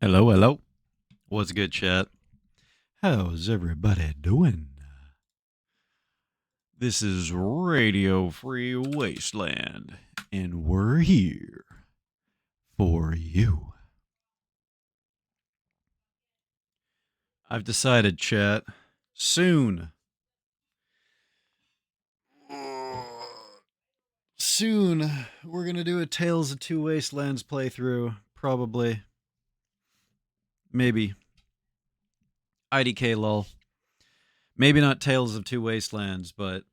Hello, hello. What's good, chat? How's everybody doing? This is Radio Free Wasteland, and we're here for you. I've decided, chat, soon, soon, we're gonna do a Tales of Two Wastelands playthrough. Probably. Maybe. IDK lol. Maybe not Tales of Two Wastelands, but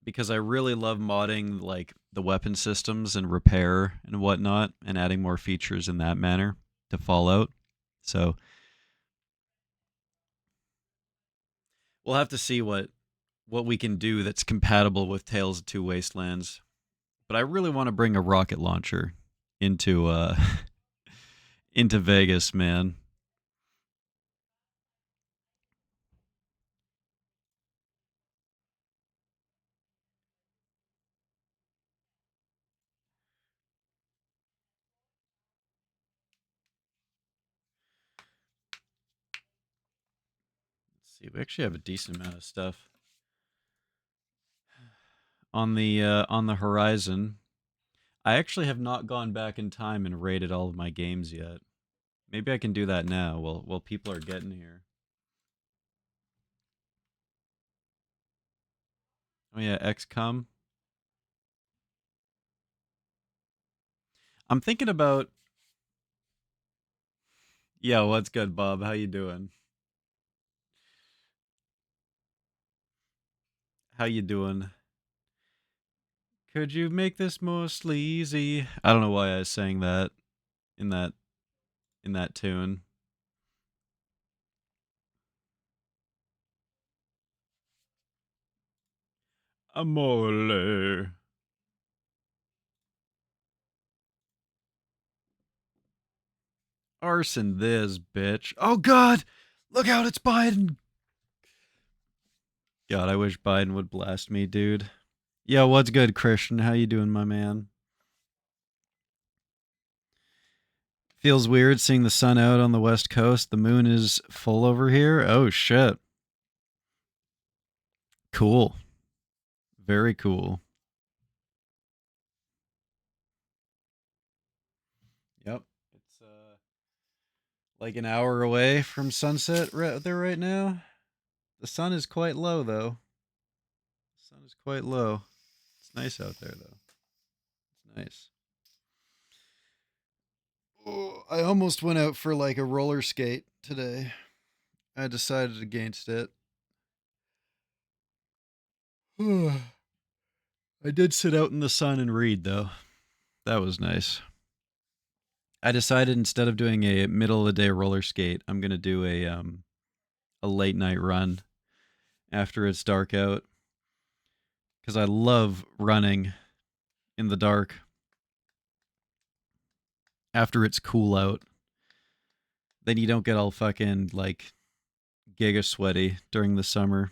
because I really love modding like the weapon systems and repair and whatnot, and adding more features in that manner to Fallout. So we'll have to see what we can do that's compatible with Tales of Two Wastelands. But I really want to bring a rocket launcher into into Vegas, man. Let's see. We actually have a decent amount of stuff on the horizon. I actually have not gone back in time and rated all of my games yet. Maybe I can do that now while people are getting here. Oh yeah, XCOM. I'm thinking about. Yeah, what's good, Bob? How you doing? How you doing? Could you make this more sleazy? I don't know why I sang that in that in that tune. Amore. Arson this, bitch. Oh god! Look out, it's Biden! God, I wish Biden would blast me, dude. Yo, what's good, Christian? How you doing, my man? Feels weird seeing the sun out on the west coast. The moon is full over here. Oh shit. Cool. Very cool. Yep. It's like an hour away from sunset right there right now. The sun is quite low though. The sun is quite low. It's nice out there though. It's nice. Oh, I almost went out for like a roller skate today. I decided against it. I did sit out in the sun and read though. That was nice. I decided instead of doing a middle of the day roller skate, I'm gonna do a late night run after it's dark out because I love running in the dark after it's cool out. Then you don't get all fucking like giga sweaty during the summer.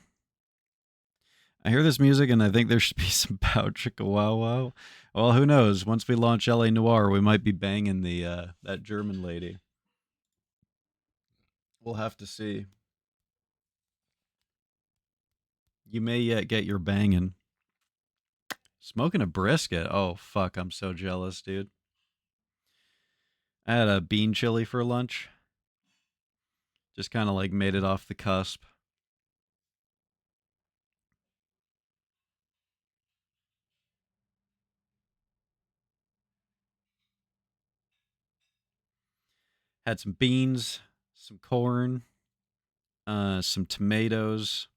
I hear this music and I think there should be some pow chicka wow wow. Well, who knows? Once we launch LA Noir, we might be banging the that German lady. We'll have to see. You may yet get your banging. Smoking a brisket. Oh fuck, I'm so jealous, dude. I had a bean chili for lunch. Just kind of like made it off the cusp. Had some beans, some corn, some tomatoes,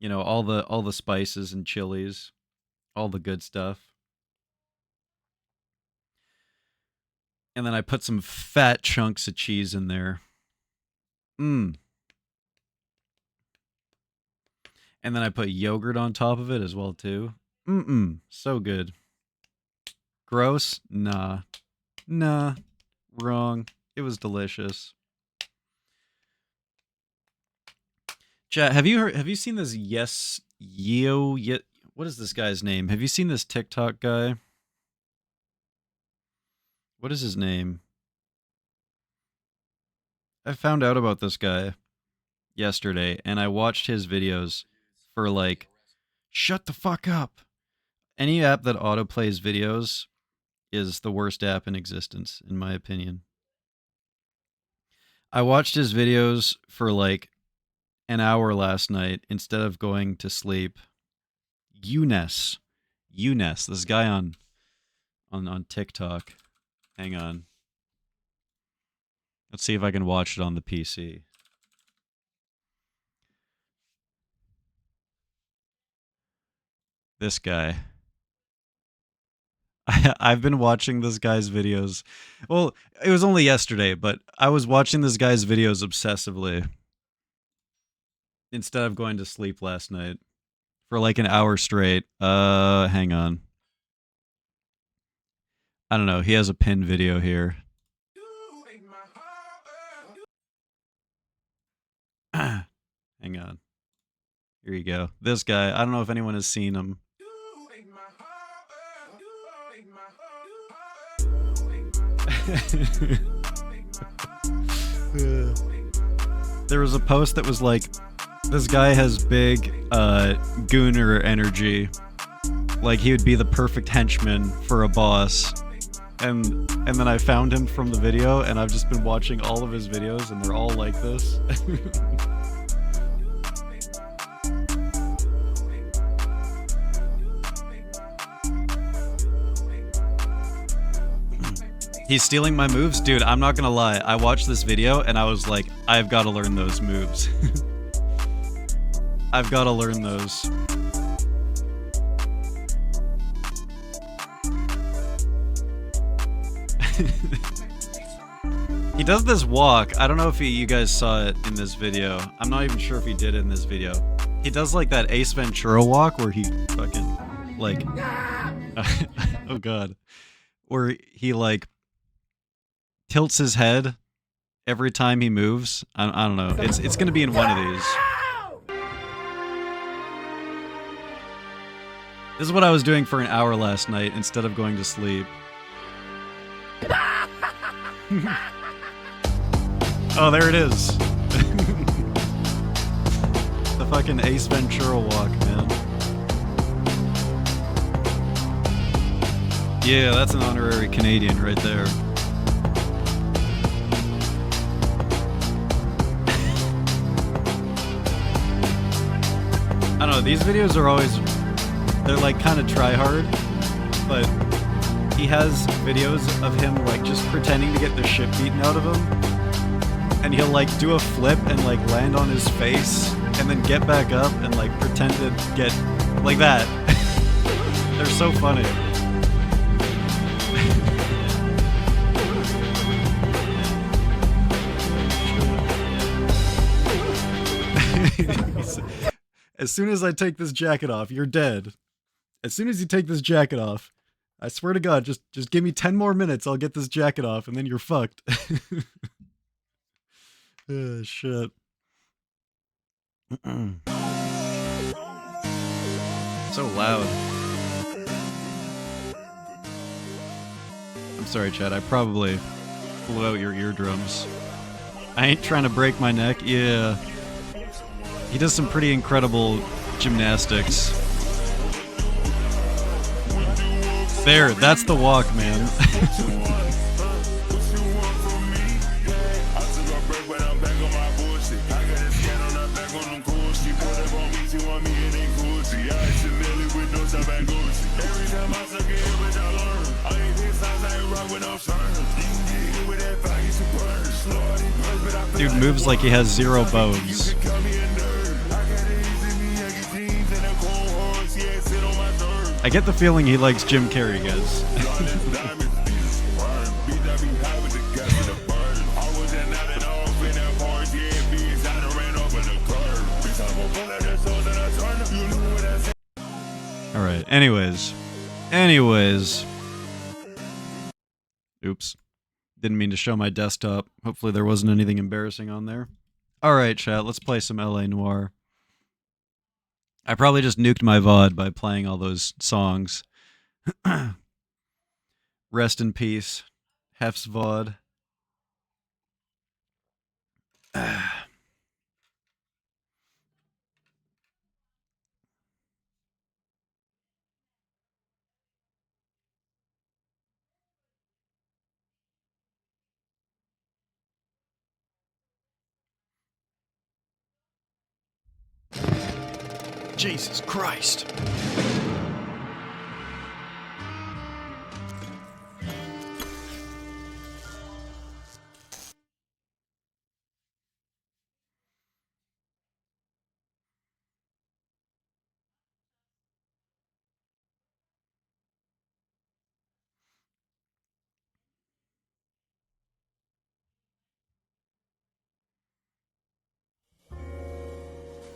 all the spices and chilies, all the good stuff. And then I put some fat chunks of cheese in there. Mmm. And then I put yogurt on top of it as well too. Mm-mm. So good. Gross? Nah. Nah. Wrong. It was delicious. Chat, have you seen this yes yo yet what is this guy's name? Have you seen this TikTok guy? What is his name? I found out about this guy yesterday, and I watched his videos for like, shut the fuck up. Any app that autoplays videos is the worst app in existence, in my opinion. I watched his videos for like an hour last night instead of going to sleep. Younes, this guy on TikTok. Hang on. Let's see if I can watch it on the PC. This guy. I've been watching this guy's videos. Well, it was only yesterday, but I was watching this guy's videos obsessively instead of going to sleep last night for like an hour straight. Hang on. I don't know. He has a pinned video here. Hang on. Here you go. This guy. I don't know if anyone has seen him. There was a post that was like, this guy has big gooner energy. Like he would be the perfect henchman for a boss. And then I found him from the video, and I've just been watching all of his videos, and they're all like this. He's stealing my moves? Dude, I'm not gonna lie. I watched this video, and I was like, I've got to learn those moves. I've got to learn those. He does this walk. I don't know if you guys saw it in this video. I'm not even sure if he did it in this video. He does like that Ace Ventura walk where he fucking like oh god. Where he like tilts his head every time he moves. I don't know. It's gonna be in one of these. This is what I was doing for an hour last night instead of going to sleep. Oh, there it is. The fucking Ace Ventura walk, man. Yeah, that's an honorary Canadian right there. I don't know, these videos are always, they're like kind of try hard, but he has videos of him like just pretending to get the shit beaten out of him. And he'll like do a flip and like land on his face and then get back up and like pretend to get like that. They're so funny. As soon as I take this jacket off, you're dead. As soon as you take this jacket off, I swear to God, just give me 10 more minutes, I'll get this jacket off, and then you're fucked. Shit. So loud. I'm sorry, Chad, I probably blew out your eardrums. I ain't trying to break my neck, yeah. He does some pretty incredible gymnastics. There, that's the walk, man. Dude moves like he has zero bones. I get the feeling he likes Jim Carrey, guys. Alright, anyways. Oops. Didn't mean to show my desktop. Hopefully there wasn't anything embarrassing on there. Alright, chat, let's play some LA Noire. I probably just nuked my VOD by playing all those songs. Rest in peace, HEFZLOL VOD. Jesus Christ.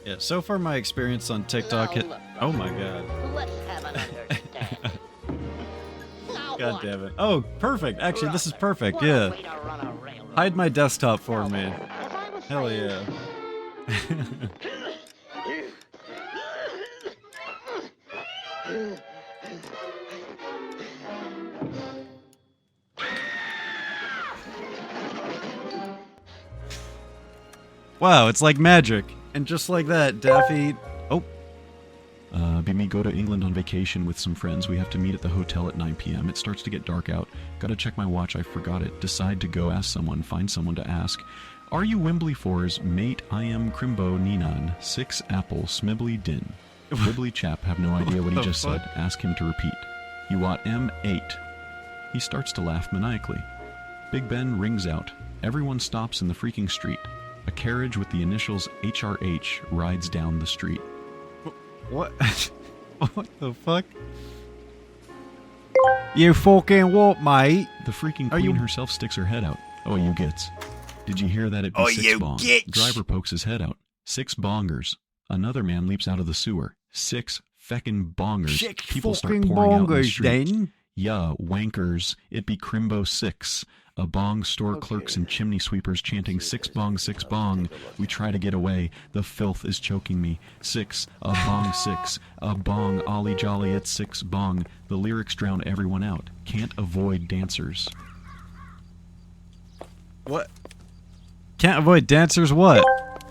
Yeah, so far my experience on TikTok oh my god. Let's have an understanding. God damn it. Oh, perfect. Actually, this is perfect. Yeah. Hide my desktop for me. Hell yeah. Wow, it's like magic. And just like that, Daffy... Oh. Bimmy, go to England on vacation with some friends. We have to meet at the hotel at 9 p.m. It starts to get dark out. Gotta check my watch, I forgot it. Decide to go ask someone, find someone to ask. Are you Wimbley 4's mate? I am Crimbo Ninan. 6 apple smibbly din. Wibbly chap, have no idea what he just said. Ask him to repeat. You want M8. He starts to laugh maniacally. Big Ben rings out. Everyone stops in the freaking street. A carriage with the initials HRH rides down the street. What? What the fuck? You fucking what, mate? The freaking queen herself sticks her head out. Oh, you gits. Did you hear that it be 6 bong? Driver pokes his head out. 6 bongers. Another man leaps out of the sewer. 6 feckin' bongers. People start pouring out in the street. Then. Yeah, wankers. It be Crimbo 6. A bong, store clerks and chimney sweepers chanting 6 bong, 6 bong. We try to get away. The filth is choking me. 6, a bong 6, a bong, ollie jolly at 6 bong. The lyrics drown everyone out. Can't avoid dancers. What? Can't avoid dancers what?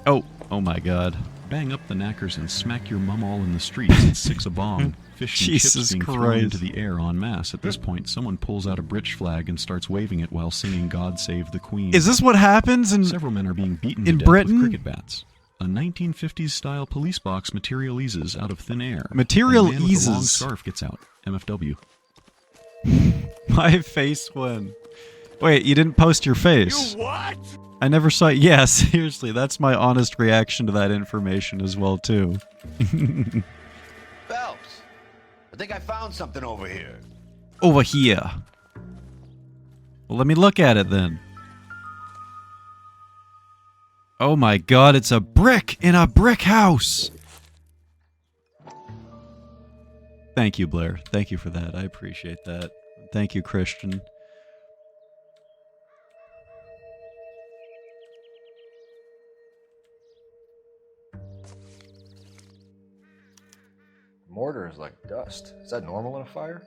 Oh my god. Bang up the knackers and smack your mum all in the streets. It's 6 a bong. Fish and chips being thrown into the air en masse. At this point, someone pulls out a British flag and starts waving it while singing God Save the Queen. Is this what happens in Several men are being beaten to death Britain? with cricket bats. A 1950s-style police box materializes out of thin air. Materializes? A man with a long scarf gets out. MFW. My face went. Wait, you didn't post your face. You what? I never saw it. Yeah, seriously, that's my honest reaction to that information as well, too. Phelps, I think I found something over here. Over here. Well, let me look at it then. Oh my god, it's a brick in a brick house! Thank you, Blair. Thank you for that. I appreciate that. Thank you, Christian. Mortar is like dust. Is that normal in a fire?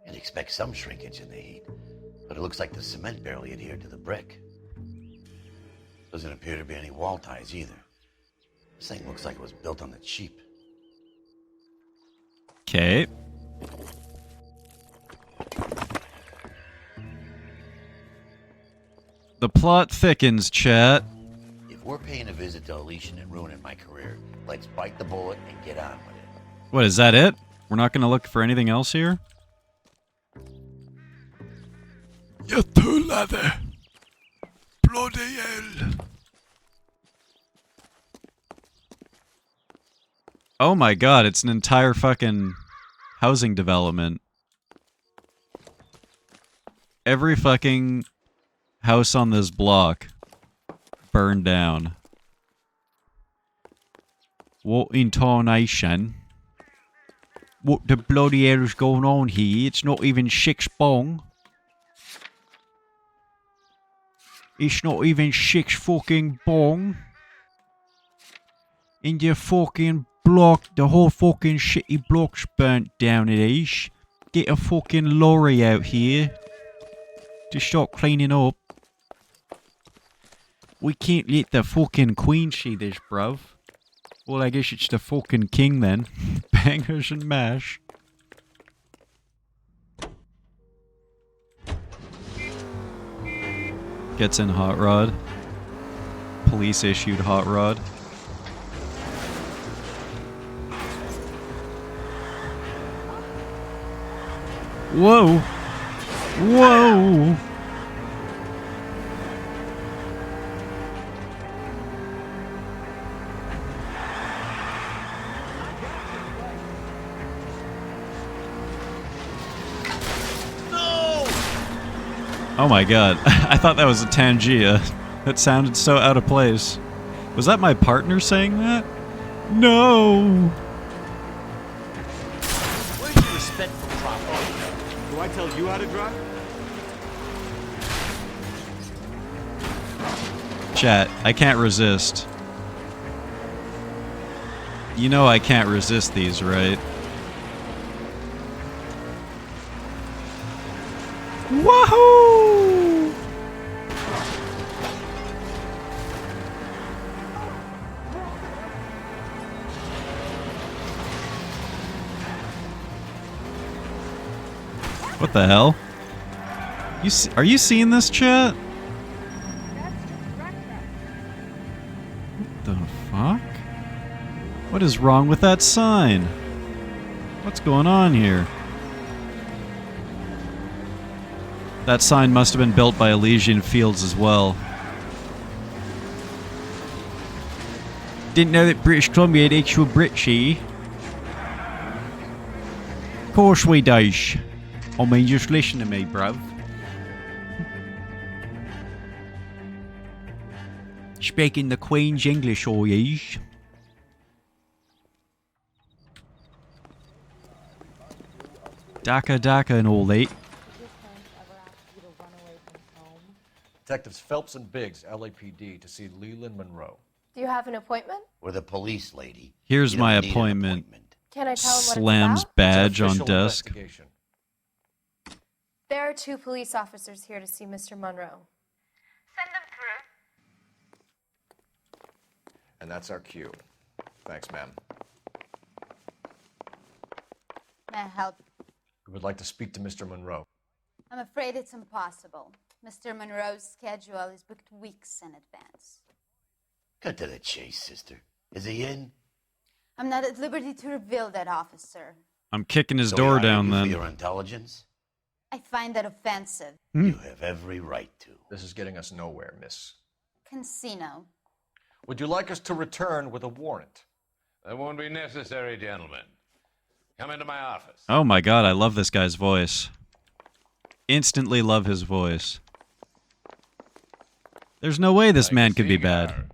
You'd expect some shrinkage in the heat, but it looks like the cement barely adhered to the brick. Doesn't appear to be any wall ties either. This thing looks like it was built on the cheap. Okay. The plot thickens, chat. If we're paying a visit to Elysian and ruining my career, let's bite the bullet and get on with it. What, is that it? We're not going to look for anything else here? You too, laddie. Bloody hell. Oh my god, it's an entire fucking housing development. Every fucking house on this block burned down. What in tarnation? What the bloody hell is going on here? It's not even 6 bong. It's not even 6 fucking bong. And your fucking block, the whole fucking shitty block's burnt down it is. Get a fucking lorry out here to start cleaning up. We can't let the fucking queen see this, bruv. Well, I guess it's the fucking king then. Bangers and mash. Gets in hot rod. Police issued hot rod. Whoa! Whoa! Oh my god. I thought that was a Tangia. That sounded so out of place. Was that my partner saying that? No! Where's your respect for property? Do I tell you how to drive? Chat, I can't resist. You know I can't resist these, right? Wahoo! What the hell? Are you seeing this, chat? What the fuck? What is wrong with that sign? What's going on here? That sign must have been built by Elysian Fields as well. Didn't know that British Columbia had actual Britchy. Course we does. I mean, just listen to me, bruv. Speaking the Queen's English, all yees. Daka and all that. Detectives Phelps and Biggs, LAPD, to see Leland Monroe. Do you have an appointment? We're the police, lady. Here's You don't my need an appointment. Can I tell him what Slams it's about? badge on Official desk. investigation. There are 2 police officers here to see Mr. Monroe. Send them through. And that's our cue. Thanks, ma'am. May I help? We would like to speak to Mr. Monroe. I'm afraid it's impossible. Mr. Monroe's schedule is booked weeks in advance. Cut to the chase, sister. Is he in? I'm not at liberty to reveal that, officer. I'm kicking his So door he hired down you for then. your intelligence? I find that offensive. You have every right to. This is getting us nowhere, miss. Casino. Would you like us to return with a warrant? That won't be necessary, gentlemen. Come into my office. Oh my god, I love this guy's voice. Instantly love his voice. There's no way this man could be bad.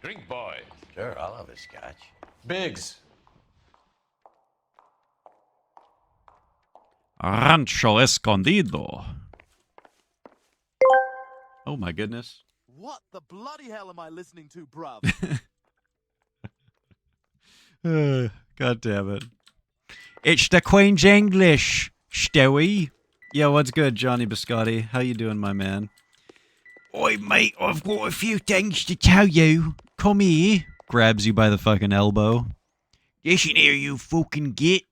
Drink, boy. Sure, I'll have a scotch. Biggs. Rancho Escondido. Oh my goodness. What the bloody hell am I listening to, bruv? God damn it. It's the Queen's English, Stewie. Yo, what's good, Johnny Biscotti? How you doing, my man? Oi, mate, I've got a few things to tell you. Come here. Grabs you by the fucking elbow. Listen here, you fucking git.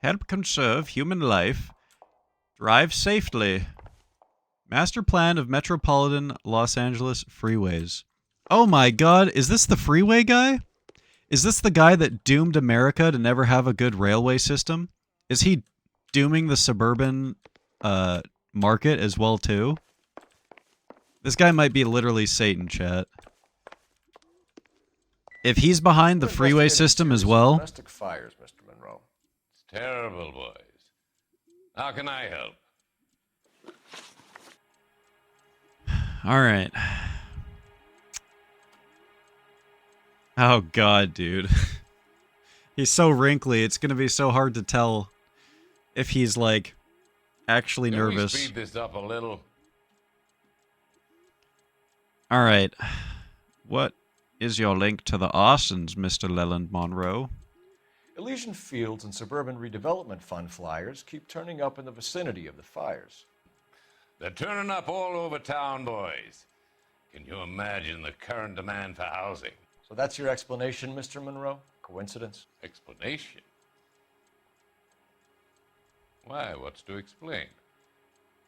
Help conserve human life. Drive safely. Master plan of metropolitan Los Angeles freeways. Oh my god, is this the freeway guy? Is this the guy that doomed America to never have a good railway system? Is he dooming the suburban market as well too? This guy might be literally Satan, chat. If he's behind the freeway system as well. Domestic fires, Mr. Monroe. It's terrible, boys. How can I help? All right. Oh god, dude. He's so wrinkly. It's gonna be so hard to tell if he's like actually Can nervous. we speed this up a little? All right. What is your link to the arsons, Mr. Leland Monroe? Elysian Fields and Suburban Redevelopment Fund flyers keep turning up in the vicinity of the fires. They're turning up all over town, boys. Can you imagine the current demand for housing? So that's your explanation, Mr. Monroe? Coincidence? Explanation? Why, what's to explain?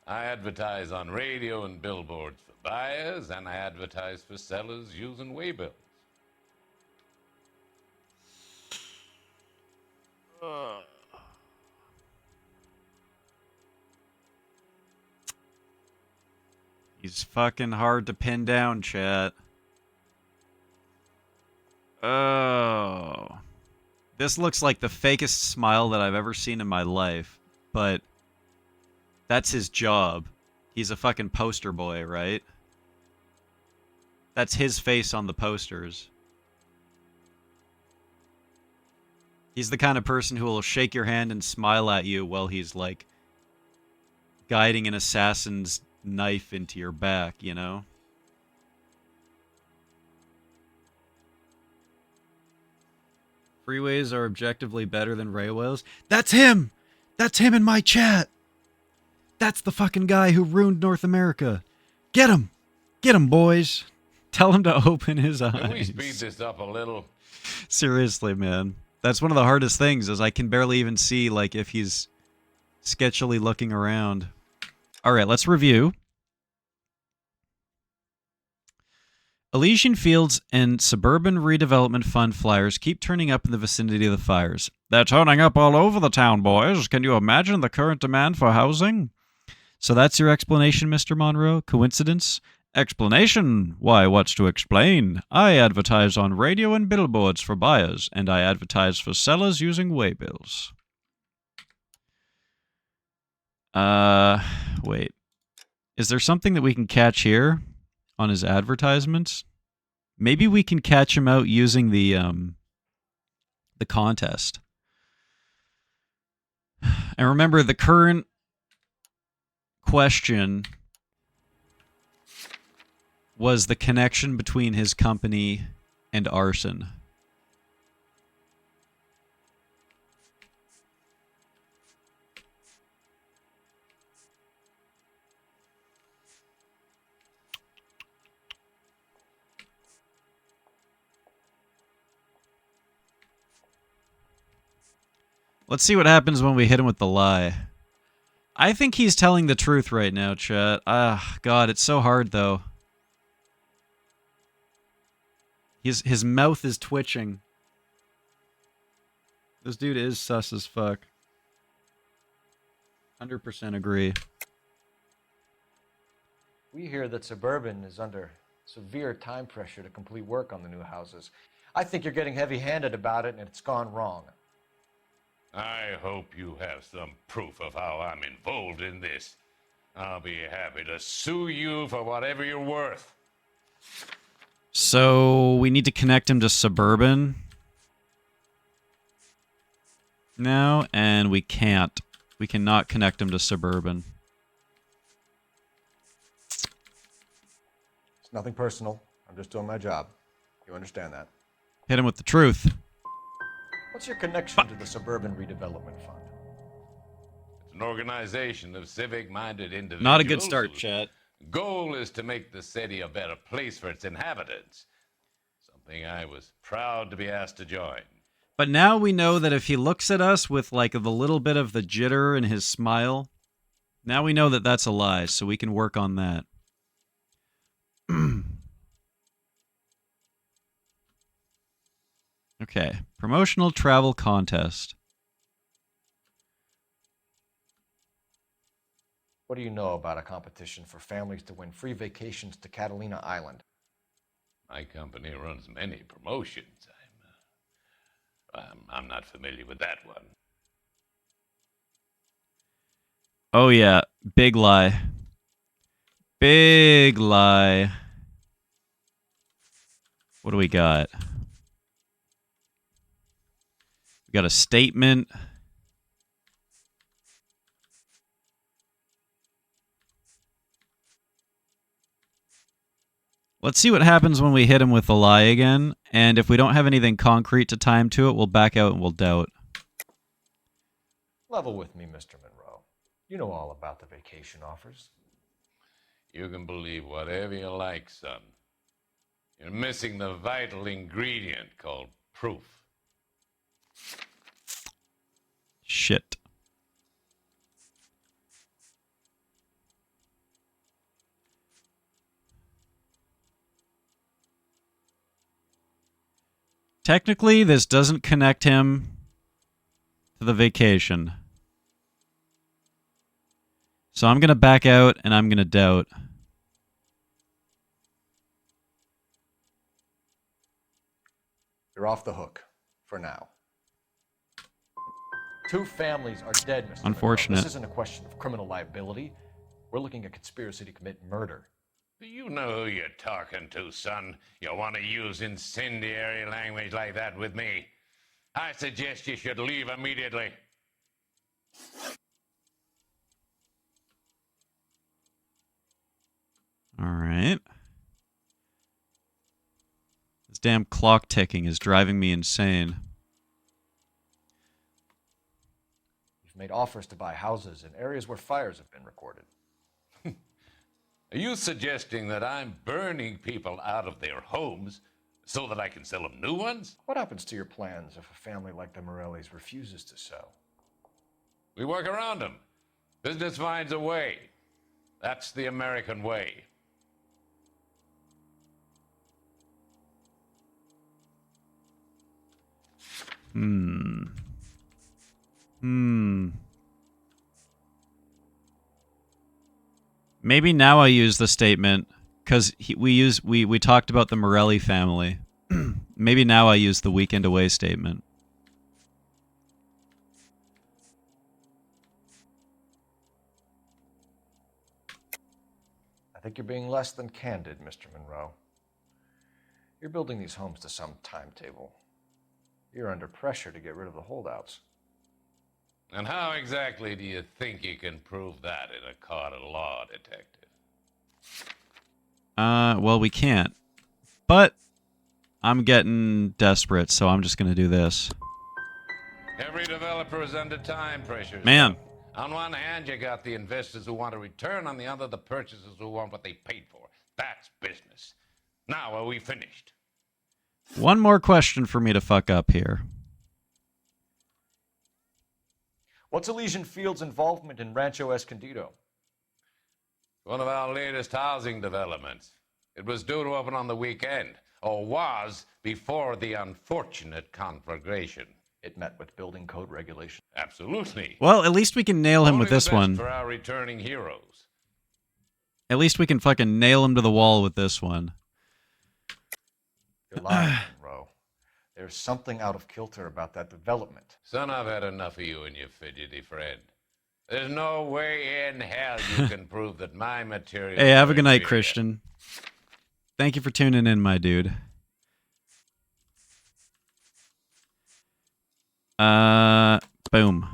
I advertise on radio and billboards for buyers, and I advertise for sellers using waybills. He's fucking hard to pin down, chat. Oh. This looks like the fakest smile that I've ever seen in my life, but that's his job. He's a fucking poster boy, right? That's his face on the posters. He's the kind of person who will shake your hand and smile at you while he's, like, guiding an assassin's knife into your back, you know? Freeways are objectively better than railways. That's him! That's him in my chat! That's the fucking guy who ruined North America. Get him! Get him, boys! Tell him to open his eyes. Can we speed this up a little? Seriously, man. That's one of the hardest things, is I can barely even see, like, if he's sketchily looking around. Alright, let's review. Elysian Fields and Suburban Redevelopment Fund flyers keep turning up in the vicinity of the fires. They're turning up all over the town, boys. Can you imagine the current demand for housing? So that's your explanation, Mr. Monroe? Coincidence? Explanation? Why, what's to explain? I advertise on radio and billboards for buyers, and I advertise for sellers using waybills. Wait. Is there something that we can catch here on his advertisements? Maybe we can catch him out using the contest. And remember, the current question was the connection between his company and arson. Let's see what happens when we hit him with the lie. I think he's telling the truth right now, chat. Ah, God, it's so hard, though. His mouth is twitching. This dude is sus as fuck. 100% agree. We hear that Suburban is under severe time pressure to complete work on the new houses. I think you're getting heavy-handed about it, and it's gone wrong. I hope you have some proof of how I'm involved in this. I'll be happy to sue you for whatever you're worth. So, we need to connect him to Suburban now, and we can't. We cannot connect him to Suburban. It's nothing personal. I'm just doing my job. You understand that? Hit him with the truth. What's your connection to the Suburban Redevelopment Fund? It's an organization of civic-minded individuals. Not a good start, chat. Goal is to make the city a better place for its inhabitants. Something I was proud to be asked to join. But now we know that if he looks at us with, like, the little bit of the jitter in his smile, now we know that that's a lie, so we can work on that. Okay. Promotional travel contest. What do you know about a competition for families to win free vacations to Catalina Island? My company runs many promotions. I'm not familiar with that one. Oh, yeah. Big lie. Big lie. What do we got? We got a statement. Let's see what happens when we hit him with the lie again. And if we don't have anything concrete to time to it, we'll back out and we'll doubt. Level with me, Mr. Monroe. You know all about the vacation offers. You can believe whatever you like, son. You're missing the vital ingredient called proof. Shit. Technically, this doesn't connect him to the vacation. So I'm going to back out and I'm going to doubt. You're off the hook. For now. 2 families are dead, Mr. Unfortunate. Monroe. This isn't a question of criminal liability. We're looking at conspiracy to commit murder. Do you know who you're talking to, son? You want to use incendiary language like that with me? I suggest you should leave immediately. All right. This damn clock ticking is driving me insane. You've made offers to buy houses in areas where fires have been recorded. Are you suggesting that I'm burning people out of their homes so that I can sell them new ones? What happens to your plans if a family like the Morellis refuses to sell? We work around them. Business finds a way. That's the American way. Maybe now I use the statement because we talked about the Morelli family. Maybe now I use the weekend away statement. I think you're being less than candid, Mr. Monroe. You're building these homes to some timetable. You're under pressure to get rid of the holdouts. And how exactly do you think you can prove that in a court of law, detective? Well, we can't. But I'm getting desperate, so I'm just going to do this. Every developer is under time pressure. Man. On one hand, you got the investors who want a return. On the other, the purchasers who want what they paid for. That's business. Now, are we finished? One more question for me to fuck up here. What's Elysian Field's involvement in Rancho Escondido? One of our latest housing developments. It was due to open on the weekend, or was before the unfortunate conflagration. It met with building code regulations. Absolutely. Well, at least we can nail him Only with this the best one. for our returning heroes. At least we can fucking nail him to the wall with this one. You're lying, Monroe. There's something out of kilter about that development. Son, I've had enough of you and your fidgety friend. There's no way in hell you can prove that my material... Hey, have a good night, Christian. Thank you for tuning in, my dude. Boom.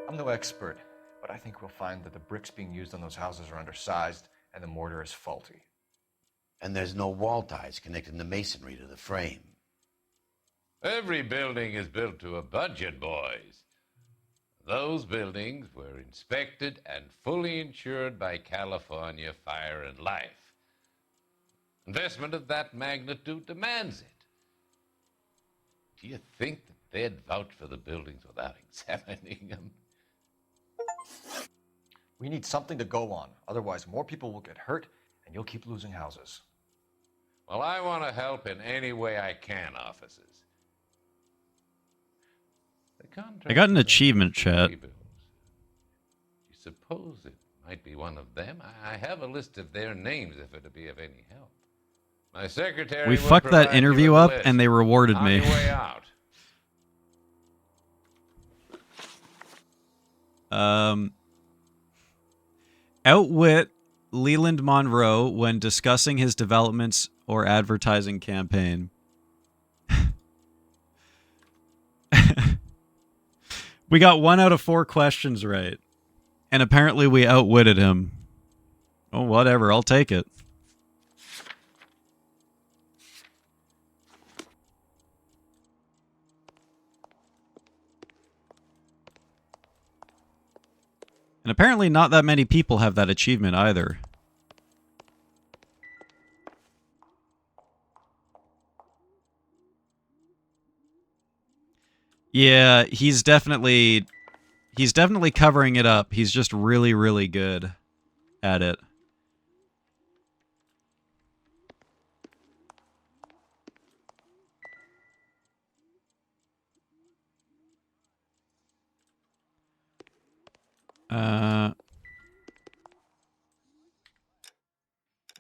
I'm no expert, but I think we'll find that the bricks being used on those houses are undersized and the mortar is faulty. And there's no wall ties connecting the masonry to the frame. Every building is built to a budget, boys. Those buildings were inspected and fully insured by California Fire and Life. Investment of that magnitude demands it. Do you think that they'd vouch for the buildings without examining them? We need something to go on. Otherwise, more people will get hurt and you'll keep losing houses. Well, I want to help in any way I can, officers. I got an achievement, chat. You suppose it might be one of them? I have a list of their names if it'd be of any help. My secretary We will fucked that provide you interview with a up, list. and they rewarded On me. your way out. Outwit Leland Monroe when discussing his developments or advertising campaign. We got 1 out of 4 questions right. And apparently we outwitted him. Oh, whatever. I'll take it. And apparently not that many people have that achievement either. Yeah, he's definitely covering it up. He's just really, really good at it.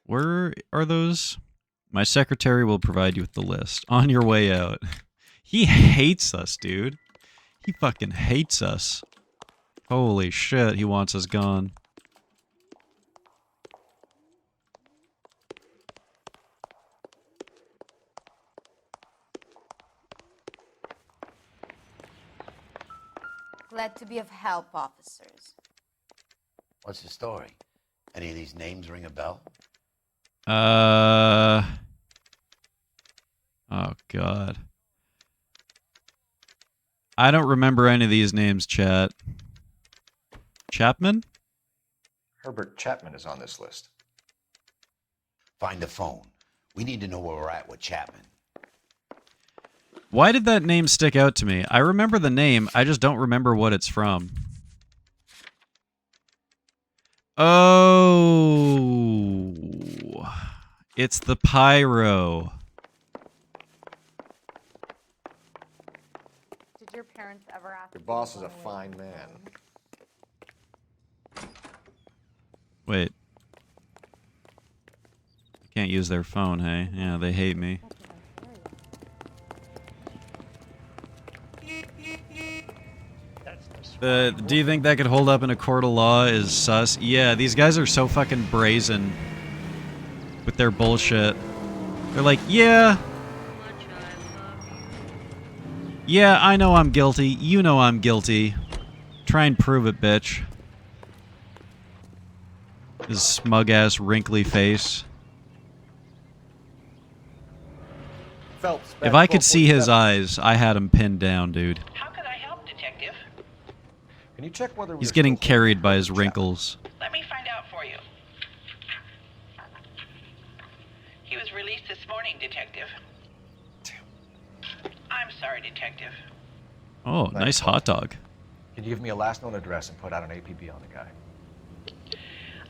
Where are those? My secretary will provide you with the list. On your way out. He hates us, dude. He fucking hates us. Holy shit, he wants us gone. Glad to be of help, officers. What's the story? Any of these names ring a bell? Oh, God. I don't remember any of these names, chat. Chapman? Herbert Chapman is on this list. Find the phone. We need to know where we're at with Chapman. Why did that name stick out to me? I remember the name, I just don't remember what it's from. Oh, it's the pyro. Did your parents ever ask? Your boss is a fine man. Wait. Can't use their phone, hey? Yeah, they hate me. Do you think that could hold up in a court of law is sus? Yeah, these guys are so fucking brazen with their bullshit. They're like, yeah, I know I'm guilty. You know I'm guilty. Try and prove it, bitch. His smug-ass, wrinkly face. Phelps, If I could see his eyes, I had him pinned down, dude. How can I help, Detective? Can you check whether He's getting carried by his wrinkles. Let me find out for you. He was released this morning, Detective. I'm sorry, Detective. Oh, nice hot dog. Can you give me a last known address and put out an APB on the guy?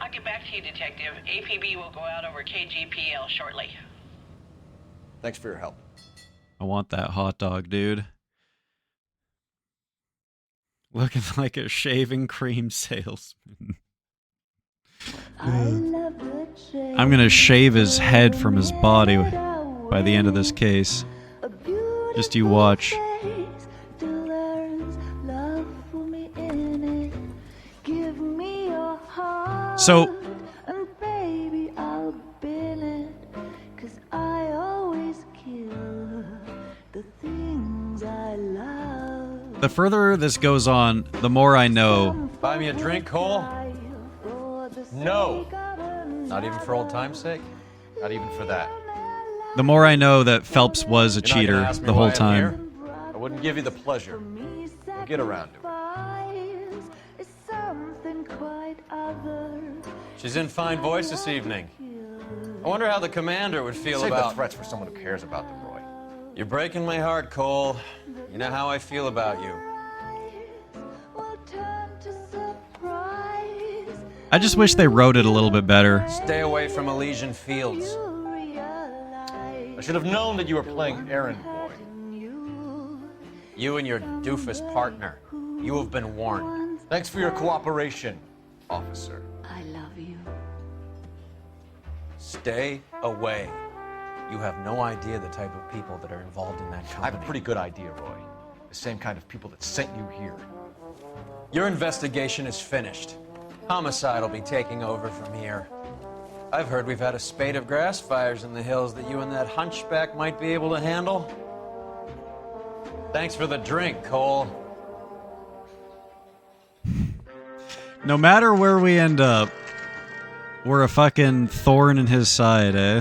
I'll get back to you, Detective. APB will go out over KGPL shortly. Thanks for your help. I want that hot dog, dude. Looking like a shaving cream salesman. I'm gonna shave his head from his body by the end of this case. Just you watch. So the further this goes on, the more I know. Buy me a drink, Cole? No. Not even for old time's sake? Not even for that. The more I know that Phelps was a cheater the whole time. I wouldn't give you the pleasure. We'll get around to it. She's in fine voice this evening. I wonder how the commander would feel Save about... the threats for someone who cares about them, Roy. You're breaking my heart, Cole. You know how I feel about you. I just wish they wrote it a little bit better. Stay away from Elysian Fields. I should have known that you were playing errand boy. You and your doofus partner. You have been warned. Thanks for your cooperation, officer. I love you. Stay away. You have no idea the type of people that are involved in that I company. have a pretty good idea, Roy. The same kind of people that sent you here. Your investigation is finished. Homicide will be taking over from here. I've heard we've had a spate of grass fires in the hills that you and that hunchback might be able to handle. Thanks for the drink, Cole. No matter where we end up, we're a fucking thorn in his side, eh?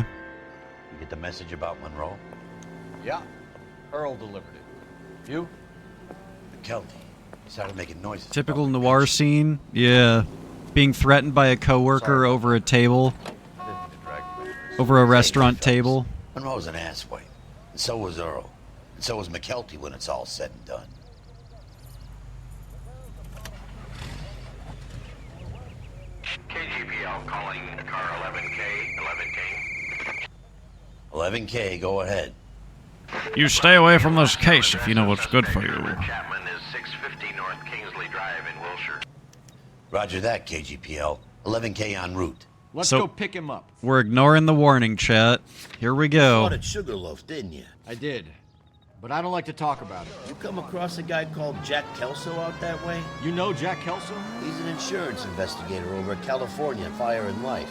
You get the message about Monroe? Yeah, Earl delivered it. You? The Kelty. Started making noises. Typical noir scene. Yeah. Being threatened by a coworker over a table. Over a restaurant table. Monroe's an asswipe. And so was Earl. And so was McKelty when it's all said and done. KGPL calling car 11K, 11K. 11K, go ahead. You stay away from this case if you know what's good for you. Chapman is 650 North Kingsley Drive in Wilshire. Roger that, KGPL. 11K en route. Let's So- go pick him up. We're ignoring the warning, chat. Here we go. Bought at Sugarloaf, didn't you? I did, but I don't like to talk about it. You come across a guy called Jack Kelso out that way? You know Jack Kelso? He's an insurance investigator over at California Fire and Life.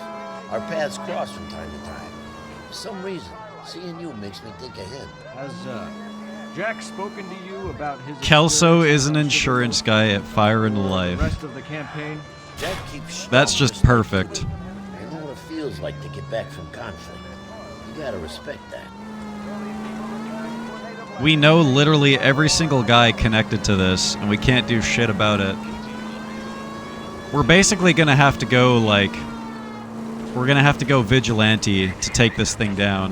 Our paths cross from time to time. For some reason, seeing you makes me think of him. Has Jack spoken to you about his Kelso experience is an on insurance guy at Fire and the Life. rest of the campaign? Jack keeps That's just perfect. I know what it feels like to get back from conflict. You gotta respect that. We know literally every single guy connected to this, and we can't do shit about it. We're basically gonna have to go, like... We're gonna have to go vigilante to take this thing down.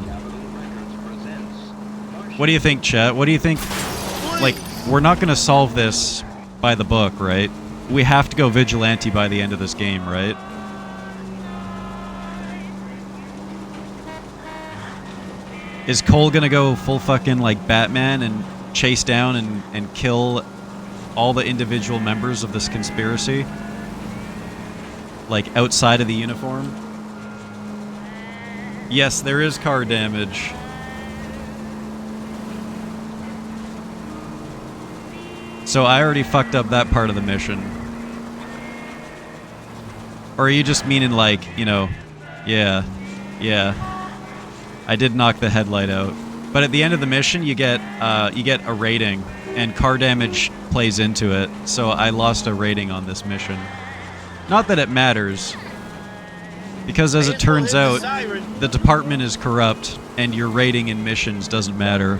What do you think, chat? What do you think? Like, we're not gonna solve this by the book, right? We have to go vigilante by the end of this game, right? Is Cole gonna go full fucking, like, Batman and chase down and kill all the individual members of this conspiracy? Like, outside of the uniform? Yes, there is car damage. So I already fucked up that part of the mission. Or are you just meaning like, you know, yeah. I did knock the headlight out. But at the end of the mission, you get a rating, and car damage plays into it. So I lost a rating on this mission. Not that it matters. Because as it turns out, the department is corrupt, and your rating in missions doesn't matter.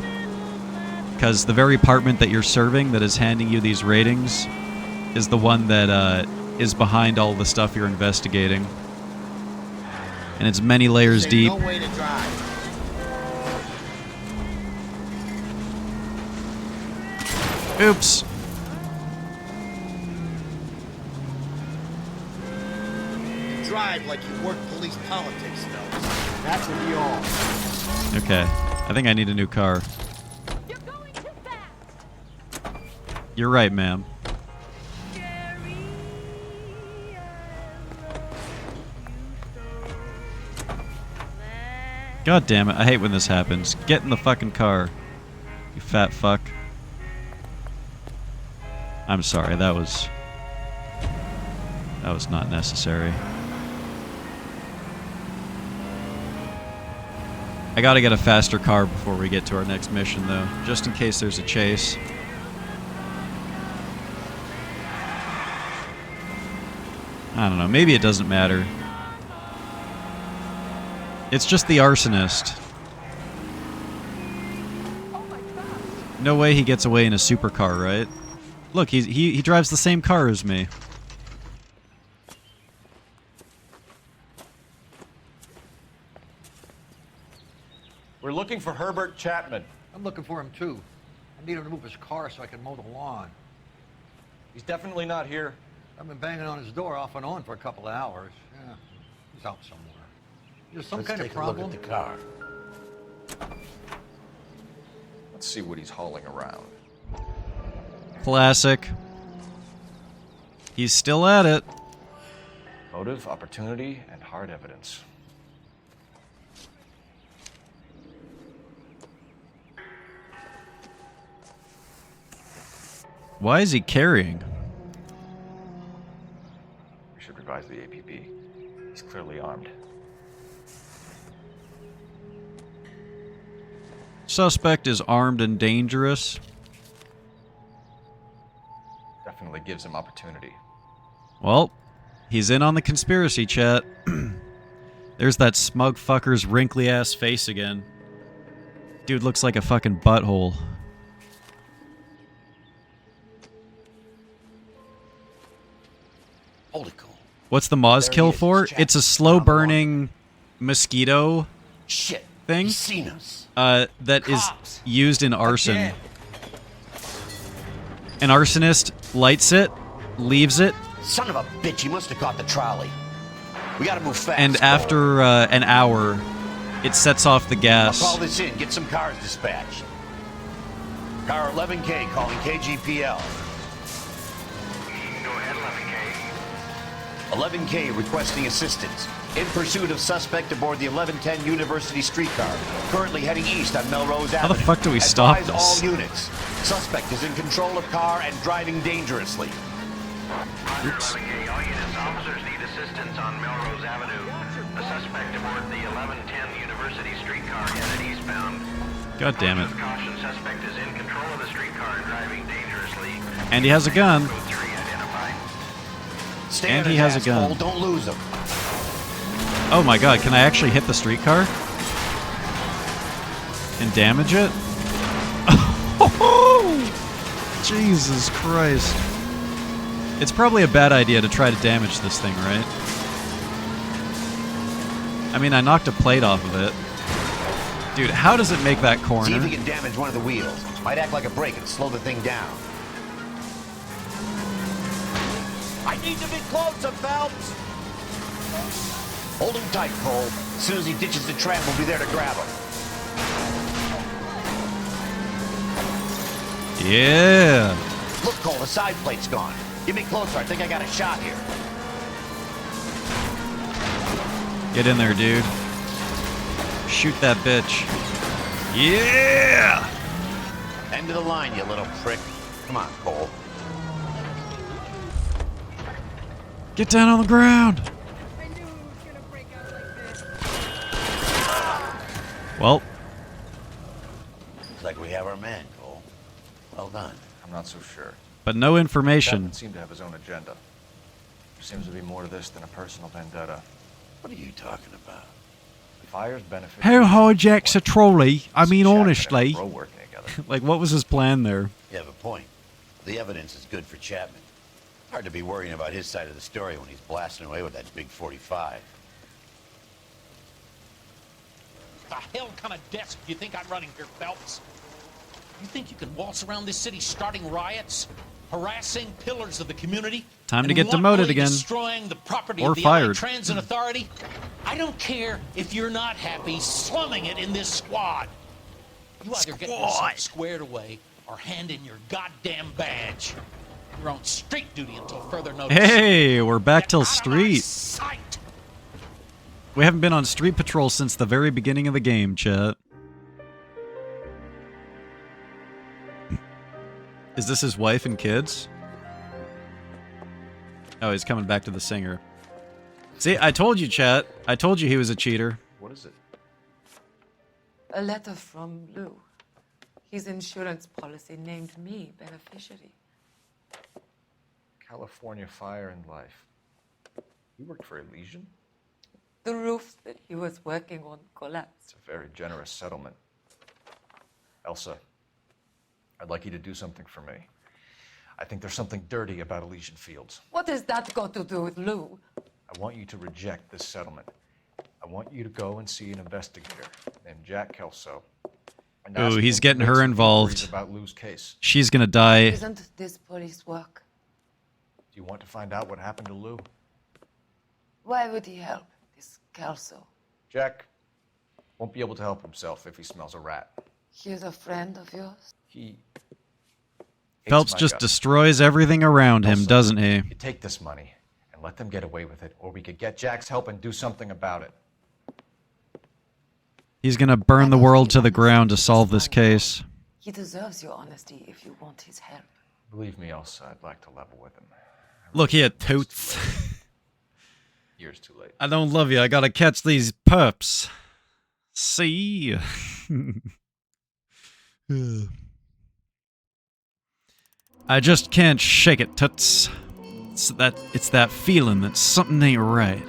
Because the very department that you're serving that is handing you these ratings is the one that is behind all the stuff you're investigating. And it's many layers deep. No way to drive. Oops. Drive like you work police politics, fellas. That would be all. Okay. I think I need a new car. You're right, ma'am. God damn it, I hate when this happens. Get in the fucking car, you fat fuck. I'm sorry, that was not necessary. I gotta get a faster car before we get to our next mission, though, just in case there's a chase. I don't know, maybe it doesn't matter. It's just the arsonist. No way he gets away in a supercar, right? Look, he drives the same car as me. We're looking for Herbert Chapman. I'm looking for him too. I need him to move his car so I can mow the lawn. He's definitely not here. I've been banging on his door off and on for a couple of hours. Yeah, he's out somewhere. There's some kind of problem. Let's take a look at the car. Let's see what he's hauling around. Classic. He's still at it. Motive, opportunity, and hard evidence. Why is he carrying? We should revise the APB. He's clearly armed. Suspect is armed and dangerous. Definitely gives him opportunity. Well, he's in on the conspiracy, chat. There's that smug fucker's wrinkly ass face again. Dude looks like a fucking butthole. Hold it, Cole. What's the Moz There he kill is, for? Jack. It's a slow-burning mosquito Shit. thing. He's seen us. That is Cops. used in arson. Again. An arsonist lights it, leaves it, Son of a bitch, he must have caught the trolley. We gotta move fast. and Cole. after an hour, it sets off the I'll gas. call this in. Get some cars dispatched. Car 11K calling KGPL. Go ahead, 11K. 11K requesting assistance. In pursuit of suspect aboard the 1110 University streetcar. Currently heading east on Melrose How Avenue. the fuck do we stop Advise this? all units. Suspect is in control of car and driving dangerously. Roger, 11K. All units, officers need assistance on Melrose Avenue. The suspect aboard the 1110 University streetcar headed eastbound. God damn it. Caution, suspect is in control of the streetcar and driving dangerously. And he has a gun. Code 3 identified. Stay And on he his has a ass, gun. Cole. Don't lose him. Oh my god, can I actually hit the streetcar? And damage it? Jesus Christ. It's probably a bad idea to try to damage this thing, right? I mean, I knocked a plate off of it. Dude, how does it make that See if corner? he can damage one of the wheels. Might act like a brake and slow the thing down. I need to be closer, Phelps. Hold him tight, Cole. As soon as he ditches the tram, we'll be there to grab him. Yeah. Look, Cole, the side plate's gone. Get me closer. I think I got a shot here. Get in there, dude. Shoot that bitch. Yeah! End of the line, you little prick. Come on, Cole. Get down on the ground. Well, Looks like we have our man, Cole. Well done. I'm not so sure. but no information. Chapman seemed to have his own agenda. There seems to be more to this than a personal vendetta. What are you talking about? The fire's benefit. Who hijacks a trolley? I mean, honestly. Bro working together. Like, what was his plan there? You have a point. The evidence is good for Chapman. Hard to be worrying about his side of the story when he's blasting away with that big 45. The hell kind of desk do you think I'm running here, Phelps? You think you can waltz around this city starting riots, harassing pillars of the community? Time to and get demoted wantonly again. destroying the property Or of the LA fired. Transit Authority? I don't care if you're not happy slumming it in this squad. You either get yourself squared away or hand in your goddamn badge. You're on street duty until further notice. Hey, we're back till street. We haven't been on street patrol since the very beginning of the game, chat. Is this his wife and kids? Oh, he's coming back to the singer. See, I told you, chat. I told you he was a cheater. What is it? A letter from Lou. His insurance policy named me beneficiary. California Fire and Life. You worked for Elysian? The roof that he was working on collapsed. It's a very generous settlement. Elsa, I'd like you to do something for me. I think there's something dirty about Elysian Fields. What has that got to do with Lou? I want you to reject this settlement. I want you to go and see an investigator named Jack Kelso. and ask Ooh, him he's to getting make her some involved. inquiries about Lou's case. She's gonna die. Isn't this police work? Do you want to find out what happened to Lou? Why would he help this Kelso? Jack won't be able to help himself if he smells a rat. He's a friend of yours? He Phelps my just guts. destroys everything around him, Also, doesn't he? You take this money and let them get away with it, or we could get Jack's help and do something about it. He's gonna burn the world to the ground to solve this case. He deserves your honesty if you want his help. Believe me, Elsa, I'd like to level with him. Look here, Toots. Years too late. I don't love you. I gotta catch these perps. See? I just can't shake it, Toots. It's that feeling that something ain't right.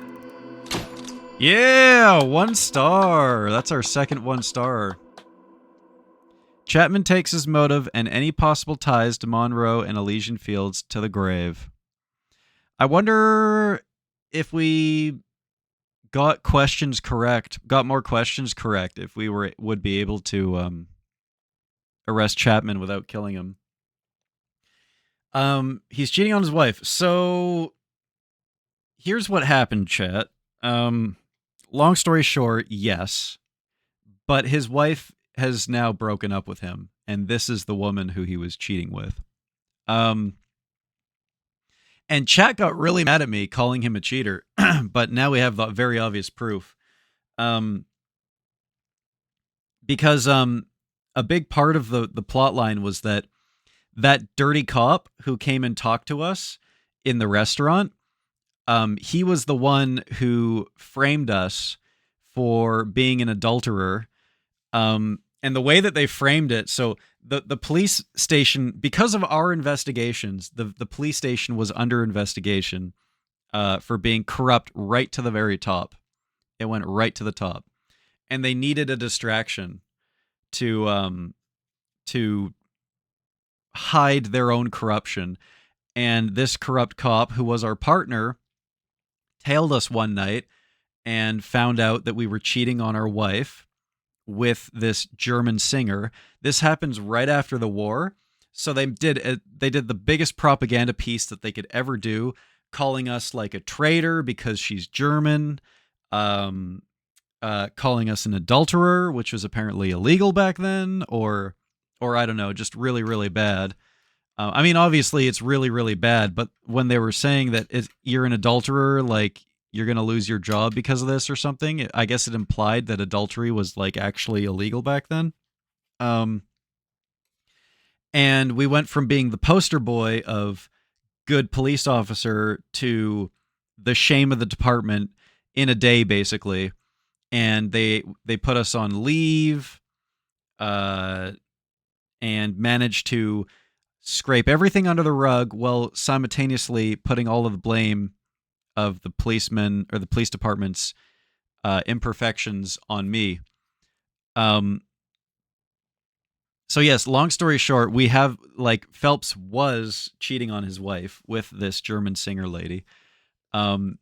Yeah, 1 star. That's our second 1 star. Chapman takes his motive and any possible ties to Monroe and Elysian Fields to the grave. I wonder if we got more questions correct, if we would be able to arrest Chapman without killing him. He's cheating on his wife. So here's what happened, chat. Long story short, yes. But his wife has now broken up with him, and this is the woman who he was cheating with. And chat got really mad at me calling him a cheater, but now we have the very obvious proof. Because a big part of the plot line was that dirty cop who came and talked to us in the restaurant, he was the one who framed us for being an adulterer. And the way that they framed it, so the police station, because of our investigations, the police station was under investigation for being corrupt right to the very top. It went right to the top. And they needed a distraction to hide their own corruption. And this corrupt cop, who was our partner, tailed us one night and found out that we were cheating on our wife with this German singer. This happens right after the war. So they did the biggest propaganda piece that they could ever do, calling us like a traitor because she's German, calling us an adulterer, which was apparently illegal back then, or I don't know, just really, really bad. I mean, obviously it's really, really bad, but when they were saying that you're an adulterer, like you're going to lose your job because of this or something, I guess it implied that adultery was like actually illegal back then. And we went from being the poster boy of good police officer to the shame of the department in a day, basically. And they put us on leave, and managed to scrape everything under the rug while simultaneously putting all of the blame of the policemen or the police department's imperfections on me. So yes, long story short, we have like Phelps was cheating on his wife with this German singer lady. And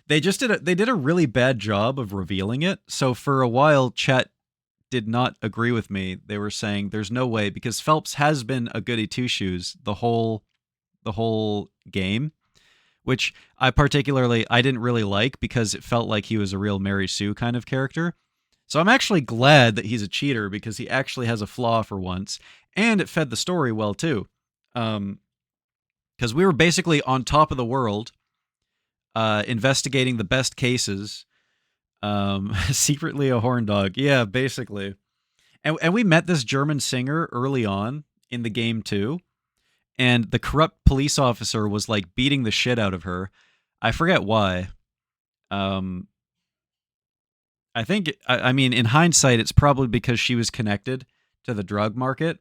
they did a really bad job of revealing it. So for a while, chat did not agree with me. They were saying there's no way, because Phelps has been a goody two shoes the whole game, which I didn't really like because it felt like he was a real Mary Sue kind of character. So I'm actually glad that he's a cheater because he actually has a flaw for once, and it fed the story well too. Because we were basically on top of the world, investigating the best cases. Secretly a horn dog. Yeah, basically. And we met this German singer early on in the game too. And the corrupt police officer was like beating the shit out of her. I forget why. I think, I mean, in hindsight, it's probably because she was connected to the drug market,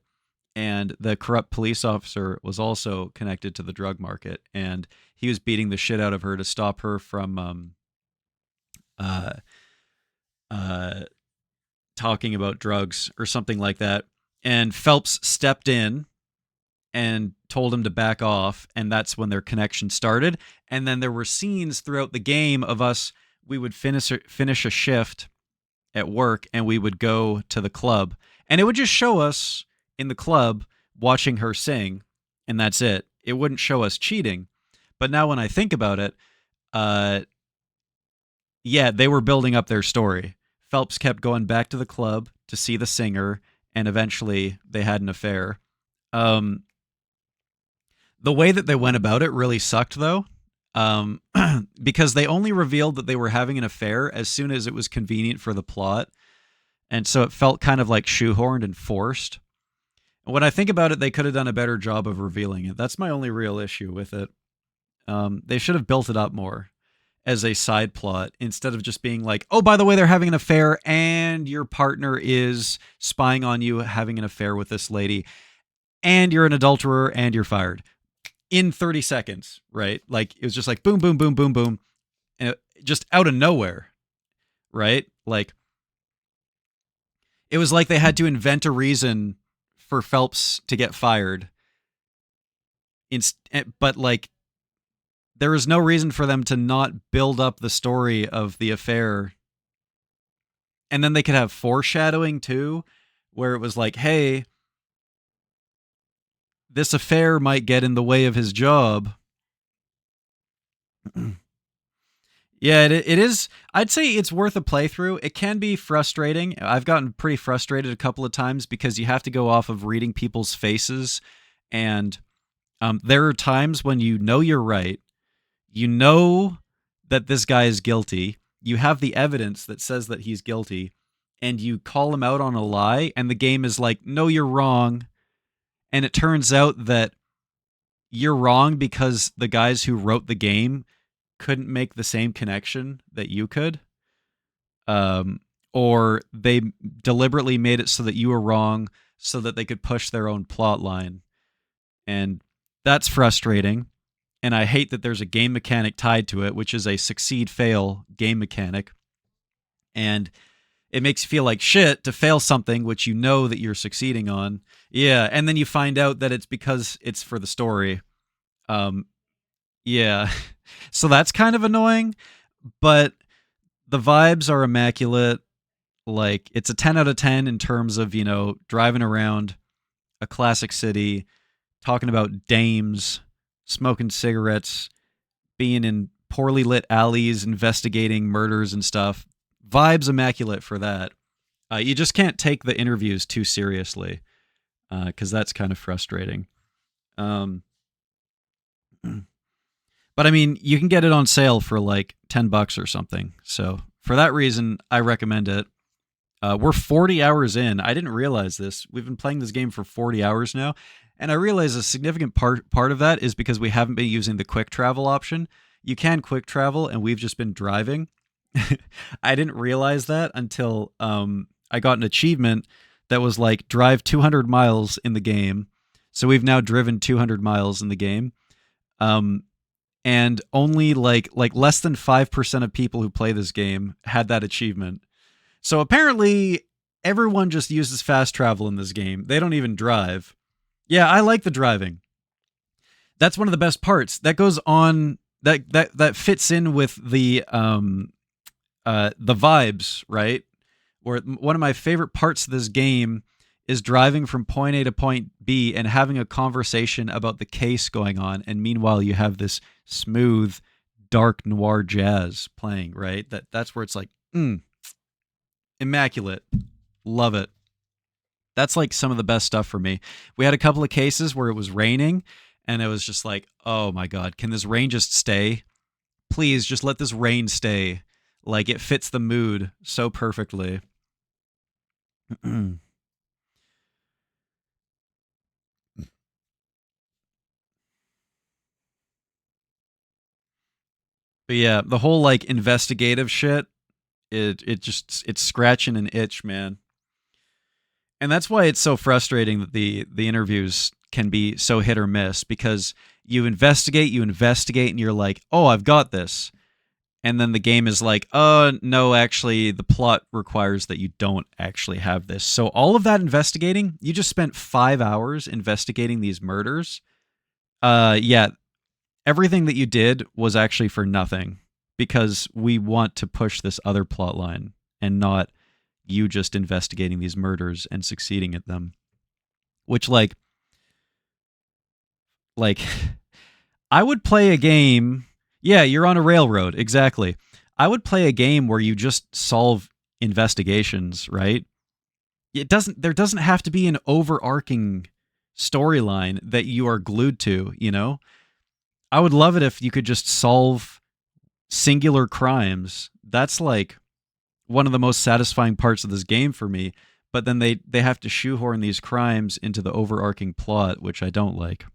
and the corrupt police officer was also connected to the drug market, and he was beating the shit out of her to stop her from talking about drugs or something like that. And Phelps stepped in and told him to back off, and that's when their connection started. And then there were scenes throughout the game of us. We would finish a shift at work, and we would go to the club, and it would just show us in the club watching her sing, and that's it. It wouldn't show us cheating. But now when I think about it, yeah, they were building up their story. Phelps kept going back to the club to see the singer, and eventually they had an affair. The way that they went about it really sucked, though. Because they only revealed that they were having an affair as soon as it was convenient for the plot. And so it felt kind of like shoehorned and forced. And when I think about it, they could have done a better job of revealing it. That's my only real issue with it. They should have built it up more as a side plot instead of just being like, oh, by the way, they're having an affair and your partner is spying on you having an affair with this lady and you're an adulterer and you're fired. In 30 seconds, right? Like, it was just like boom, boom, boom, boom, boom. And it, just out of nowhere, right? Like, it was like they had to invent a reason for Phelps to get fired But like, there is no reason for them to not build up the story of the affair. And then they could have foreshadowing too, where it was like, hey, this affair might get in the way of his job. Yeah, it is. I'd say it's worth a playthrough. It can be frustrating. I've gotten pretty frustrated a couple of times because you have to go off of reading people's faces. And there are times when you know you're right. You know that this guy is guilty. You have the evidence that says that he's guilty. And you call him out on a lie. And the game is like, no, you're wrong. And it turns out that you're wrong because the guys who wrote the game couldn't make the same connection that you could, or they deliberately made it so that you were wrong so that they could push their own plot line. And that's frustrating. And I hate that there's a game mechanic tied to it, which is a succeed-fail game mechanic. And it makes you feel like shit to fail something which you know that you're succeeding on. Yeah, and then you find out that it's because it's for the story. Yeah. So that's kind of annoying, but the vibes are immaculate. Like, it's a 10 out of 10 in terms of, you know, driving around a classic city, talking about dames, smoking cigarettes, being in poorly lit alleys, investigating murders and stuff. Vibes immaculate for that. You just can't take the interviews too seriously, because that's kind of frustrating. But I mean, you can get it on sale for like $10 or something. So for that reason, I recommend it. We're 40 hours in. I didn't realize this. We've been playing this game for 40 hours now. And I realize a significant part of that is because we haven't been using the quick travel option. You can quick travel, and we've just been driving. I didn't realize that until I got an achievement that was like drive 200 miles in the game. So we've now driven 200 miles in the game. And only like less than 5% of people who play this game had that achievement. So apparently everyone just uses fast travel in this game. They don't even drive. Yeah, I like the driving. That's one of the best parts. That goes on that fits in with the vibes, right? Where one of my favorite parts of this game is driving from point A to point B and having a conversation about the case going on, and meanwhile you have this smooth, dark noir jazz playing, right? That's where it's like, immaculate. Love it. That's like some of the best stuff for me. We had a couple of cases where it was raining, and it was just like, oh my God, can this rain just stay? Please just let this rain stay. Like, it fits the mood so perfectly. But yeah, the whole like investigative shit, it's scratching an itch, man. And that's why it's so frustrating that the interviews can be so hit or miss, because you investigate, and you're like, "Oh, I've got this." And then the game is like, "Oh, no, actually the plot requires that you don't actually have this." So all of that investigating, you just spent 5 hours investigating these murders. Yeah, everything that you did was actually for nothing, because we want to push this other plot line and not you just investigating these murders and succeeding at them. Which like I would play a game. Yeah, you're on a railroad, exactly. I would play a game where you just solve investigations, right? There doesn't have to be an overarching storyline that you are glued to, you know? I would love it if you could just solve singular crimes. That's like one of the most satisfying parts of this game for me. But then they have to shoehorn these crimes into the overarching plot, which I don't like.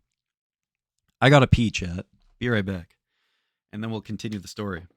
I got to pee, chat. Be right back. And then we'll continue the story.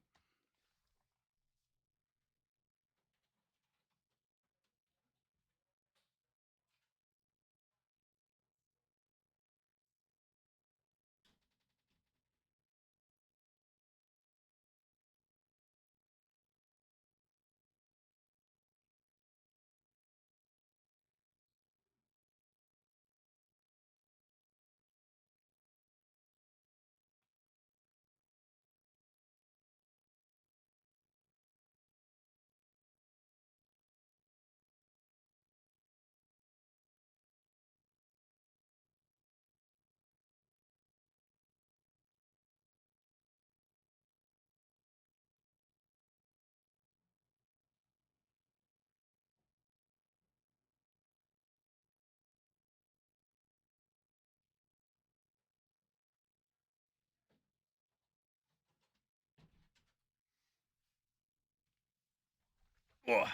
Ugh.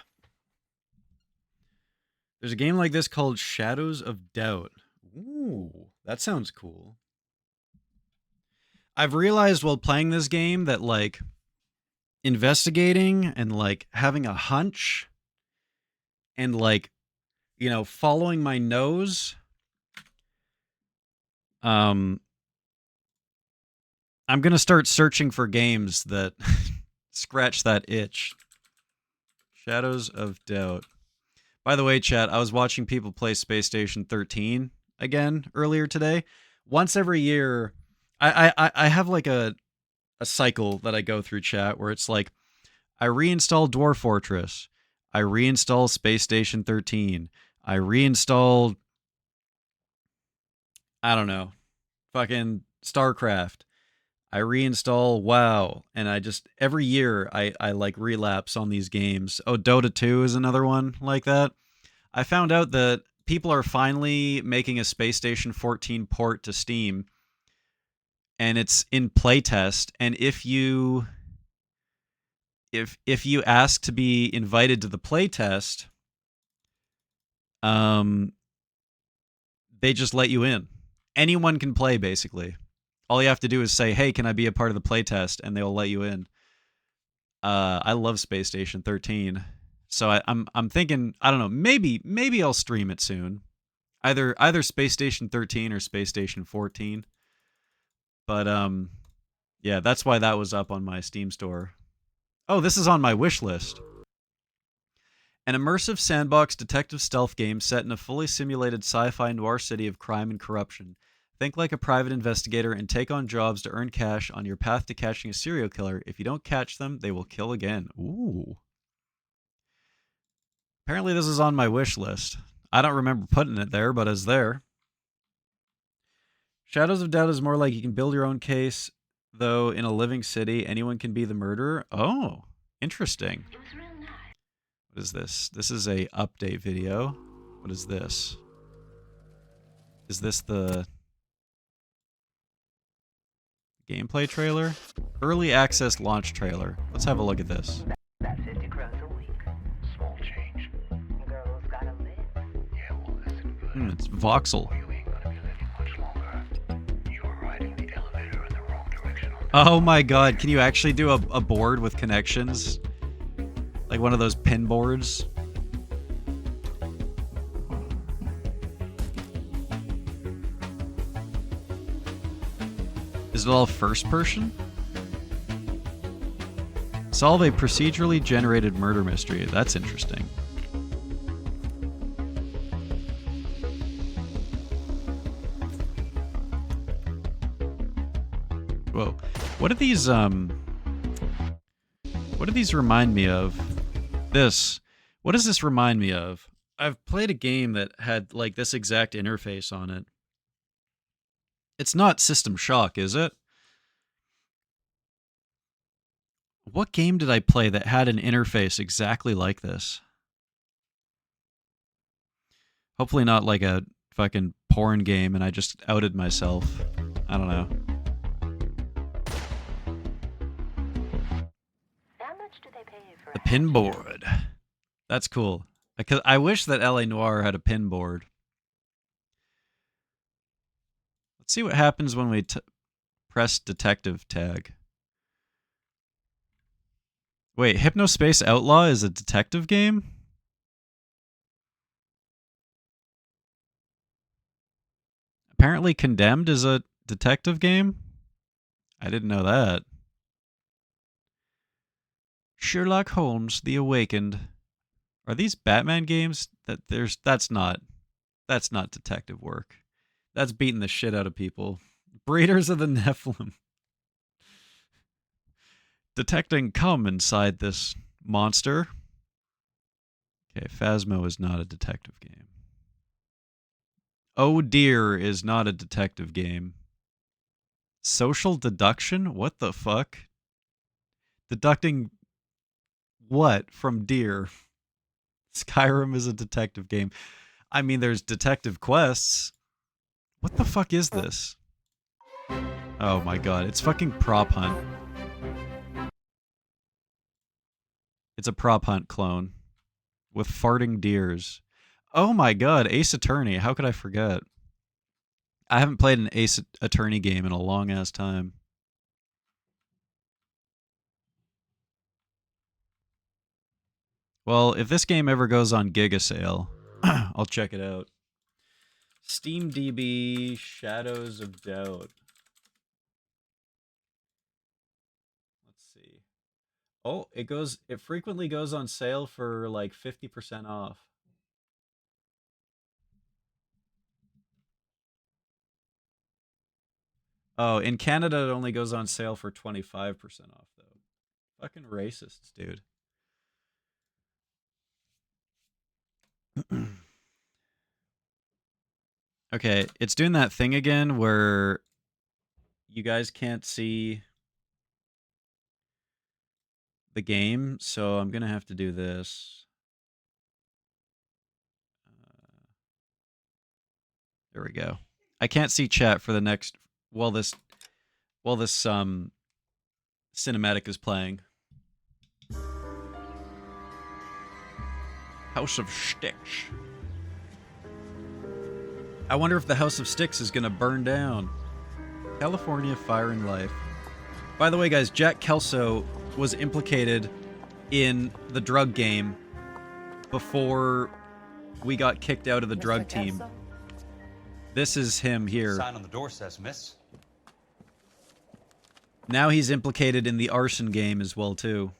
There's a game like this called Shadows of Doubt. Ooh, that sounds cool. I've realized while playing this game that, like, investigating and, like, having a hunch and, like, you know, following my nose, I'm gonna start searching for games that scratch that itch. Shadows of Doubt. By the way, chat, I was watching people play Space Station 13 again earlier today. Once every year, I have like a cycle that I go through, chat, where it's like I reinstall Dwarf Fortress, I reinstall Space Station 13, I reinstall, I don't know, fucking StarCraft, I reinstall WoW, and I just every year I like relapse on these games. Oh, Dota 2 is another one like that. I found out that people are finally making a Space Station 14 port to Steam, and it's in playtest. And if you ask to be invited to the playtest, they just let you in. Anyone can play, basically. All you have to do is say, "Hey, can I be a part of the playtest?" and they'll let you in. I love Space Station 13. So I'm thinking, I don't know, maybe I'll stream it soon. Either Space Station 13 or Space Station 14. But yeah, that's why that was up on my Steam store. Oh, this is on my wish list. An immersive sandbox detective stealth game set in a fully simulated sci-fi noir city of crime and corruption. Think like a private investigator and take on jobs to earn cash on your path to catching a serial killer. If you don't catch them, they will kill again. Ooh. Apparently this is on my wish list. I don't remember putting it there, but it's there. Shadows of Doubt is more like you can build your own case, though in a living city, anyone can be the murderer. Oh, interesting. What is this? This is a update video. What is this? Is this the gameplay trailer? Early access launch trailer. Let's have a look at this. That's 50 crowns a week. Small change. Girls gotta live. Yeah, well, listen good. It's voxel. You ain't gonna be living much longer. You are riding the elevator in the wrong direction. Oh my god, can you actually do a board with connections? Like one of those pin boards? Is it all first person? Solve a procedurally generated murder mystery. That's interesting. Whoa. What do these remind me of? This. What does this remind me of? I've played a game that had like this exact interface on it. It's not System Shock, is it? What game did I play that had an interface exactly like this? Hopefully not like a fucking porn game and I just outed myself. I don't know. The pin board. That's cool. Because I wish that LA Noire had a pin board. Let's see what happens when we press detective tag. Wait, Hypnospace Outlaw is a detective game? Apparently Condemned is a detective game? I didn't know that. Sherlock Holmes, The Awakened. Are these Batman games? That's not detective work. That's beating the shit out of people. Breeders of the Nephilim. Detecting cum inside this monster. Okay, Phasmo is not a detective game. Oh Dear is not a detective game. Social deduction? What the fuck? Deducting what from deer? Skyrim is a detective game. I mean, there's detective quests. What the fuck is this? Oh my god, it's fucking Prop Hunt. It's a Prop Hunt clone. with farting deers. Oh my god, Ace Attorney. How could I forget? I haven't played an Ace Attorney game in a long-ass time. Well, if this game ever goes on Giga Sale, I'll check it out. SteamDB Shadows of Doubt. Let's see. Oh, it frequently goes on sale for like 50% off. Oh, in Canada it only goes on sale for 25% off though. Fucking racists, dude. Okay, it's doing that thing again where you guys can't see the game, so I'm gonna have to do this. There we go. I can't see chat for the next while this cinematic is playing. House of Sticks. I wonder if the House of Sticks is gonna burn down. California Fire and Life. By the way, guys, Jack Kelso was implicated in the drug game before we got kicked out of the drug team. This is him here. Sign on the door says miss. Now he's implicated in the arson game as well, too.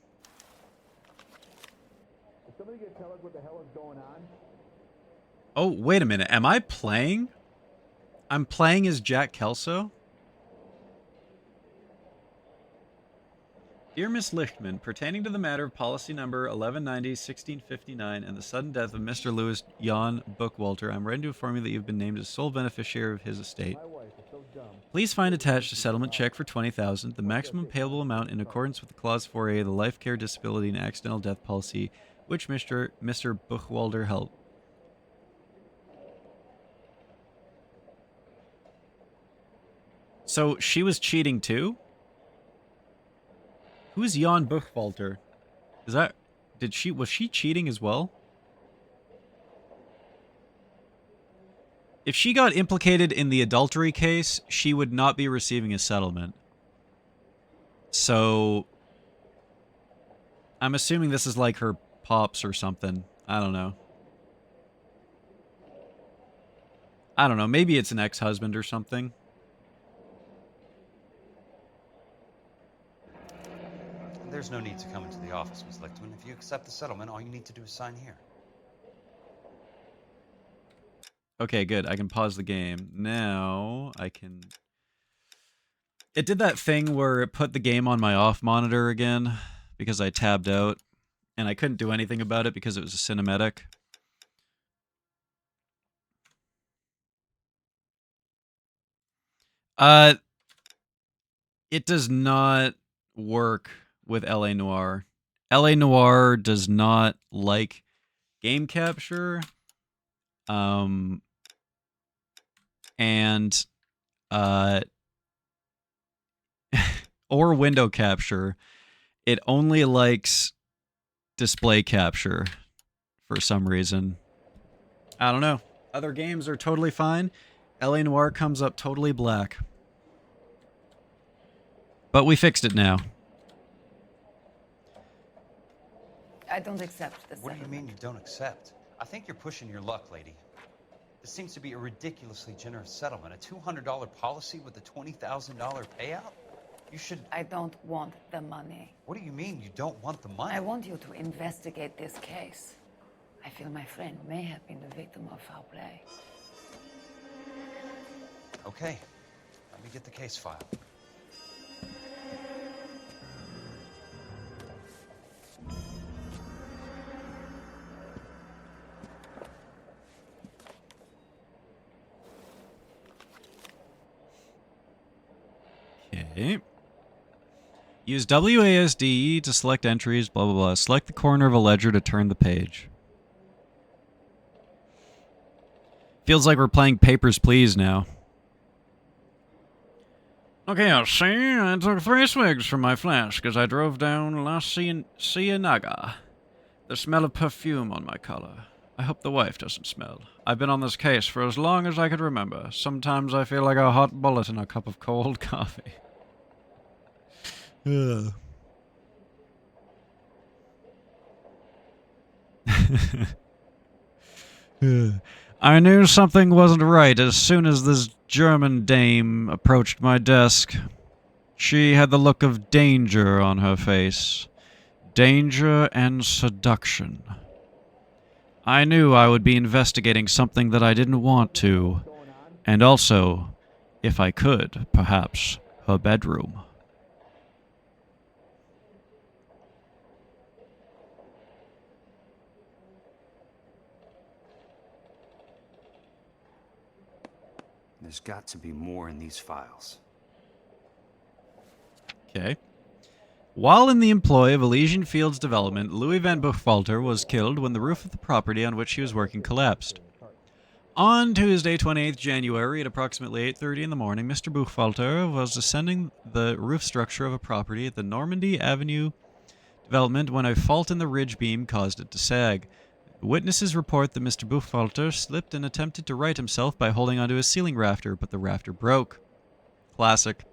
Somebody can tell us what the hell is going on? Oh, wait a minute. Am I playing? I'm playing as Jack Kelso? Dear Miss Lichtman, pertaining to the matter of policy number 1190-1659 and the sudden death of Mr. Louis Jan Bookwalter, I'm ready to inform you that you've been named as sole beneficiary of his estate. Please find attached a settlement check for $20,000, the maximum payable amount in accordance with Clause 4A of the Life Care, Disability, and Accidental Death Policy, which Mr. Bookwalter held. So she was cheating too? Who's Jan Buchwalter? Was she cheating as well? If she got implicated in the adultery case, she would not be receiving a settlement. So I'm assuming this is like her pops or something. I don't know. Maybe it's an ex-husband or something. There's no need to come into the office, Ms. Lichtman. If you accept the settlement, all you need to do is sign here. Okay, good. I can pause the game. Now I can... It did that thing where it put the game on my off monitor again because I tabbed out, and I couldn't do anything about it because it was a cinematic. It does not work with LA Noire. LA Noire does not like game capture. And or window capture. It only likes display capture for some reason. I don't know. Other games are totally fine. LA Noire comes up totally black. But we fixed it now. I don't accept this. What do you mean you don't accept? I think you're pushing your luck, lady. This seems to be a ridiculously generous settlement. A $200 policy with a $20,000 payout? You should... I don't want the money. What do you mean you don't want the money? I want you to investigate this case. I feel my friend may have been the victim of foul play. Okay. Let me get the case file. Okay. Use WASD to select entries, blah, blah, blah. Select the corner of a ledger to turn the page. Feels like we're playing Papers, Please now. Okay, I see. I took 3 swigs from my flask as I drove down La Ciénaga. The smell of perfume on my collar. I hope the wife doesn't smell. I've been on this case for as long as I could remember. Sometimes I feel like a hot bullet in a cup of cold coffee. Ugh. I knew something wasn't right as soon as this German dame approached my desk. She had the look of danger on her face. Danger and seduction. I knew I would be investigating something that I didn't want to, and also, if I could, perhaps, her bedroom. There's got to be more in these files. Okay. While in the employ of Elysian Fields Development, Louis Van Buchwalter was killed when the roof of the property on which he was working collapsed. On Tuesday, 28th January, at approximately 8:30 in the morning, Mr. Buchwalter was ascending the roof structure of a property at the Normandy Avenue development when a fault in the ridge beam caused it to sag. Witnesses report that Mr. Buchwalter slipped and attempted to right himself by holding onto a ceiling rafter, but the rafter broke. Classic.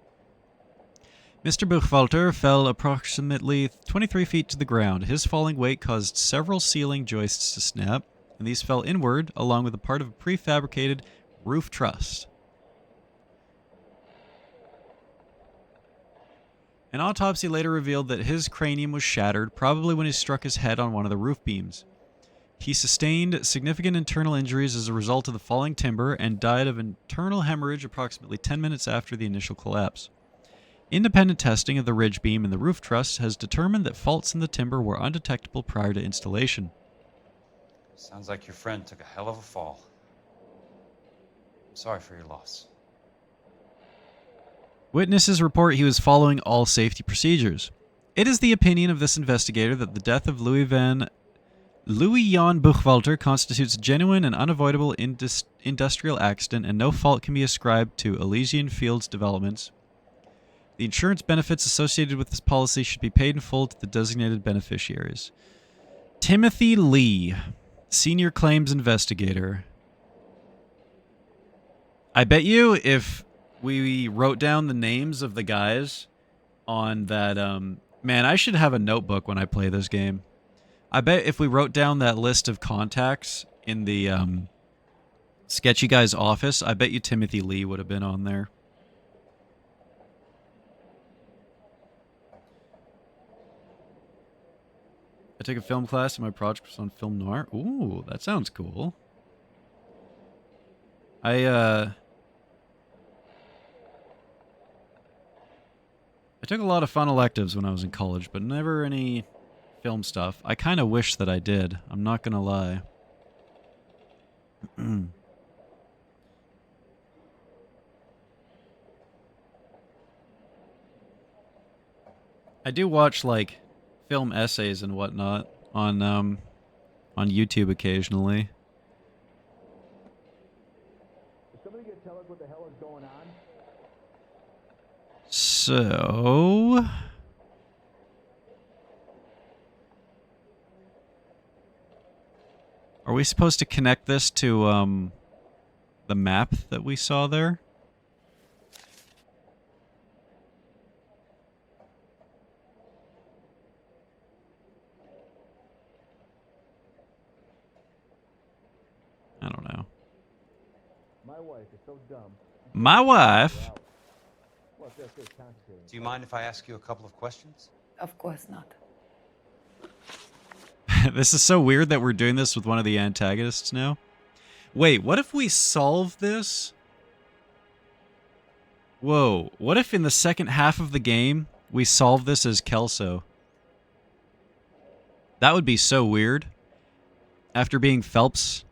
Mr. Buchwalter fell approximately 23 feet to the ground. His falling weight caused several ceiling joists to snap, and these fell inward along with a part of a prefabricated roof truss. An autopsy later revealed that his cranium was shattered, probably when he struck his head on one of the roof beams. He sustained significant internal injuries as a result of the falling timber and died of internal hemorrhage approximately 10 minutes after the initial collapse. Independent testing of the ridge beam and the roof truss has determined that faults in the timber were undetectable prior to installation. Sounds like your friend took a hell of a fall. I'm sorry for your loss. Witnesses report he was following all safety procedures. It is the opinion of this investigator that the death of Louis Jan Buchwalter constitutes a genuine and unavoidable industrial accident, and no fault can be ascribed to Elysian Fields Developments. The insurance benefits associated with this policy should be paid in full to the designated beneficiaries. Timothy Lee, Senior Claims Investigator. I bet you if we wrote down the names of the guys on that... man, I should have a notebook when I play this game. I bet if we wrote down that list of contacts in the sketchy guy's office, I bet you Timothy Lee would have been on there. I took a film class and my project was on film noir. Ooh, that sounds cool. I took a lot of fun electives when I was in college, but never any film stuff. I kind of wish that I did. I'm not gonna lie. I do watch like film essays and whatnot on YouTube occasionally. Somebody can tell us what the hell is going on? So are we supposed to connect this to the map that we saw there? I don't know. My wife is so dumb. My wife? Do you mind if I ask you a couple of questions? Of course not. This is so weird that we're doing this with one of the antagonists now. Wait, what if we solve this? Whoa, what if in the second half of the game we solve this as Kelso? That would be so weird. After being Phelps.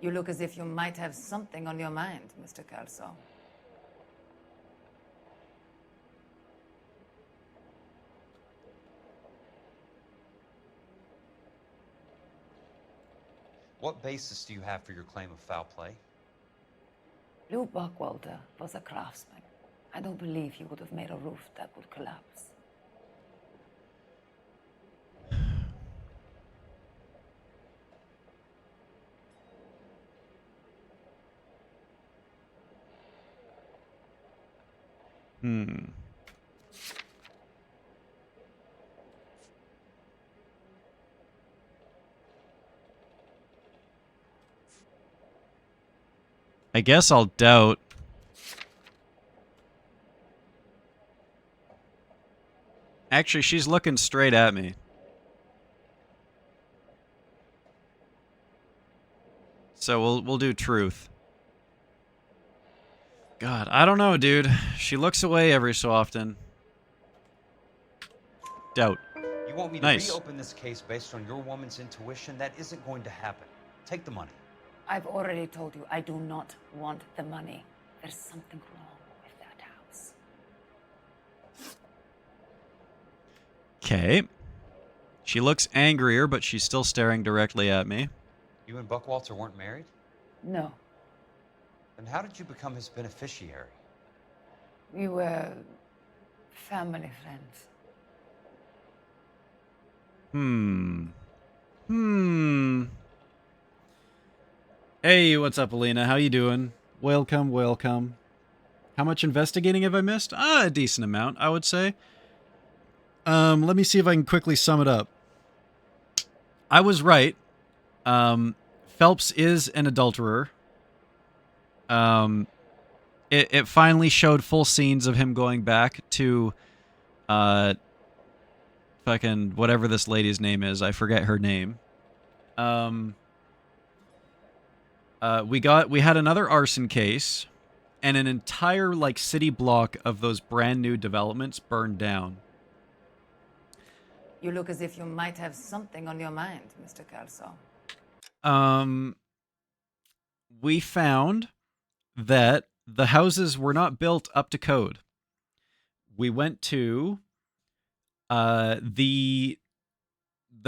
You look as if you might have something on your mind, Mr. Kelso. What basis do you have for your claim of foul play? Lou Buchwalter was a craftsman. I don't believe he would have made a roof that would collapse. I guess I'll doubt. Actually, she's looking straight at me. So we'll do truth. God, I don't know, dude. She looks away every so often. Doubt. You want me to Nice. reopen this case based on your woman's intuition? That isn't going to happen. Take the money. I've already told you I do not want the money. There's something wrong with that house. Okay. She looks angrier, but she's still staring directly at me. You and Buckwalter weren't married? No. Then how did you become his beneficiary? We were family friends. Hey, what's up, Alina? How you doing? Welcome, welcome. How much investigating have I missed? A decent amount, I would say. Let me see if I can quickly sum it up. I was right. Phelps is an adulterer. It finally showed full scenes of him going back to, fucking whatever this lady's name is. I forget her name. We had another arson case, and an entire like city block of those brand new developments burned down. You look as if you might have something on your mind, Mr. Kelso. We found that the houses were not built up to code. We went to the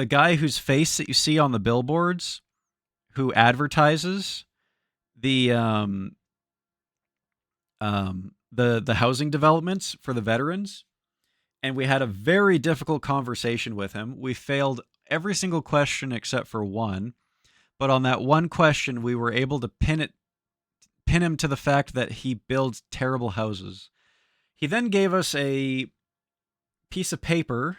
guy whose face that you see on the billboards, who advertises the housing developments for the veterans, and we had a very difficult conversation with him. We failed every single question except for one, but on that one question, we were able to pin him to the fact that he builds terrible houses. He then gave us a piece of paper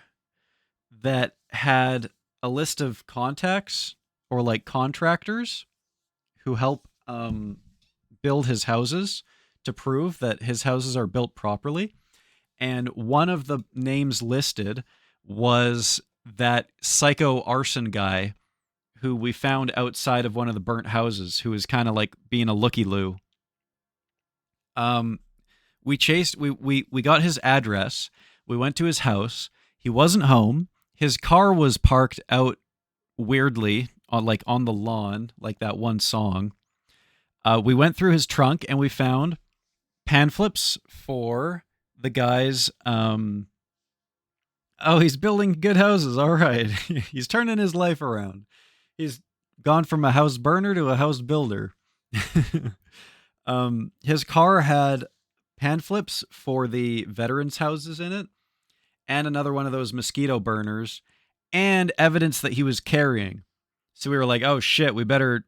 that had a list of contacts or like contractors who help build his houses to prove that his houses are built properly. And one of the names listed was that psycho arson guy who we found outside of one of the burnt houses, who was kind of like being a looky-loo. We got his address. We went to his house. He wasn't home. His car was parked out weirdly on the lawn, like that one song. We went through his trunk and we found pan flips for the guy's he's building good houses. All right. He's turning his life around. He's gone from a house burner to a house builder. His car had pan flips for the veterans' houses in it, and another one of those mosquito burners, and evidence that he was carrying. So we were like, oh shit, we better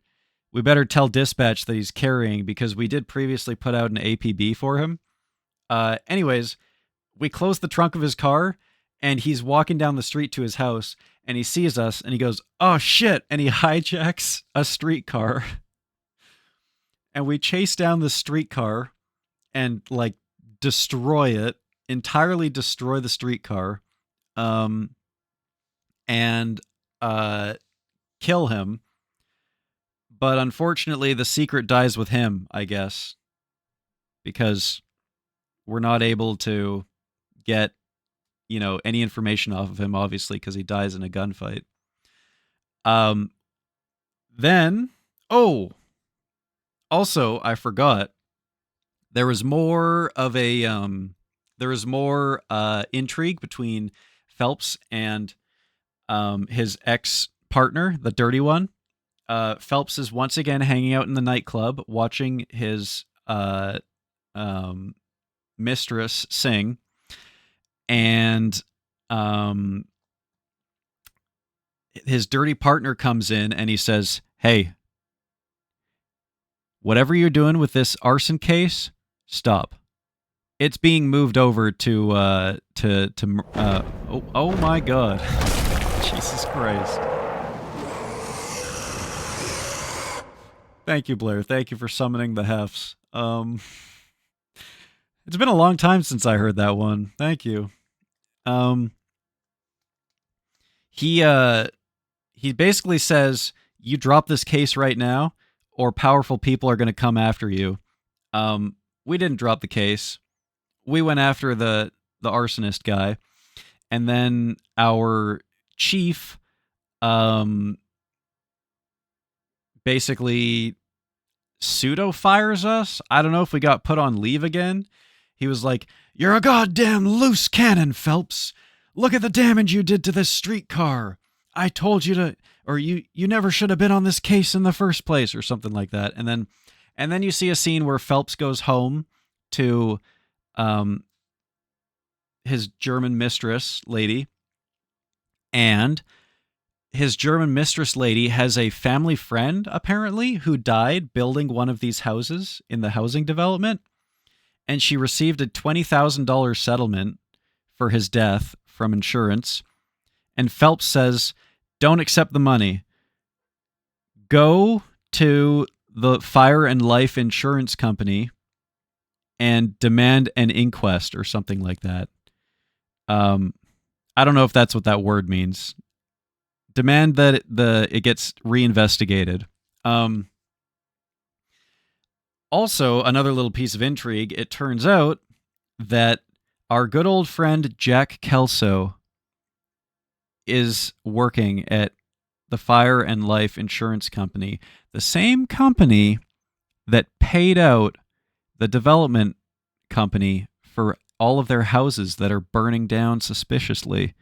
tell dispatch that he's carrying, because we did previously put out an APB for him. Anyways, we closed the trunk of his car, and he's walking down the street to his house, and he sees us, and he goes, oh shit, and he hijacks a streetcar. And we chase down the streetcar and like destroy it, entirely destroy the streetcar, and kill him. But unfortunately, the secret dies with him, I guess, because we're not able to get, any information off of him, obviously, because he dies in a gunfight. Also, I forgot, there was more intrigue between Phelps and his ex-partner, the dirty one. Phelps is once again hanging out in the nightclub, watching his mistress sing, and his dirty partner comes in and he says, hey, whatever you're doing with this arson case, stop. it's being moved over to oh my god. Jesus Christ. Thank you, Blair. Thank you for summoning the hefs. It's been a long time since I heard that one. Thank you. He basically says, you drop this case right now, or powerful people are going to come after you. We didn't drop the case. We went after the arsonist guy, and then our chief basically pseudo fires us. I don't know if we got put on leave again. He was like, "You're a goddamn loose cannon, Phelps. Look at the damage you did to this streetcar. I told you to, or you never should have been on this case in the first place," or something like that. And then you see a scene where Phelps goes home to his German mistress lady, and his German mistress lady has a family friend, apparently, who died building one of these houses in the housing development, and she received a $20,000 settlement for his death from insurance. And Phelps says, don't accept the money. Go to the Fire and Life Insurance Company and demand an inquest or something like that. I don't know if that's what that word means. Demand that it gets reinvestigated. Also, another little piece of intrigue, it turns out that our good old friend Jack Kelso is working at the Fire and Life Insurance Company, the same company that paid out the development company for all of their houses that are burning down suspiciously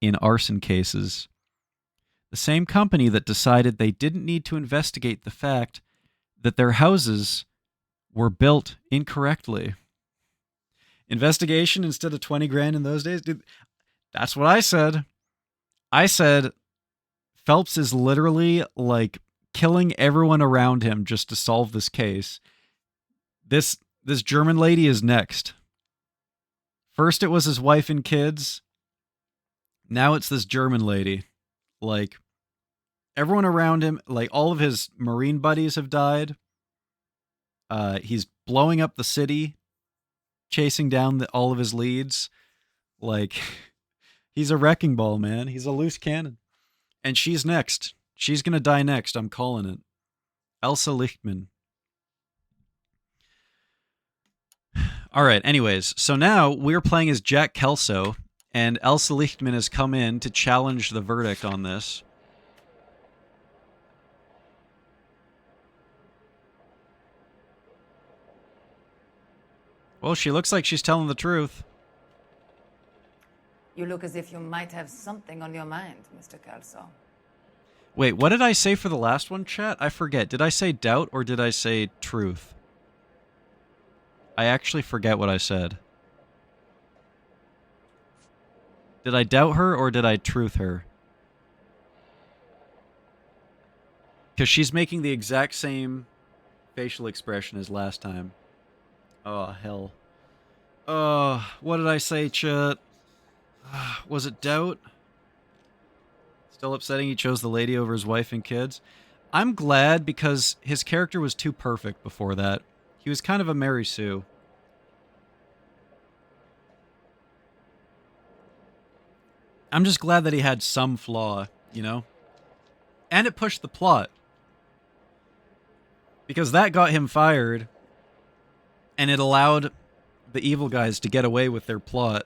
in arson cases. The same company that decided they didn't need to investigate the fact that their houses were built incorrectly. Investigation instead of 20 grand in those days? Dude, that's what I said. I said Phelps is literally like killing everyone around him just to solve this case. This German lady is next. First it was his wife and kids. Now it's this German lady. Like, everyone around him, like all of his Marine buddies have died. He's blowing up the city, chasing down all of his leads. Like, he's a wrecking ball, man. He's a loose cannon. And she's next. She's going to die next. I'm calling it. Elsa Lichtman. All right, anyways. So now we're playing as Jack Kelso, and Elsa Lichtman has come in to challenge the verdict on this. Well, she looks like she's telling the truth. You look as if you might have something on your mind, Mr. Kelso. Wait, what did I say for the last one, chat? I forget. Did I say doubt or did I say truth? I actually forget what I said. Did I doubt her or did I truth her? Because she's making the exact same facial expression as last time. Oh, hell. What did I say, chat? Was it doubt? Still upsetting he chose the lady over his wife and kids. I'm glad because his character was too perfect before that. He was kind of a Mary Sue. I'm just glad that he had some flaw, you know? And it pushed the plot. Because that got him fired, and it allowed the evil guys to get away with their plot.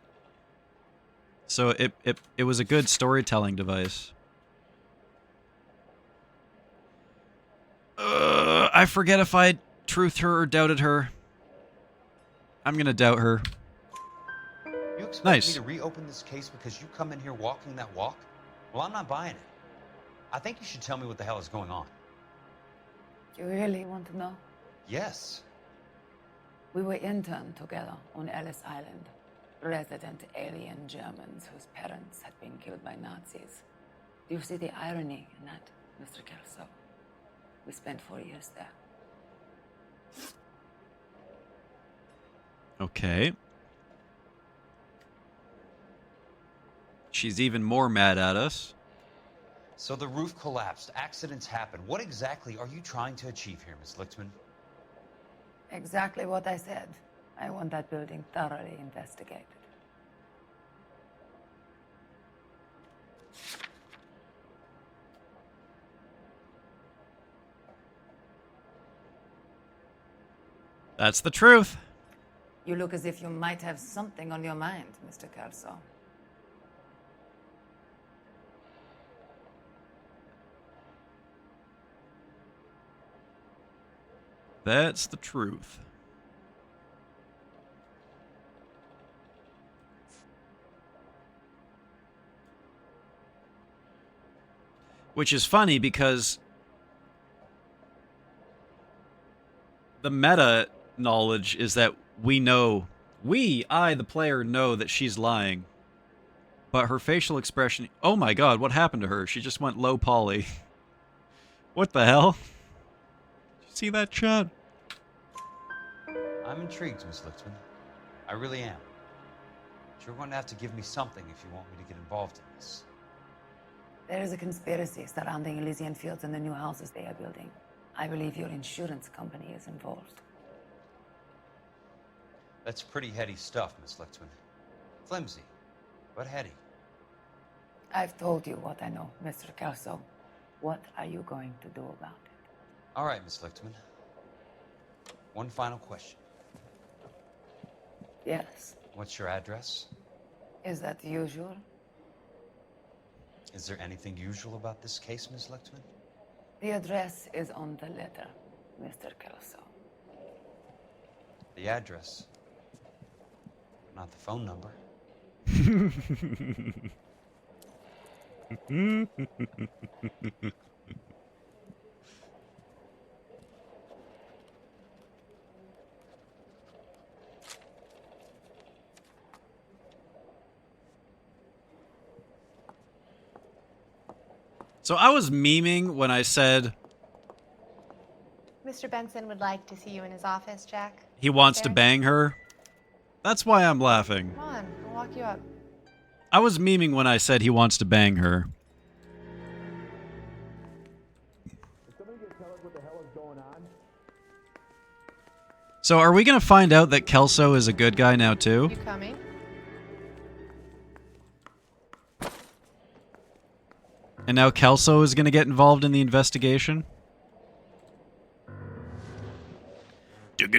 So it was a good storytelling device. I forget if I truthed her or doubted her. I'm gonna doubt her. You expect Nice. me to reopen this case because you come in here walking that walk? Well, I'm not buying it. I think you should tell me what the hell is going on. You really want to know? Yes. We were interned together on Ellis Island. Resident alien Germans whose parents had been killed by Nazis. Do you see the irony in that, Mr. Kelso? We spent 4 years there. Okay. She's even more mad at us. So the roof collapsed. Accidents happen. What exactly are you trying to achieve here, Miss Lichtman? Exactly what I said. I want that building thoroughly investigated. That's the truth. You look as if you might have something on your mind, Mr. Kelso. That's the truth. Which is funny because the meta knowledge is that we know, I, the player, know that she's lying. But her facial expression, oh my god, what happened to her? She just went low poly. What the hell? Did you see that, chat? I'm intrigued, Miss Lichtman. I really am. But you're going to have to give me something if you want me to get involved in this. There is a conspiracy surrounding Elysian Fields and the new houses they are building. I believe your insurance company is involved. That's pretty heady stuff, Miss Lichtman. Flimsy, but heady. I've told you what I know, Mr. Kelso. What are you going to do about it? All right, Miss Lichtman. One final question. Yes. What's your address? Is that usual? Is there anything usual about this case, Miss Lichtman? The address is on the letter, Mr. Kelso. The address, not the phone number. So I was memeing when I said Mr. Benson would like to see you in his office, Jack. he wants to There. bang her. That's why I'm laughing. Come on, I'll walk you up. I was memeing when I said he wants to bang her. So are we going to find out that Kelso is a good guy now too? You coming? And now Kelso is going to get involved in the investigation? My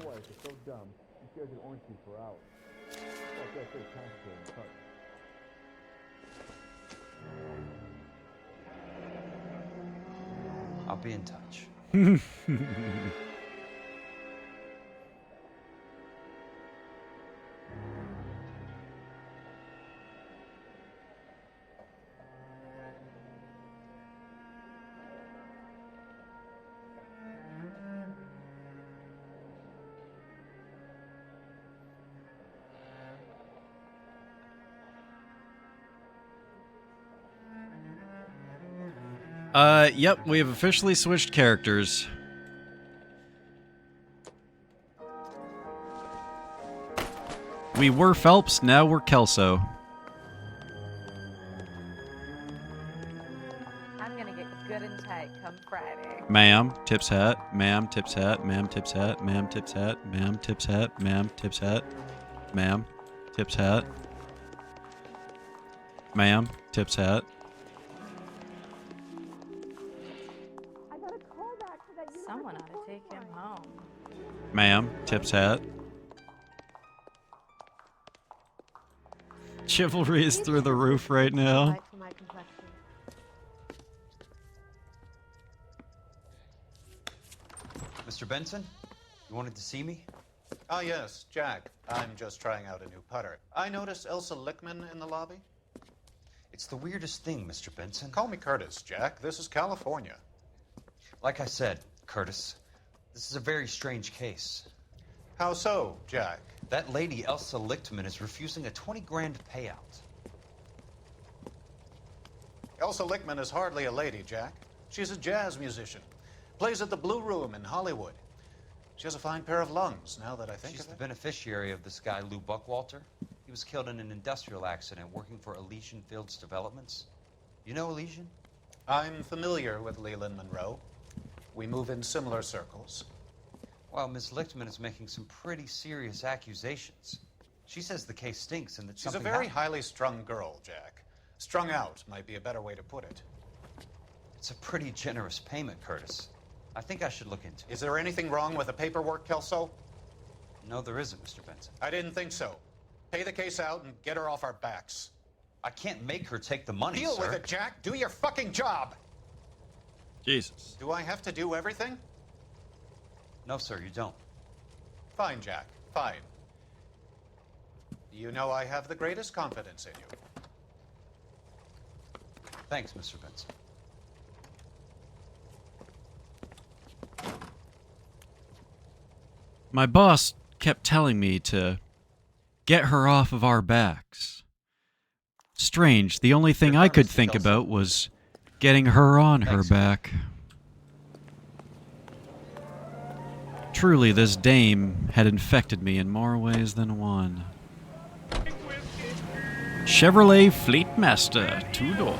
wife is so dumb. She stares at orange juice for hours. Oh, that's very concentrated and I'll be in touch. Yep, we have officially switched characters. We were Phelps, now we're Kelso. I'm gonna get good and tight come Friday. Ma'am, tips hat, ma'am, tips hat, ma'am, tips hat, ma'am, tips hat, ma'am, tips hat, ma'am, tips hat, ma'am, tips hat, ma'am, tips hat. Someone ought to take him home. Ma'am, tips hat. Chivalry is through the roof right now. Mr. Benson, you wanted to see me? Ah, yes, Jack. I'm just trying out a new putter. I noticed Elsa Lichtman in the lobby. It's the weirdest thing, Mr. Benson. Call me Curtis, Jack. This is California. Like I said, Curtis, this is a very strange case. How so, Jack? That lady, Elsa Lichtman, is refusing a 20 grand payout. Elsa Lichtman is hardly a lady, Jack. She's a jazz musician. Plays at the Blue Room in Hollywood. She has a fine pair of lungs, now that I think She's of the it. beneficiary of this guy, Lou Buckwalter. He was killed in an industrial accident working for Elysian Fields Developments. You know Elysian? I'm familiar with Leland Monroe. We move in similar circles. Well, Miss Lichtman is making some pretty serious accusations. She says the case stinks and that She's a something very happened. highly strung girl, Jack. Strung out might be a better way to put it. It's a pretty generous payment, Curtis. I think I should look into it. Is there anything wrong with the paperwork, Kelso? No, there isn't, Mr. Benson. I didn't think so. Pay the case out and get her off our backs. I can't make her take the money, Deal sir. with it, Jack. Do your fucking job. Jesus. Do I have to do everything? No, sir, you don't. Fine, Jack. Fine. You know I have the greatest confidence in you. Thanks, Mr. Benson. My boss kept telling me to get her off of our backs. Strange, the only thing I could think about was getting her on her back. Truly, this dame had infected me in more ways than one. Chevrolet Fleetmaster, two-door.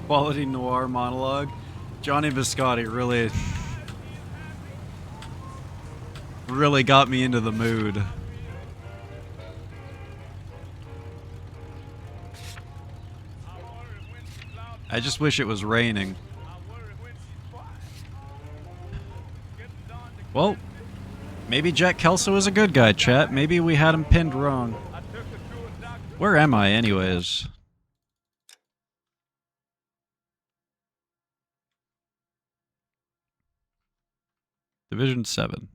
Quality noir monologue. Johnny Viscotti really got me into the mood. I just wish it was raining. Well, maybe Jack Kelso is a good guy, chat. Maybe we had him pinned wrong. Where am I, anyways? Division 7.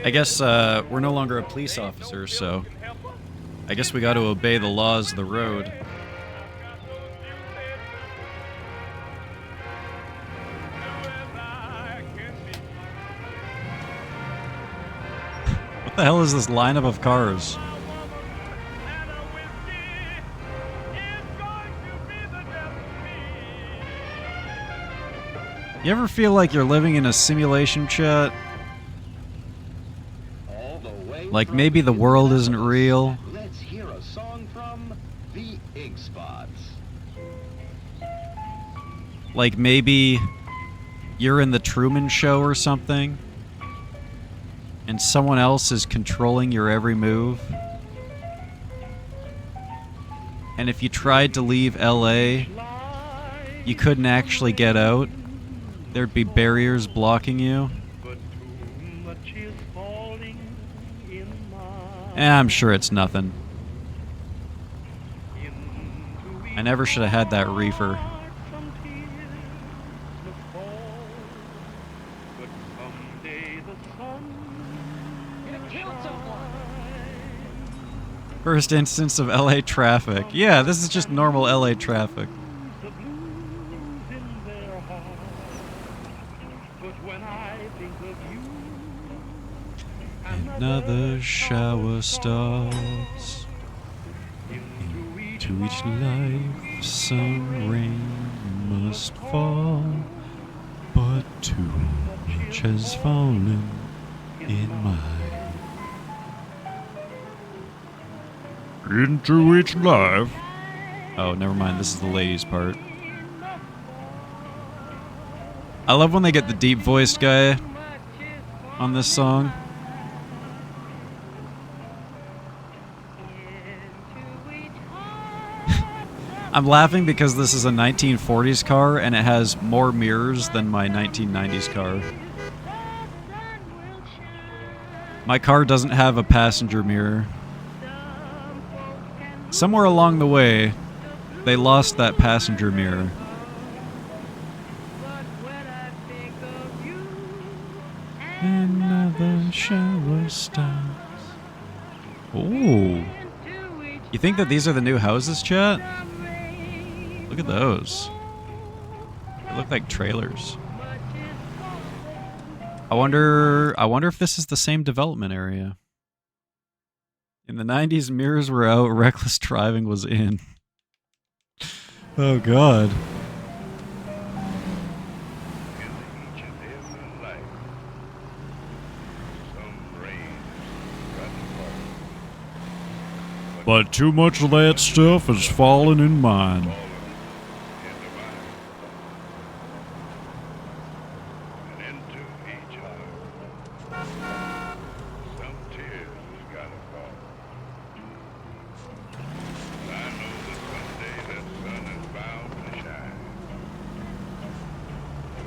I guess we're no longer a police officer, so I guess we got to obey the laws of the road. What the hell is this lineup of cars? You ever feel like you're living in a simulation, chat? Like maybe the world isn't real? Let's hear a song from the Ig Spots. Like maybe you're in the Truman Show or something? And someone else is controlling your every move? And if you tried to leave LA, you couldn't actually get out? There'd be barriers blocking you? I'm sure it's nothing. I never should have had that reefer. First instance of LA traffic. Yeah, this is just normal LA traffic. Another shower starts. Into each life some rain must fall, but too much has fallen in mine. Into each life. Oh, never mind. This is the ladies' part. I love when they get the deep-voiced guy on this song. I'm laughing because this is a 1940s car and it has more mirrors than my 1990s car. My car doesn't have a passenger mirror. Somewhere along the way, they lost that passenger mirror. Another shower starts. Ooh. You think that these are the new houses, chat? Look at those. look like trailers. I wonder if this is the same development area. In the 90s, mirrors were out, reckless driving was in. Oh god. But too much of that stuff is falling in mine.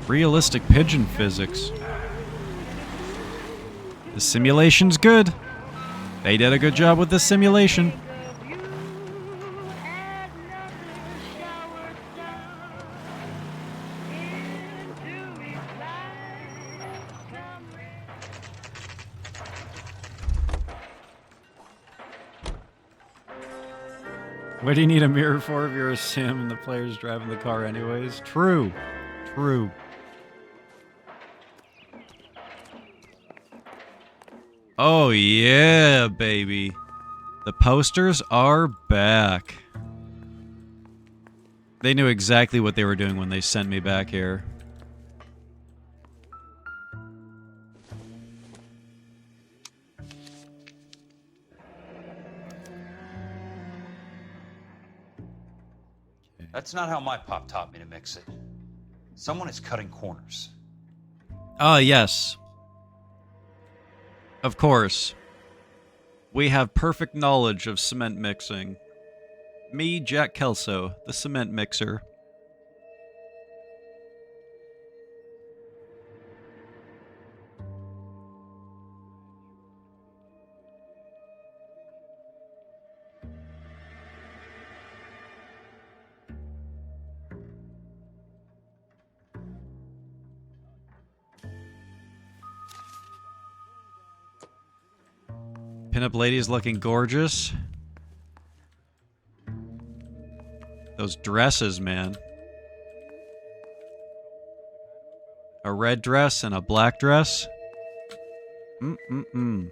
Realistic pigeon physics. The simulation's good. They did a good job with the simulation. What do you need a mirror for if you're a sim and the player's driving the car anyways? True. True. Oh yeah, baby. The posters are back. They knew exactly what they were doing when they sent me back here. That's not how my pop taught me to mix it. Someone is cutting corners. Ah, yes. Of course. We have perfect knowledge of cement mixing. Me, Jack Kelso, the cement mixer. Pinup ladies looking gorgeous. Those dresses, man. A red dress and a black dress. Mm-mm-mm.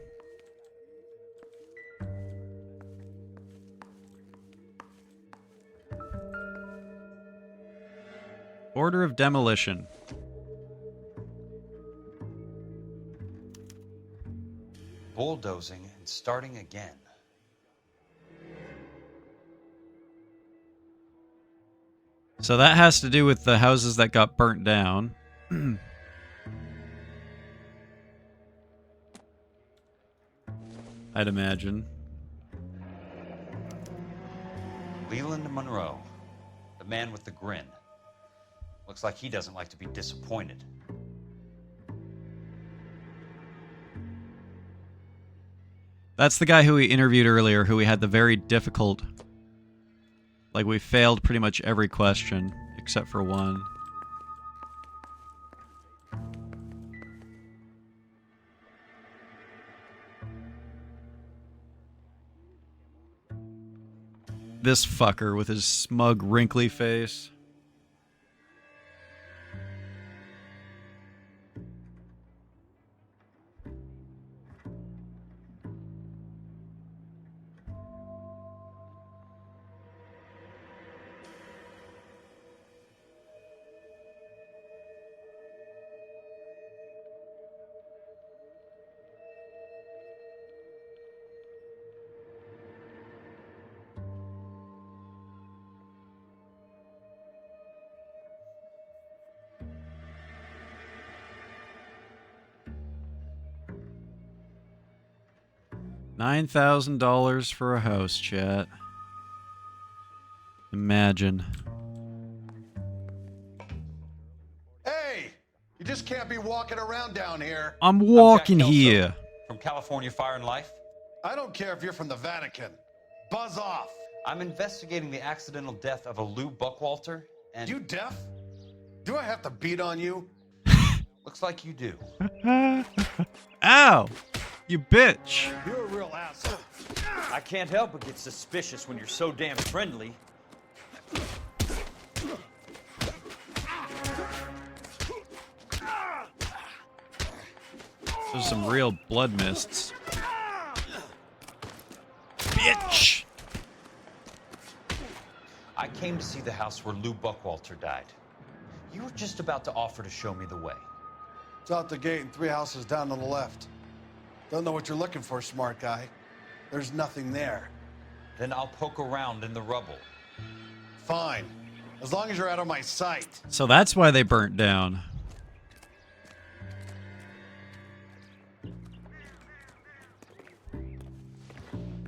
Order of demolition. Bulldozing and starting again. So that has to do with the houses that got burnt down. I'd imagine. Leland Monroe, the man with the grin. Looks like he doesn't like to be disappointed. That's the guy who we interviewed earlier, who we had the very difficult... Like, we failed pretty much every question, except for one. This fucker with his smug, wrinkly face. $9,000 for a house, chat. Imagine. Hey! You just can't be walking around down here. I'm walking here. From California Fire and Life. I don't care if you're from the Vatican. Buzz off. I'm investigating the accidental death of a Lou Buckwalter, and... You deaf? Do I have to beat on you? Looks like you do. Ow! You bitch! You're a real asshole. I can't help but get suspicious when you're so damn friendly. There's some real blood mists. Bitch! I came to see the house where Lou Buckwalter died. You were just about to offer to show me the way. It's out the gate and 3 houses down on the left. Don't know what you're looking for, smart guy. There's nothing there. Then I'll poke around in the rubble. Fine. As long as you're out of my sight. So that's why they burnt down.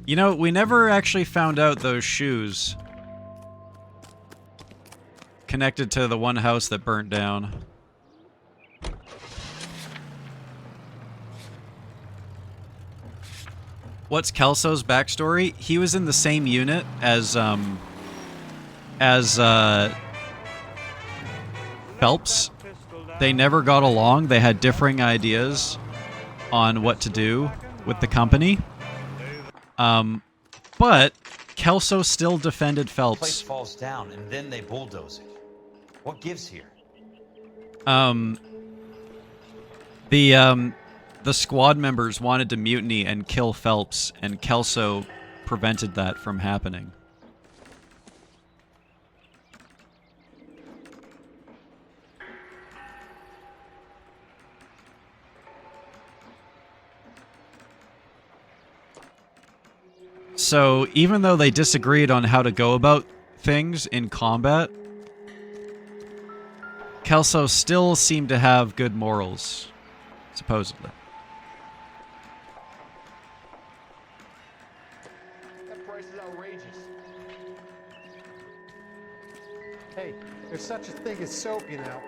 You know, we never actually found out those shoes connected to the one house that burnt down. What's Kelso's backstory? He was in the same unit as Phelps. They never got along. They had differing ideas on what to do with the company. But Kelso still defended The Phelps. place falls down and then they bulldoze it. What gives here? The squad members wanted to mutiny and kill Phelps, and Kelso prevented that from happening. So, even though they disagreed on how to go about things in combat, Kelso still seemed to have good morals, supposedly. That price is outrageous. Hey, there's such a thing as soap, you know.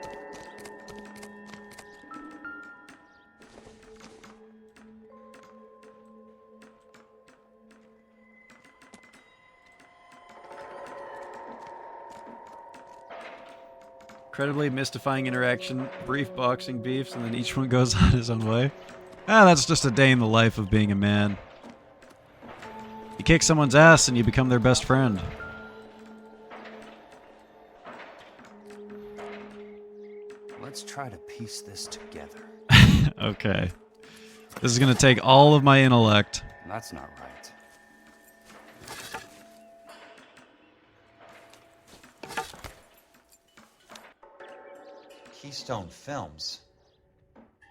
Incredibly mystifying interaction, brief boxing beefs, and then each one goes on his own way. Ah, that's just a day in the life of being a man. You kick someone's ass and you become their best friend. Let's try to piece this together. Okay. This is gonna take all of my intellect. That's not right. Keystone Films.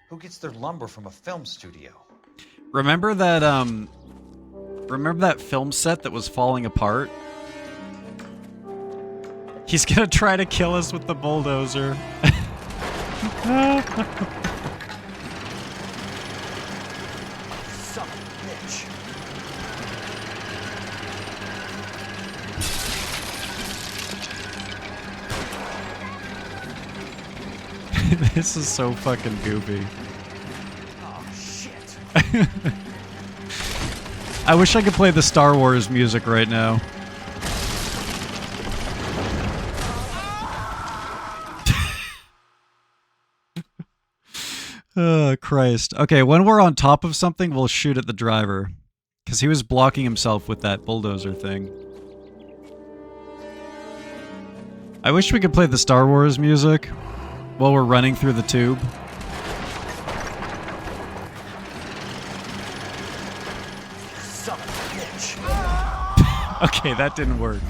Who gets their lumber from a film studio? Remember that film set that was falling apart? He's gonna try to kill us with the bulldozer. Son of a bitch. This is so fucking goofy. Oh, shit. I wish I could play the Star Wars music right now. Oh, Christ. Okay, when we're on top of something, we'll shoot at the driver. Because he was blocking himself with that bulldozer thing. I wish we could play the Star Wars music while we're running through the tube. Son of a bitch. Okay, that didn't work.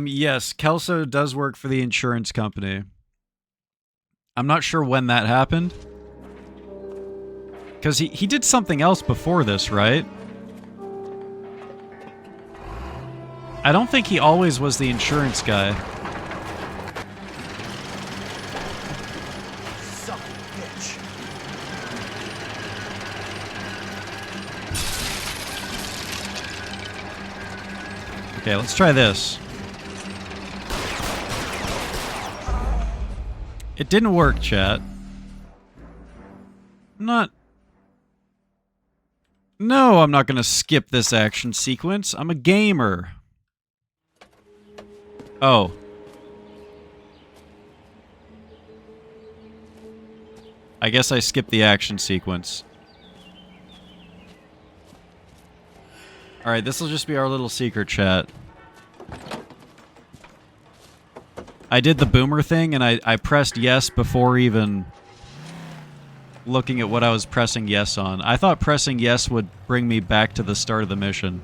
Yes, Kelso does work for the insurance company. I'm not sure when that happened. Because he did something else before this, right? I don't think he always was the insurance guy. Son of a bitch. Okay, let's try this. It didn't work, chat. No, I'm not gonna skip this action sequence. I'm a gamer. Oh. I guess I skipped the action sequence. Alright, this will just be our little secret chat. I did the boomer thing and I pressed yes before even looking at what I was pressing yes on. I thought pressing yes would bring me back to the start of the mission.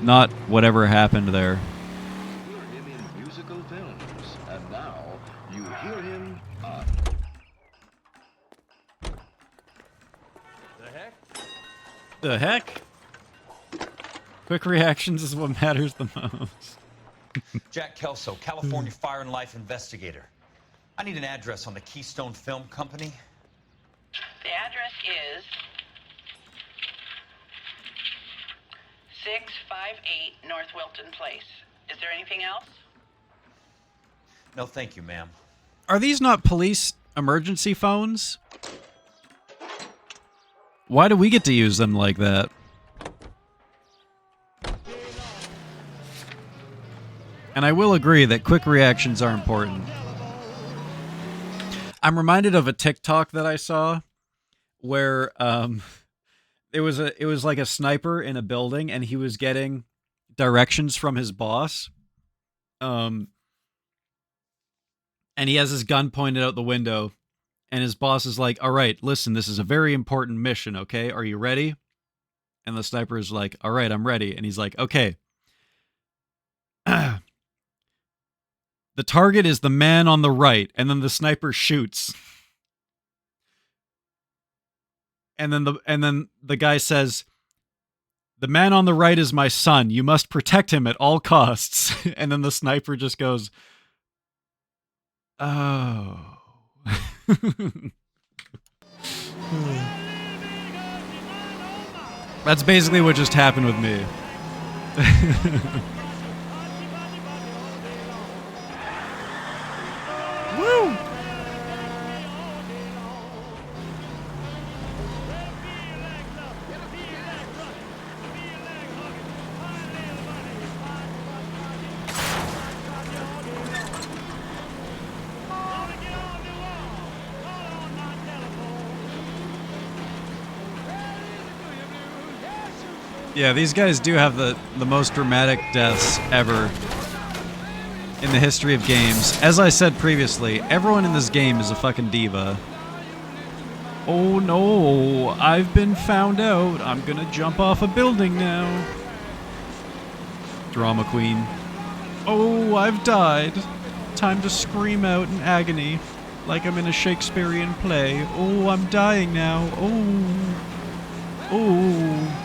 Not whatever happened there. You heard him in musical films, and now you hear him on. The heck? The heck? Quick reactions is what matters the most. Jack Kelso, California Fire and Life investigator. I need an address on the Keystone Film Company. The address is 658 North Wilton Place. Is there anything else? No, thank you, ma'am. Are these not police emergency phones? Why do we get to use them like that? And I will agree that quick reactions are important. I'm reminded of a TikTok that I saw where it was like a sniper in a building and he was getting directions from his boss. And he has his gun pointed out the window and his boss is like, "All right, listen, this is a very important mission, okay? Are you ready?" And the sniper is like, "All right, I'm ready." And he's like, "Okay. The target is the man on the right," and then the sniper shoots. And then the guy says, "The man on the right is my son. You must protect him at all costs." And then the sniper just goes, "Oh." That's basically what just happened with me. Woo! Yeah, these guys do have the most dramatic deaths ever in the history of games. As I said previously, everyone in this game is a fucking diva. Oh no, I've been found out. I'm gonna jump off a building now. Drama queen. Oh, I've died. Time to scream out in agony like I'm in a Shakespearean play. Oh, I'm dying now. Oh. Oh.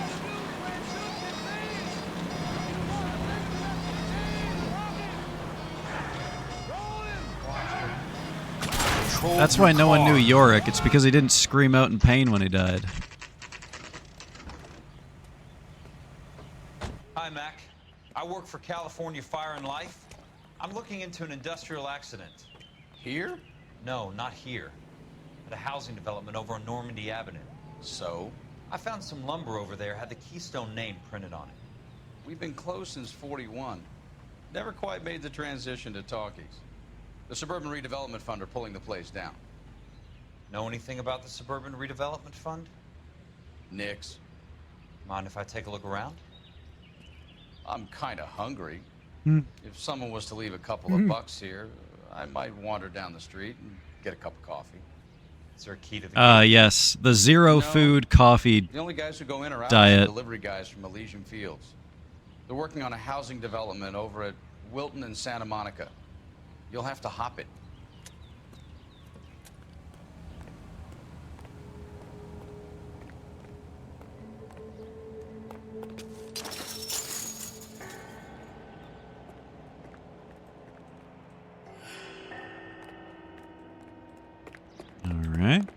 That's why no one knew Yorick. It's because he didn't scream out in pain when he died. Hi, Mac. I work for California Fire and Life. I'm looking into an industrial accident. Here? No, not here. At a housing development over on Normandy Avenue. So? I found some lumber over there, had the Keystone name printed on it. We've been closed since '41. Never quite made the transition to talkies. The Suburban Redevelopment Fund are pulling the place down. Know anything about the Suburban Redevelopment Fund? Nix. Mind if I take a look around? I'm kind of hungry. Hmm. If someone was to leave a couple of bucks here, I might wander down the street and get a cup of coffee. Is there a key to the Yes, the zero food coffee The only guys who go in or out are diet. the delivery guys from Elysian Fields. They're working on a housing development over at Wilton and Santa Monica. You'll have to hop it. All right.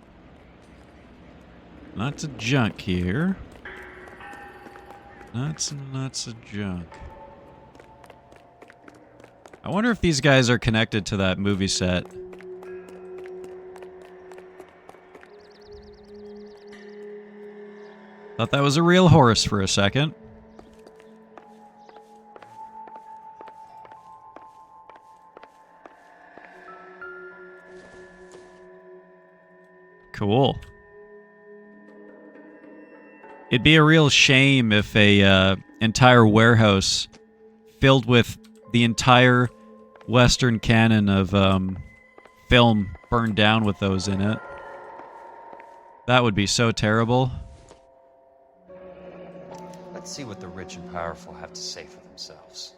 Lots of junk here. Lots and lots of junk. I wonder if these guys are connected to that movie set. Thought that was a real horse for a second. Cool. It'd be a real shame if a entire warehouse filled with the entire Western canon of film burned down with those in it. That would be so terrible. Let's see what the rich and powerful have to say for themselves.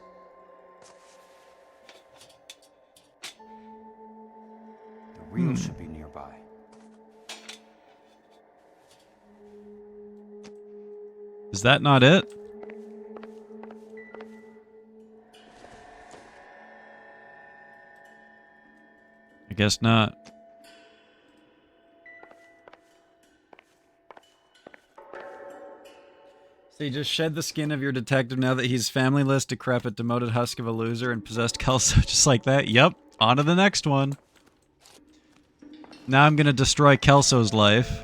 The real should be nearby. Is that not it? I guess not. So you just shed the skin of your detective now that he's familyless, decrepit, demoted husk of a loser, and possessed Kelso just like that? Yep. On to the next one. Now I'm gonna destroy Kelso's life.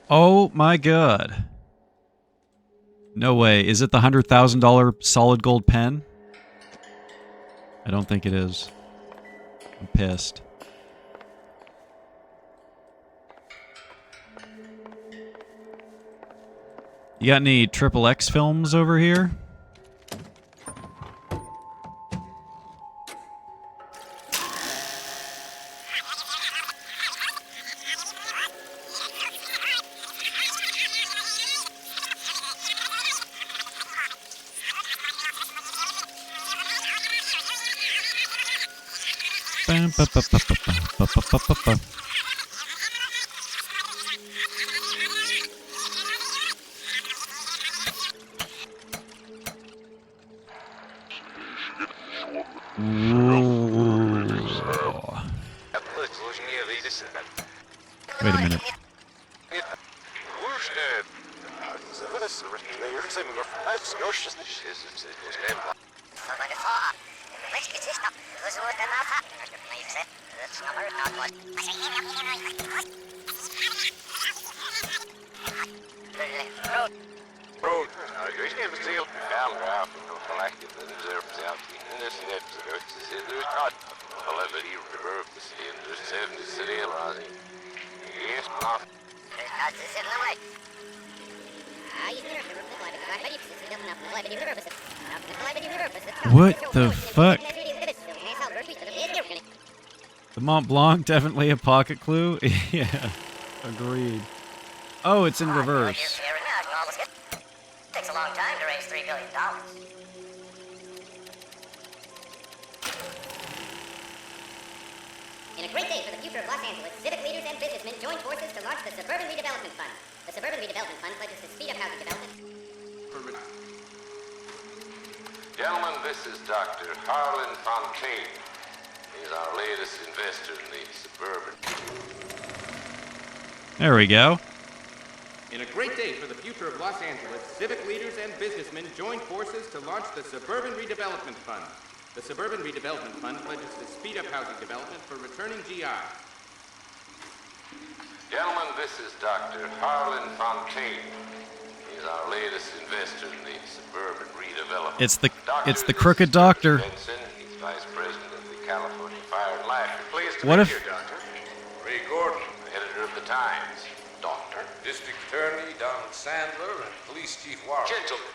Oh my god. No way. Is it the $100,000 solid gold pen? I don't think it is. I'm pissed. You got any XXX films over here? Wait a minute. What the fuck? The Mont Blanc, definitely a pocket clue? Yeah, agreed. Oh, it's in reverse. Takes a long time to raise $3 billion. In a great day for the future of Los Angeles, civic leaders and businessmen joined forces to launch the Suburban Redevelopment Fund. The Suburban Redevelopment Fund pledges to speed up housing development. Gentlemen, this is Dr. Harlan Fontaine. He's our latest investor in the Suburban. There we go. In a great day for the future of Los Angeles, civic leaders and businessmen joined forces to launch the Suburban Redevelopment Fund. The Suburban Redevelopment Fund pledges to speed up housing development for returning GIs. Gentlemen, this is Dr. Harlan Fontaine. He's our latest investor in the Suburban Redevelopment. It's the crooked doctor. Benson, he's vice president of the California Fire and Life. Pleased to What meet if- you, Doctor. Ray Gordon, editor of the Times. Doctor. District Attorney Donald Sandler and Police Chief Warren. Gentlemen,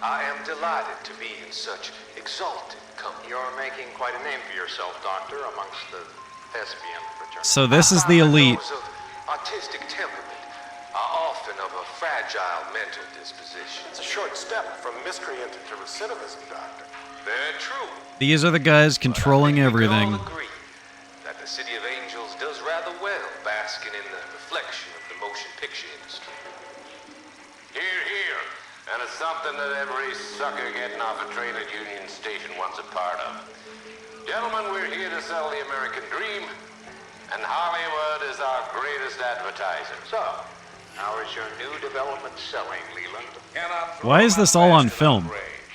I am delighted to be in such exalted company. You're making quite a name for yourself, Doctor, amongst the thespian fraternity. So this is the elite. Those of artistic temperament are often of a fragile mental disposition. It's a short step from miscreant to recidivism, Doctor. Very true. These are the guys controlling everything. That the City of Angels does rather well basking in the reflection of the motion picture industry. Here, here. And it's something that every sucker getting off a train at Union Station wants a part of. Gentlemen, we're here to sell the American dream, and Hollywood is our greatest advertiser. So, how is your new development selling, Leland? Why is this all on film?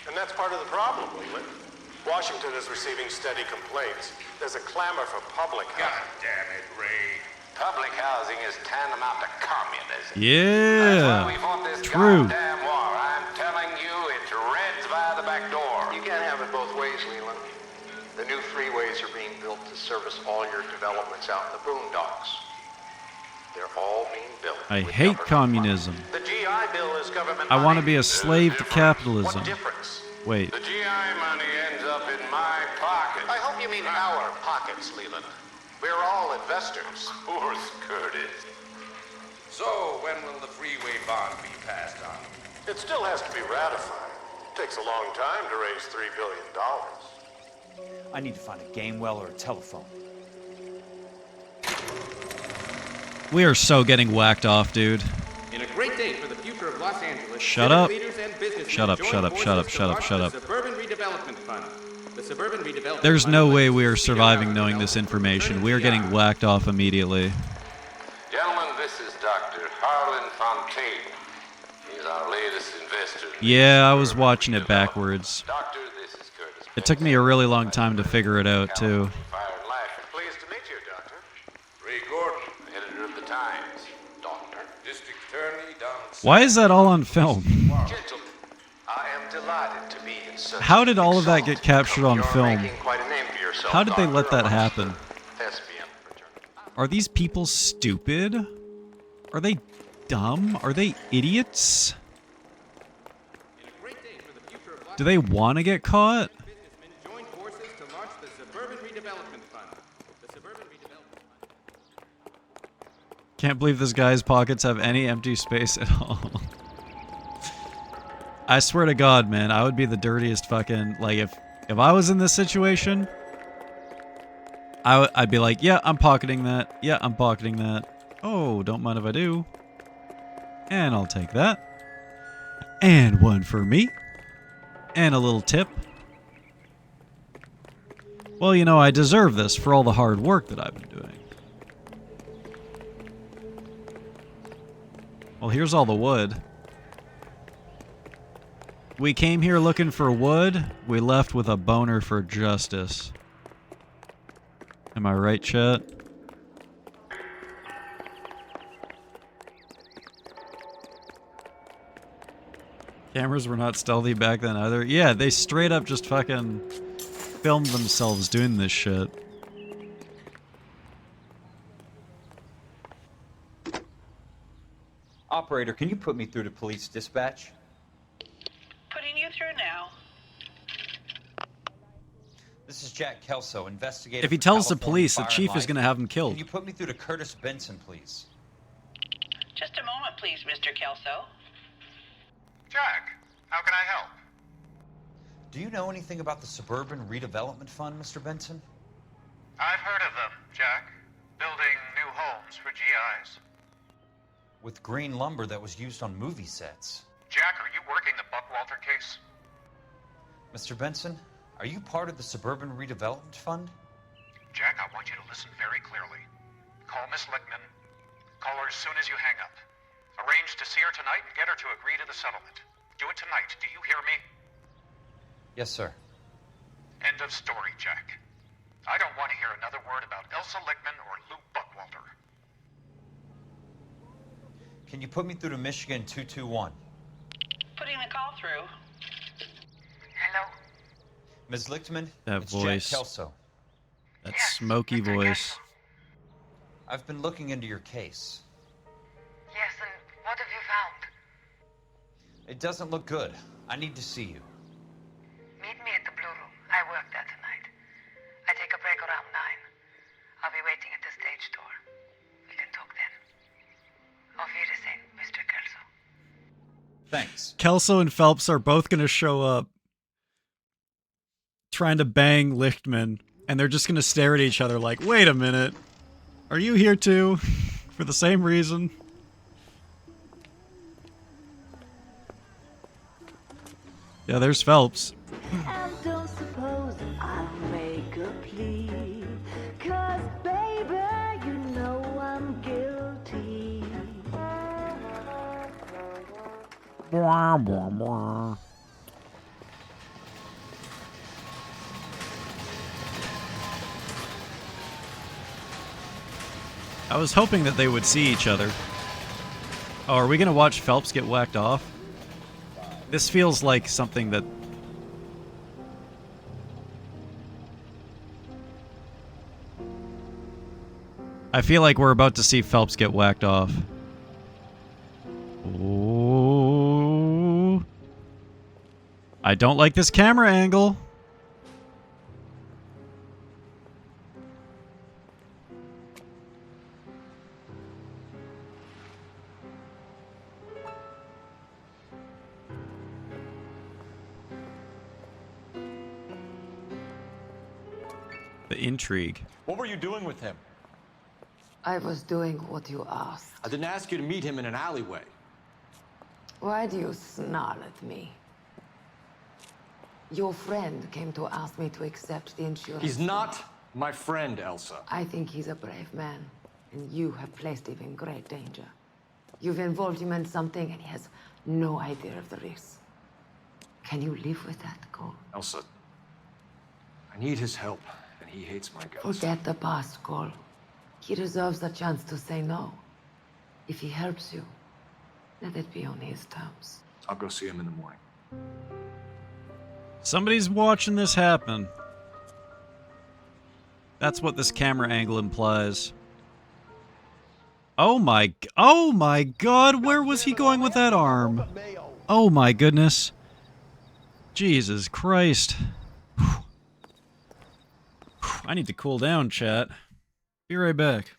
And that's part of the problem, Leland. Washington is receiving steady complaints. There's a clamor for public housing. God damn it, Ray. Public housing is tantamount to communism. Yeah. That's why we fought this True. goddamn war. I'm telling you, it's Reds via the back door. You can't have it both ways, Leland. The new freeways are being built to service all your developments out in the boondocks. They're all being built. I hate communism. The GI Bill is government I want to money. be a slave to capitalism. What difference? Wait. The GI money ends up in my pocket. I hope you mean our pockets, Leland. We're all investors. Poor Curtis. So, when will the freeway bond be passed on? It still has to be ratified. Takes a long time to raise $3 billion. I need to find a game well or a telephone. We are so getting whacked off, dude. In a great day for the future of Los Angeles, Shut civic up. leaders and businessmen Shut up, joined shut up, forces shut up, to shut up, launch shut the up. Suburban Redevelopment Fund. The Suburban Redevelopment There's Fund no way pledges we the are speed of surviving housing knowing this development information. for We are getting 30 whacked off immediately. Gentlemen, this is Dr. Harlan Fontaine. He's our latest investor. Yeah, I was watching it backwards. Doctor, this is Curtis. It took me a really long time to figure it out, too. Fire and Life. Pleased to meet you, Doctor. Ray Gordon, editor of the Times. Doctor, District Attorney Donald. Why is that all on film? Gentlemen, I am delighted to be in such How did all of that get captured on You're film? making quite a name for yourself, How did they let Doctor, that amongst happen? the thespian Are these people stupid? Are they dumb? Are they idiots? Do they want to get caught? businessmen joined forces to launch the Suburban Redevelopment Fund. The Suburban Redevelopment Fund. Can't believe this guy's pockets have any empty space at all. I swear to God, man, I would be the dirtiest fucking... Like, if I was in this situation, I'd be like, yeah, I'm pocketing that. Yeah, I'm pocketing that. Oh, don't mind if I do. And I'll take that. And one for me. And a little tip. Well, you know, I deserve this for all the hard work that I've been doing. Well, here's all the wood. We came here looking for wood. We left with a boner for justice. Am I right, chat? Cameras were not stealthy back then either. Yeah, they straight up just fucking filmed themselves doing this shit. Operator, can you put me through to police dispatch? Putting you through now. This is Jack Kelso, investigator. If he for tells the California police, the Fire chief and is Life. gonna have him killed. Can you put me through to Curtis Benson, please? Just a moment, please, Mr. Kelso. Jack, how can I help? Do you know anything about the Suburban Redevelopment Fund, Mr. Benson? I've heard of them, Jack. Building new homes for GIs. With green lumber that was used on movie sets. Jack, are you working the Buckwalter case? Mr. Benson, are you part of the Suburban Redevelopment Fund? Jack, I want you to listen very clearly. Call Miss Lickman. Call her as soon as you hang up. Arrange to see her tonight and get her to agree to the settlement. Do it tonight. Do you hear me? Yes, sir. End of story, Jack. I don't want to hear another word about Elsa Lickman or Lou Buckwalter. Can you put me through to Michigan 221? Putting the call through. Hello? Ms. Lichtman, That it's voice. Jack Kelso. That smoky voice. I've been looking into your case. Yes, and what have you found? It doesn't look good. I need to see you. Meet me at the Blue Room. I work there tonight. I take a break around 9. I'll be waiting at the stage door. We can talk then. Auf Wiedersehen, Mr. Kelso. Thanks. Kelso and Phelps are both gonna show up trying to bang Lichtman, and they're just gonna stare at each other like, wait a minute. Are you here too? For the same reason? Yeah, there's Phelps. And don't suppose I'll make a plea, 'cause baby, you know I'm guilty. Blah, blah, blah. I was hoping that they would see each other. Oh, are we gonna watch Phelps get whacked off? This feels like something that... I feel like we're about to see Phelps get whacked off. Ooh. I don't like this camera angle. The intrigue. What were you doing with him? I was doing what you asked. I didn't ask you to meet him in an alleyway. Why do you snarl at me? Your friend came to ask me to accept the insurance. He's not my friend, Elsa. I think he's a brave man, and you have placed him in great danger. You've involved him in something, and he has no idea of the risk. Can you live with that, Cole? Elsa, I need his help, and he hates my guts. Forget the past, Cole. He deserves a chance to say no. If he helps you, let it be on his terms. I'll go see him in the morning. Somebody's watching this happen. That's what this camera angle implies. Oh my god, where was he going with that arm? Oh my goodness. Jesus Christ. I need to cool down, chat. Be right back.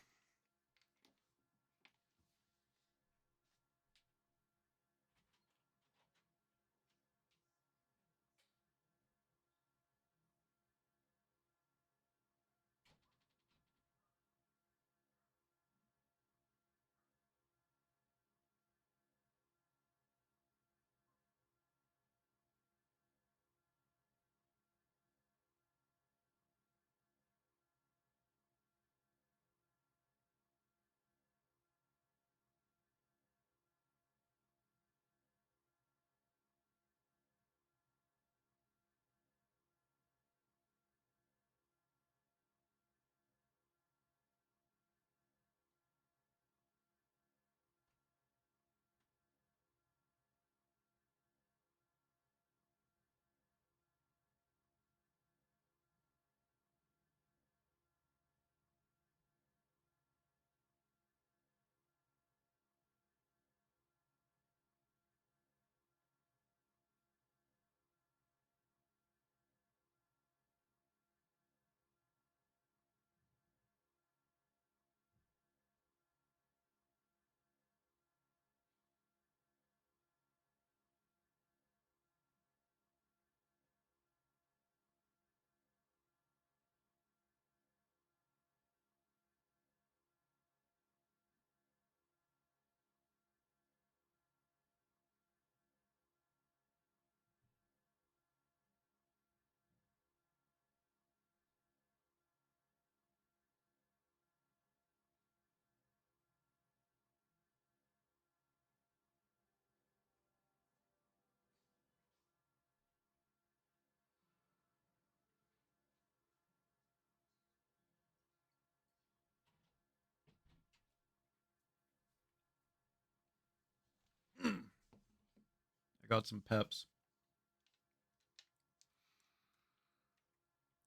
I got some peps.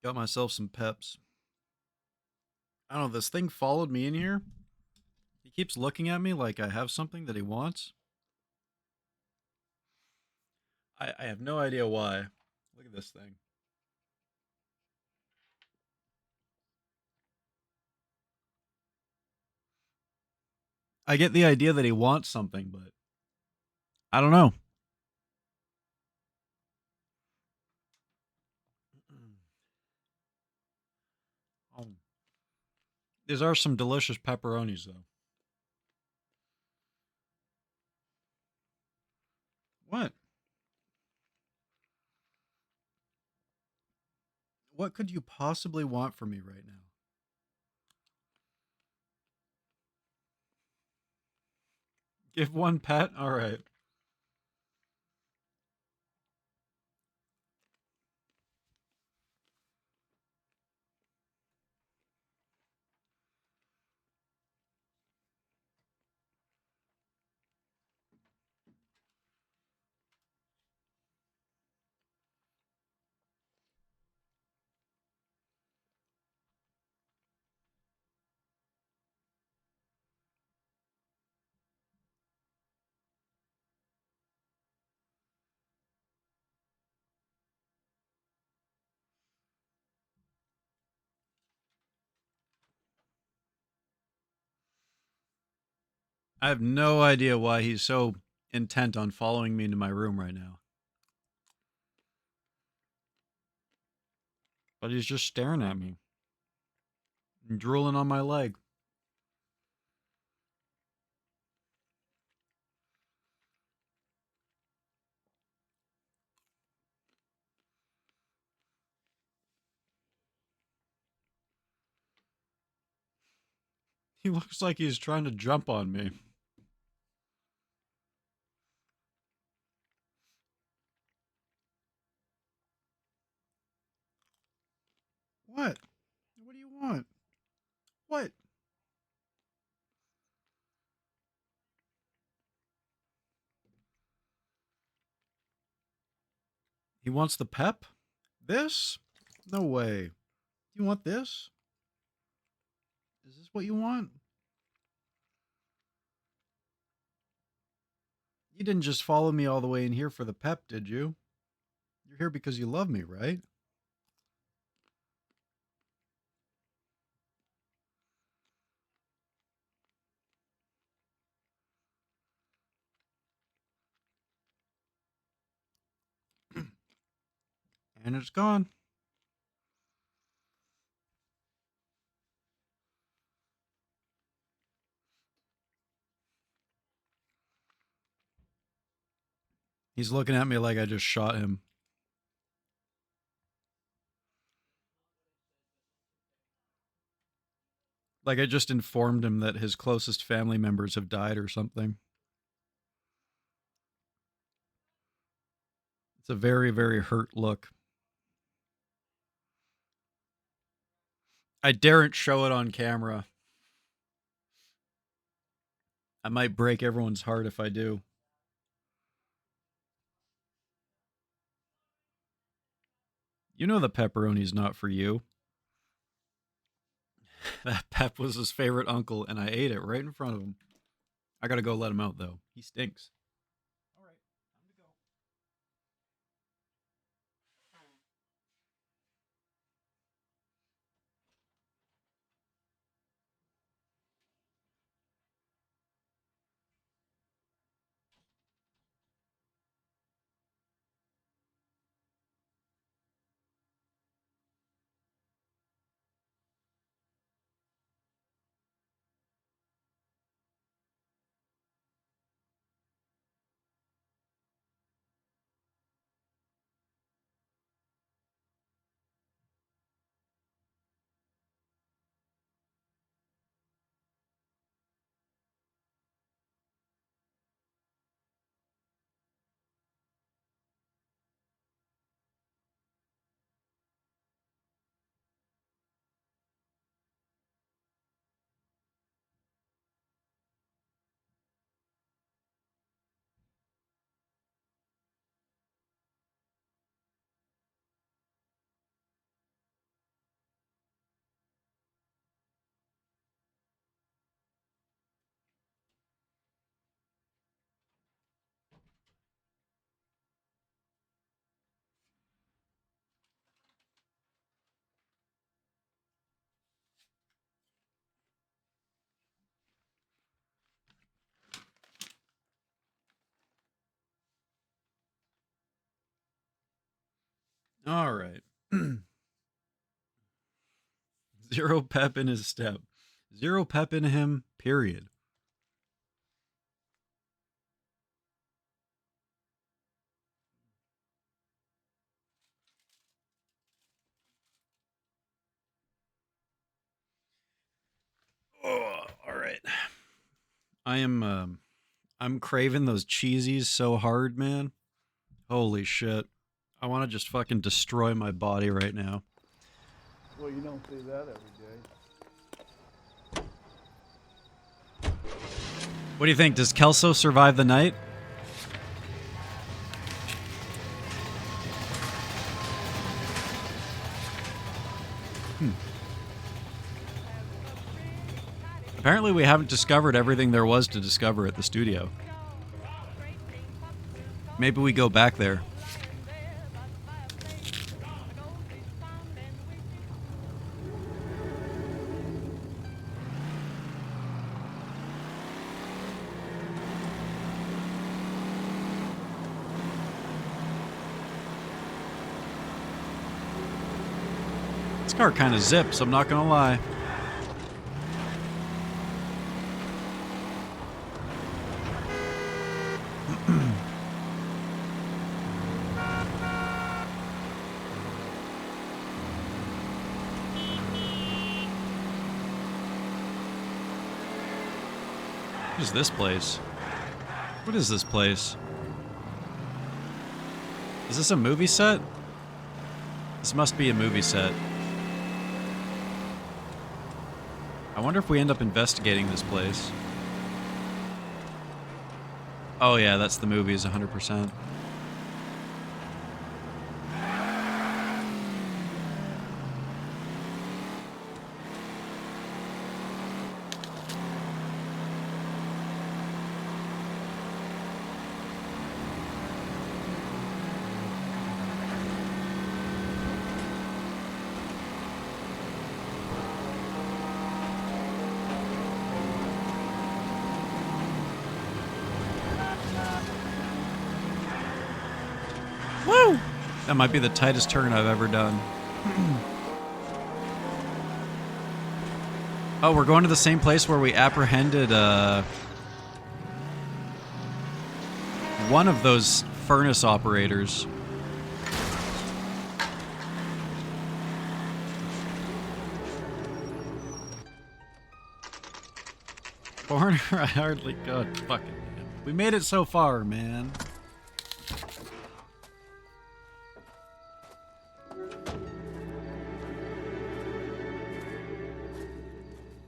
Got myself some peps. I don't know, this thing followed me in here. He keeps looking at me like I have something that he wants. I have no idea why. Look at this thing. I get the idea that he wants something, but I don't know. These are some delicious pepperonis, though. What? What could you possibly want from me right now? Give one pet? All right. I have no idea why he's so intent on following me into my room right now. But he's just staring at me. I'm drooling on my leg. He looks like he's trying to jump on me. What? What do you want? What? He wants the pep? This? No way. You want this? Is this what you want? You didn't just follow me all the way in here for the pep, did you? You're here because you love me, right? And it's gone. He's looking at me like I just shot him. Like I just informed him that his closest family members have died or something. It's a very, very hurt look. I daren't show it on camera. I might break everyone's heart if I do. You know the pepperoni's not for you. That pep was his favorite uncle, and I ate it right in front of him. I gotta go let him out, though. He stinks. All right. Zero pep in his step. Zero pep in him, period. Oh, all right. I'm craving those cheesies so hard, man. Holy shit. I want to just fucking destroy my body right now. Well, you don't see that every day. What do you think? Does Kelso survive the night? Apparently we haven't discovered everything there was to discover at the studio. Maybe we go back there. This car kind of zips, I'm not gonna lie. What is this place? What is this place? Is this a movie set? This must be a movie set. I wonder if we end up investigating this place. Oh yeah, that's the movies, 100%. Woo! That might be the tightest turn I've ever done. Oh, we're going to the same place where we apprehended one of those furnace operators. Foreigner, I hardly got fucking. We made it so far, man.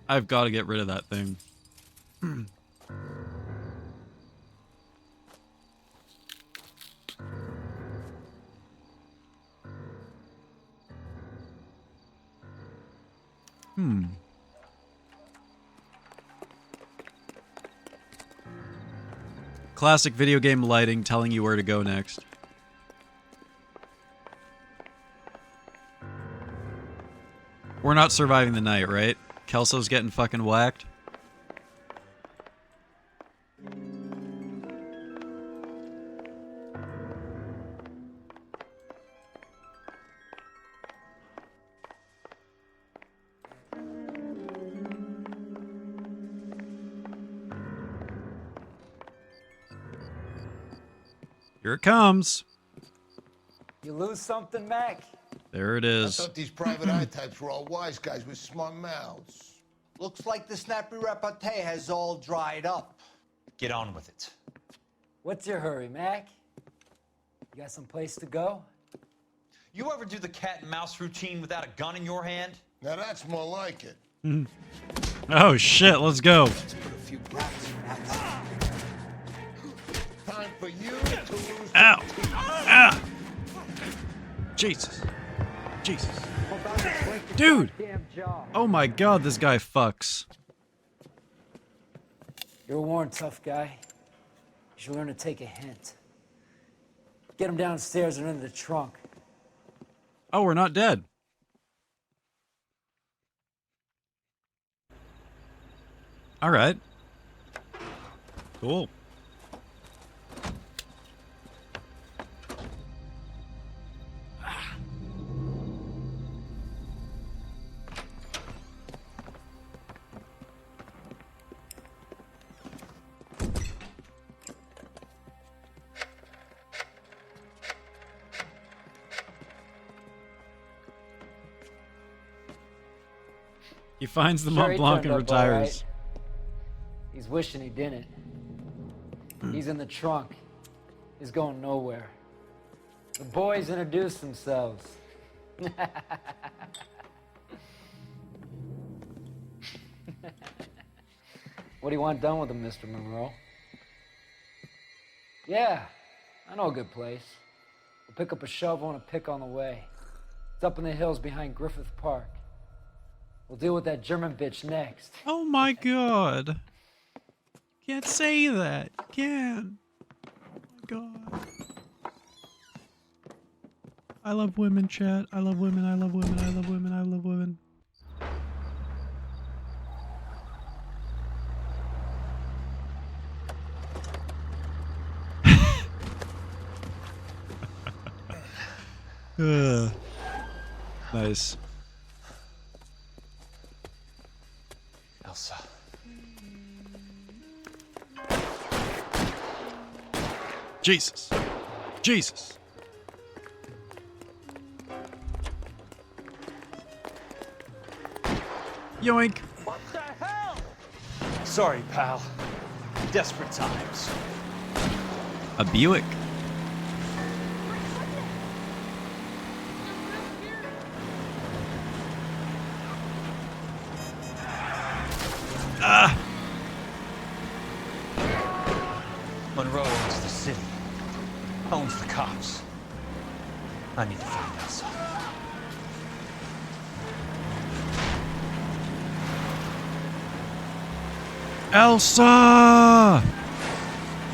I've got to get rid of that thing. Classic video game lighting telling you where to go next. We're not surviving the night, right? Kelso's getting fucking whacked. Here it comes. You lose something, Mac? There it I is. thought these private eye types were all wise guys with smart mouths. Looks like the snappy repartee has all dried up. Get on with it. What's your hurry, Mac? You got some place to go? You ever do the cat and mouse routine without a gun in your hand? Now that's more like it. Oh shit, let's go. Let's put a few brackets around this. Time for you to lose. Ow! Ah! Jesus. Jesus. Dude! Oh my god, this guy fucks. You're a worn, tough guy. You should learn to take a hint. Get him downstairs and into the trunk. Oh, we're not dead. Alright. Cool. He finds the Mont Blanc and retires. Right. He's wishing he didn't. He's in the trunk. He's going nowhere. The boys introduce themselves. What do you want done with him, Mr. Monroe? Yeah, I know a good place. We'll pick up a shovel and a pick on the way. It's up in the hills behind Griffith Park. We'll deal with that German bitch next. Oh my god. Can't say that. Can't. Oh my god. I love women, chat. I love women, I love women, I love women, I love women. Nice. Elsa. Jesus. Jesus. Yoink. What the hell? Sorry, pal. desperate times. A Buick. Ah! Monroe owns the city, owns the cops. I need to find Elsa. Elsa!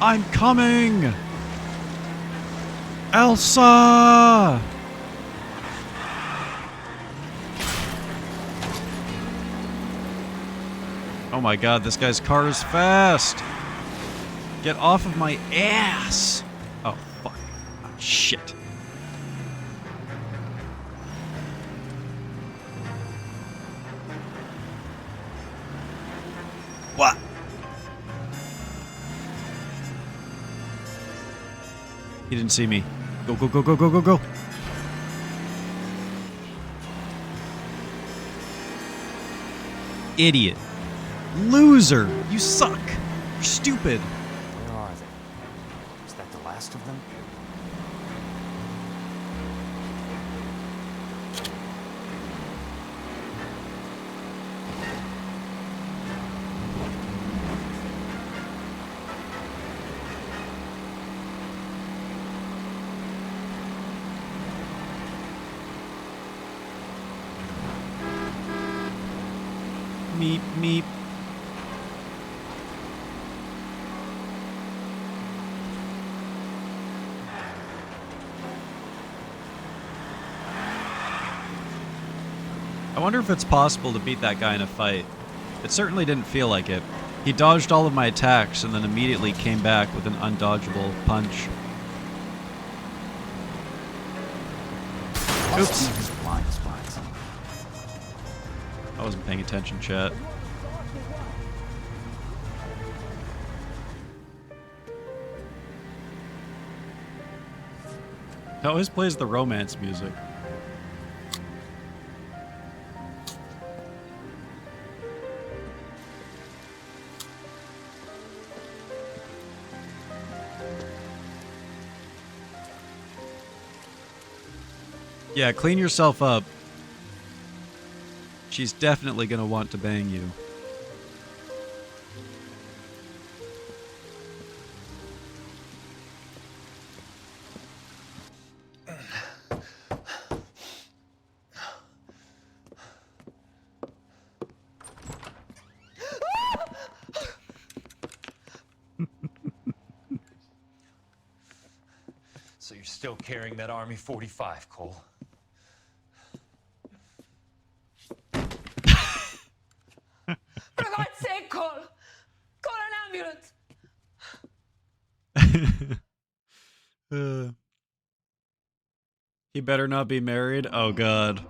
I'm coming! Elsa! Oh my god, this guy's car is fast! Get off of my ass! Oh, fuck. Oh, shit. What? He didn't see me. Go, go, go, go, go, go, go! Idiot. Loser! You suck! You're stupid! Where are they? Is that the last of them? Meep, meep. I wonder if it's possible to beat that guy in a fight. It certainly didn't feel like it. He dodged all of my attacks and then immediately came back with an undodgeable punch. Oops. I wasn't paying attention, chat. It always plays the romance music. Yeah, clean yourself up. She's definitely gonna want to bang you. So you're still carrying that Army 45, Cole? For God's sake, Cole! Call an ambulance! He better not be married. Oh god.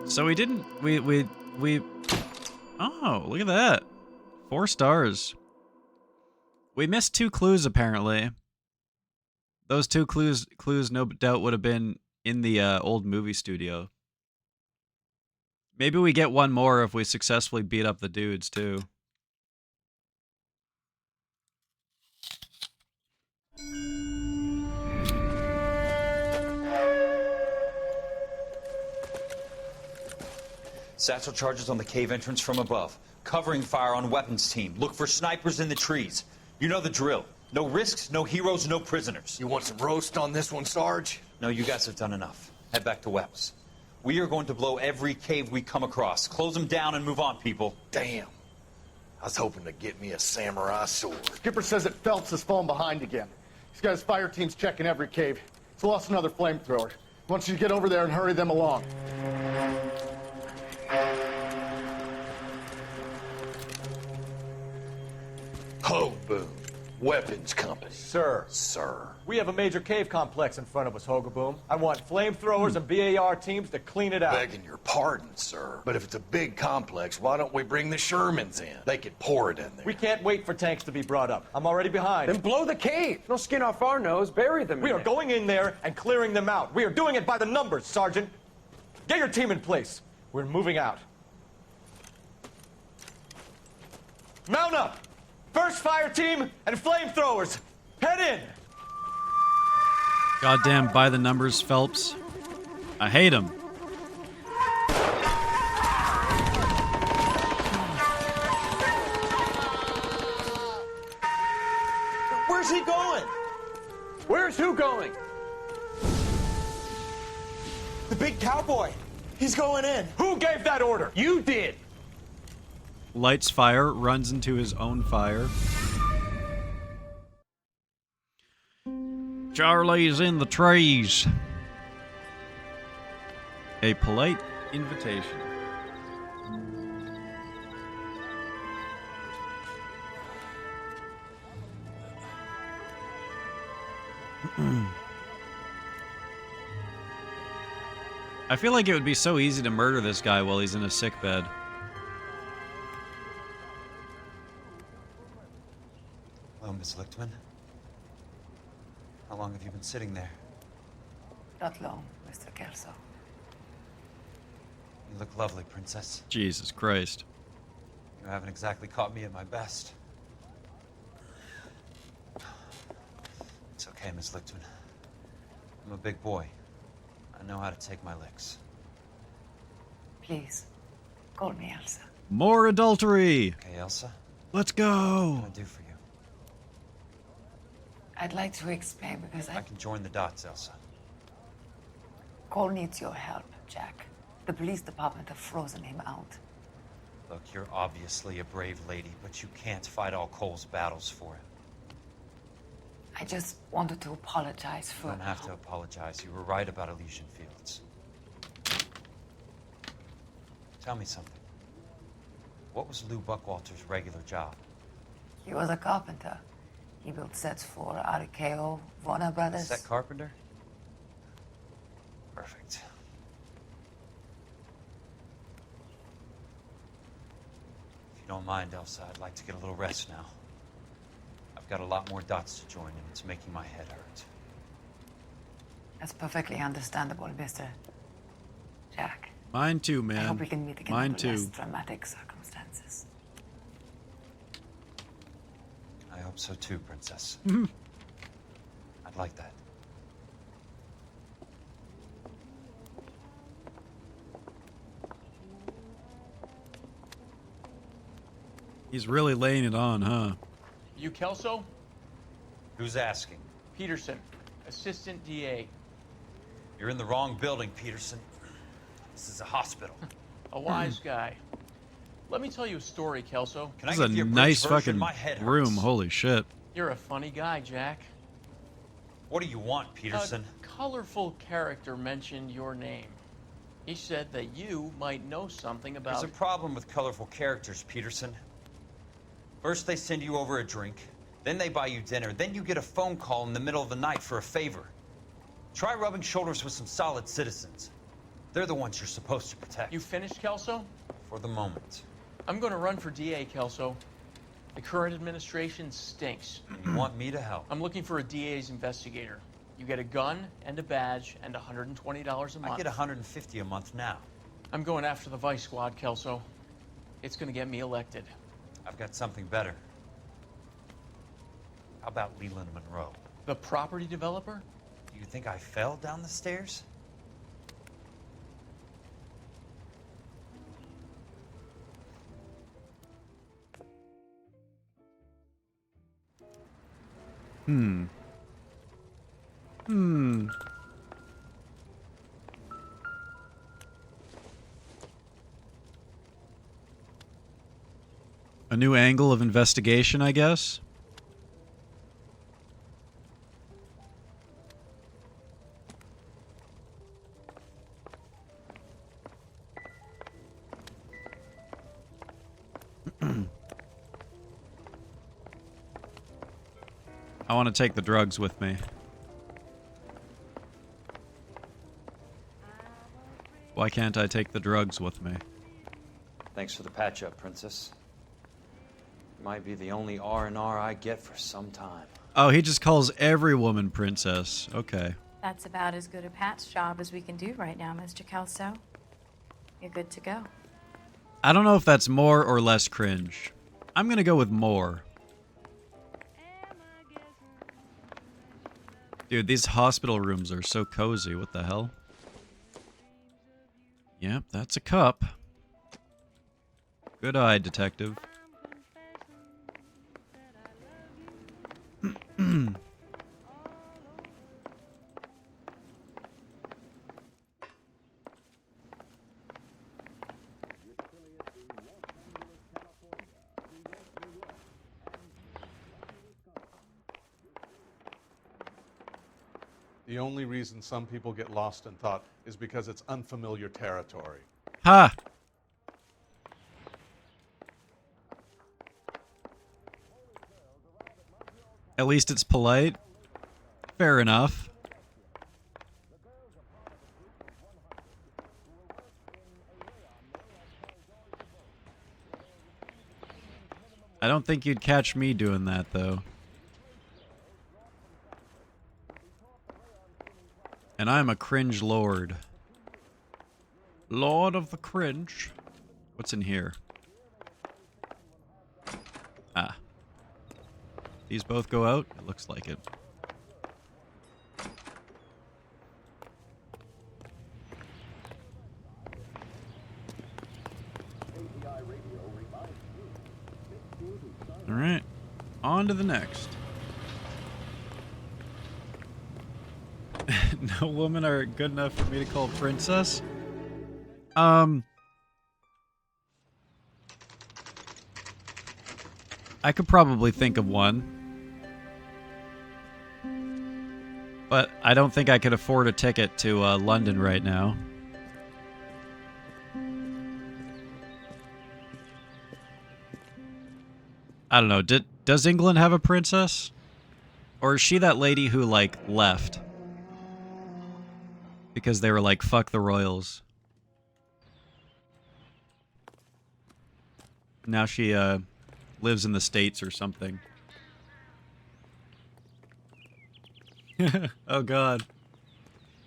So we didn't. We. Oh, look at that. 4 stars. We missed 2 clues apparently. Those 2 clues no doubt would have been in the old movie studio. Maybe we get one more if we successfully beat up the dudes too. Satchel charges on the cave entrance from above. Covering fire on weapons team. Look for snipers in the trees. You know the drill. No risks, no heroes, no prisoners. You want some roast on this one, Sarge? No, you guys have done enough. Head back to Webb's. We are going to blow every cave we come across. Close them down and move on, people. Damn. I was hoping to get me a samurai sword. Skipper says that Phelps has fallen behind again. He's got his fire teams checking every cave. He's lost another flamethrower. He wants you to get over there and hurry them along. Ho, Boom. Weapons Company. Sir. Sir. We have a major cave complex in front of us, Hogaboom. I want flamethrowers and BAR teams to clean it out. Begging your pardon, sir. But if it's a big complex, why don't we bring the Shermans in? They could pour it in there. We can't wait for tanks to be brought up. I'm already behind. Then blow the cave. No skin off our nose. Bury them. We are going in there and clearing them out. We are doing it by the numbers, Sergeant. Get your team in place. We're moving out. Mount up! First fire team and flamethrowers! Head in! Goddamn, by the numbers, Phelps. I hate him. Where's he going? Where's who going? The big cowboy. He's going in. Who gave that order? You did. Lights fire, runs into his own fire. Charlie's in the trees. A polite invitation. I feel like it would be so easy to murder this guy while he's in a sick bed. Hello, Miss Lichtman. How long have you been sitting there? Not long, Mr. Kelso. You look lovely, Princess. Jesus Christ. You haven't exactly caught me at my best. It's okay, Miss Lichtman. I'm a big boy. I know how to take my licks. Please, call me Elsa. More adultery! Okay, Elsa? Let's go! What can I do for you? I'd like to explain because I can join the dots, Elsa. Cole needs your help, Jack. The police department have frozen him out. Look, you're obviously a brave lady, but you can't fight all Cole's battles for him. I just wanted to apologize for... You don't have to apologize. You were right about Elysian Fields. Tell me something. What was Lou Buckwalter's regular job? He was a carpenter. He built sets for RKO, Warner Brothers. Set carpenter? Perfect. If you don't mind, Elsa, I'd like to get a little rest now. I've got a lot more dots to join, and it's making my head hurt. That's perfectly understandable, Mr. Jack. Mine too, man. I hope we can meet again Mine under too. less dramatic circumstances. I hope so too, Princess. I'd like that. He's really laying it on, huh? You Kelso? Who's asking? Peterson, assistant DA. You're in the wrong building, Peterson. This is a hospital. A wise guy. Let me tell you a story, Kelso. Can This I is give a you a nice brief version? fucking My head hurts. room. Holy shit. You're a funny guy, Jack. What do you want, Peterson? A colorful character mentioned your name. He said that you might know something about... There's a problem with colorful characters, Peterson. First they send you over a drink, then they buy you dinner, then you get a phone call in the middle of the night for a favor. Try rubbing shoulders with some solid citizens. They're the ones you're supposed to protect. You finished, Kelso? For the moment. I'm going to run for DA, Kelso. The current administration stinks. And you want me to help? I'm looking for a DA's investigator. You get a gun and a badge and $120 a month. I get $150 a month now. I'm going after the Vice Squad, Kelso. It's going to get me elected. I've got something better. How about Leland Monroe? The property developer? You think I fell down the stairs? A new angle of investigation, I guess? I want to take the drugs with me. Why can't I take the drugs with me? Thanks for the patch-up, Princess. Might be the only R&R I get for some time. Oh, he just calls every woman princess. Okay. That's about as good a patch job as we can do right now, Mr. Kelso. You're good to go. I don't know if that's more or less cringe. I'm gonna go with more. Dude, these hospital rooms are so cozy. What the hell? Yep, that's a cup. Good eye, detective. The only reason some people get lost in thought is because it's unfamiliar territory. Ha! At least it's polite. Fair enough. I don't think you'd catch me doing that, though. And I'm a cringe lord. Lord of the cringe. What's in here? Ah. These both go out? It looks like it. Alright. On to the next. No women are good enough for me to call princess? I could probably think of one. But I don't think I could afford a ticket to London right now. I don't know. Does England have a princess? Or is she that lady who, like, left? Because they were like, fuck the royals. Now she lives in the States or something. Oh god.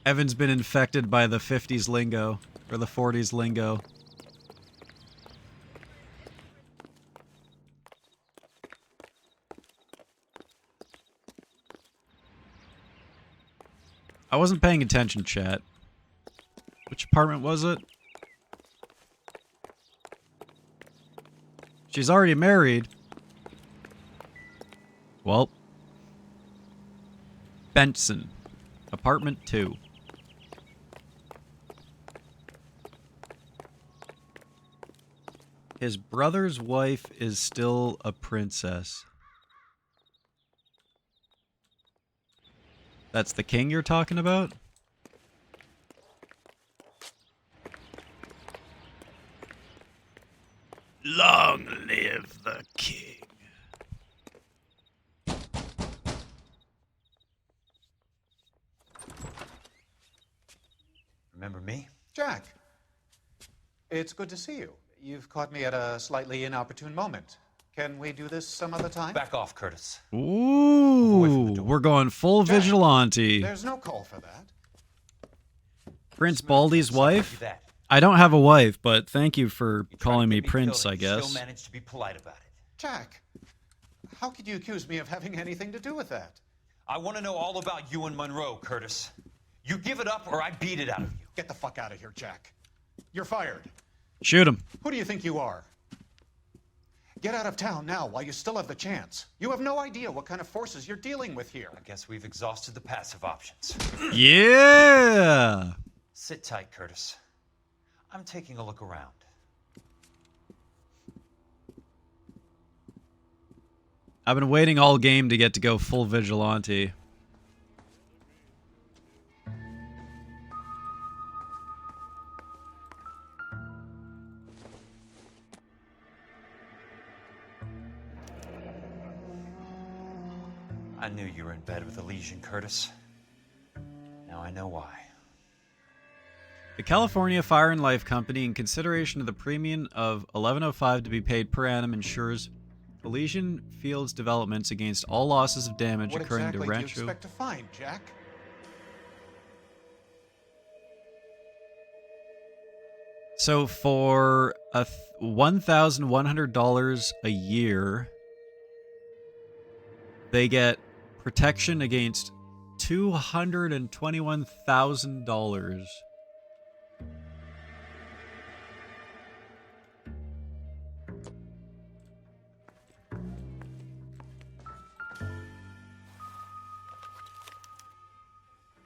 Evan's been infected by the 50s lingo. Or the 40s lingo. I wasn't paying attention, chat. Which apartment was it? She's already married. Well. Benson. Apartment 2. His brother's wife is still a princess. That's the king you're talking about? Long live the king. Remember me? Jack, it's good to see you. You've caught me at a slightly inopportune moment. Can we do this some other time? Back off, Curtis. Ooh, we're going full Jack, vigilante. There's no call for that. Prince Baldy's wife? I don't have a wife, but thank you for calling me Prince, I guess. Still managed to be polite about it. Jack, how could you accuse me of having anything to do with that? I want to know all about you and Monroe, Curtis. You give it up or I beat it out of you. Get the fuck out of here, Jack. You're fired. Shoot him. Who do you think you are? Get out of town now while you still have the chance. You have no idea what kind of forces you're dealing with here. I guess we've exhausted the passive options. Yeah! Sit tight, Curtis. I'm taking a look around. I've been waiting all game to get to go full vigilante. I knew you were in bed with Elysian, Curtis. Now I know why. The California Fire and Life Company, in consideration of the premium of $11.05 to be paid per annum, ensures Elysian Fields developments against all losses of damage occurring to What Rancho. exactly do you expect to find, Jack? So for $1,100 a year, they get protection against $221,000.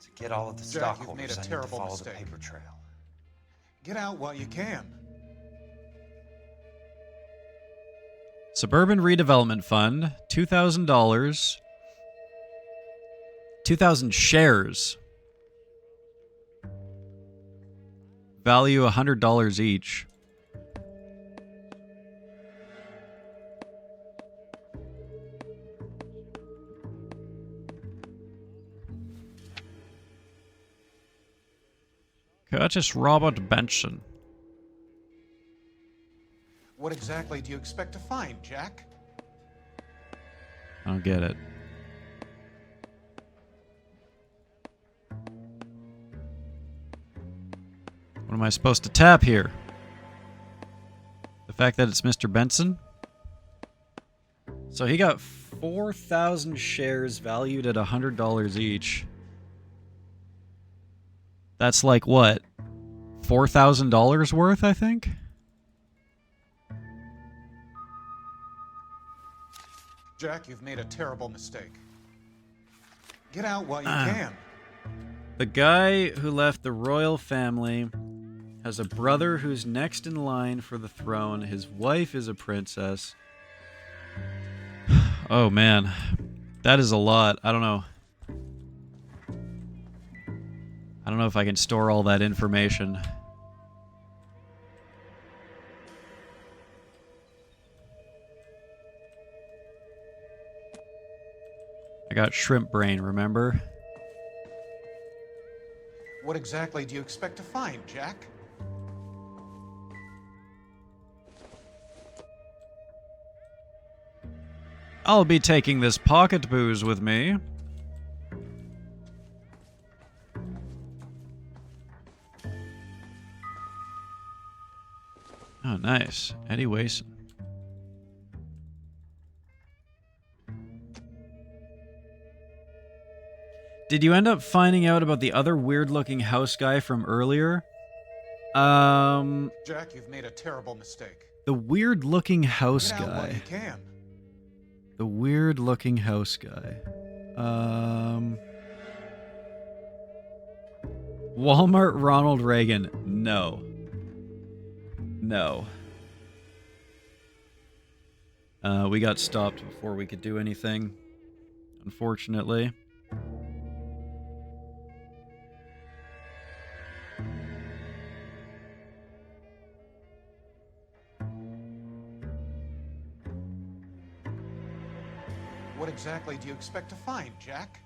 To get all of the Jack, you've stockholders, made a I need to terrible follow mistake. the paper trail. Get out while you can. Suburban Redevelopment Fund, $2,000. 2,000 shares. Value $100 each. Curtis Robert Benson. What exactly do you expect to find, Jack? I don't get it. What am I supposed to tap here? The fact that it's Mr. Benson? So he got 4,000 shares valued at $100 each. That's like what? $4,000 worth, I think? Jack, you've made a terrible mistake. Get out while you can. The guy who left the royal family has a brother who's next in line for the throne. His wife is a princess. Oh man, that is a lot. I don't know. I don't know if I can store all that information. I got shrimp brain, remember? What exactly do you expect to find, Jack? I'll be taking this pocket booze with me. Oh, nice. Eddie Wason. Did you end up finding out about the other weird-looking house guy from earlier? Jack, you've made a terrible mistake. The weird-looking house Get out while guy. you can. The weird-looking house guy. Walmart Ronald Reagan. No. No. We got stopped before we could do anything, unfortunately. What exactly do you expect to find, Jack?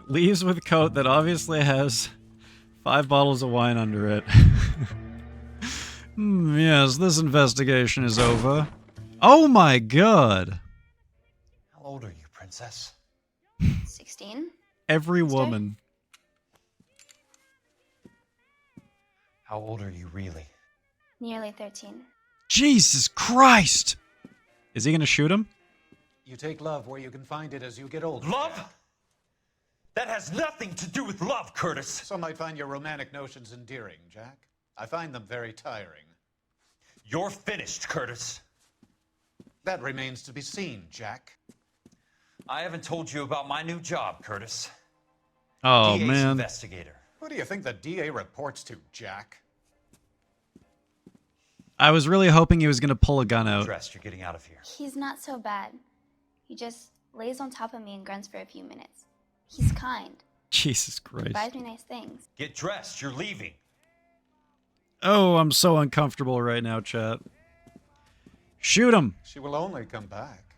Leaves with coat that obviously has 5 bottles of wine under it. Yes, this investigation is over. Oh my god! How old are you, princess? 16? Every woman. How old are you really? Nearly 13. Jesus Christ! Is he gonna shoot him? You take love where you can find it as you get older. Love? That has nothing to do with love, Curtis. Some might find your romantic notions endearing, Jack. I find them very tiring. You're finished, Curtis. That remains to be seen, Jack. I haven't told you about my new job, Curtis. Oh, DA's man. investigator. Who do you think the DA reports to, Jack? I was really hoping he was gonna pull a gun out. Dressed, you're getting out of here. He's not so bad. He just lays on top of me and grunts for a few minutes. He's kind. Jesus He Christ. buys me nice things. Get dressed, you're leaving. Oh, I'm so uncomfortable right now, chat. Shoot him! She will only come back.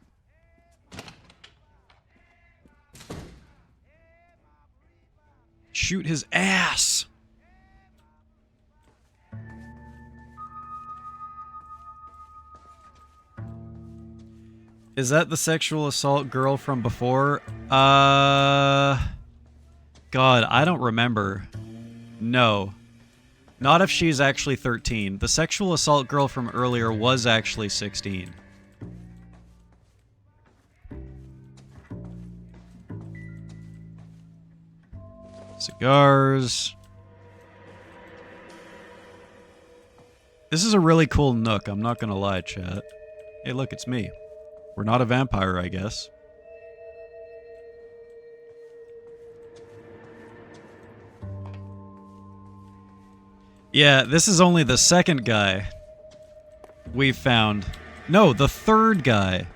Shoot his ass! Is that the sexual assault girl from before? God, I don't remember. No. Not if she's actually 13. The sexual assault girl from earlier was actually 16. Cigars. This is a really cool nook, I'm not gonna lie, chat. Hey, look, it's me. We're not a vampire, I guess. Yeah, this is only the second guy we've found. No, the third guy.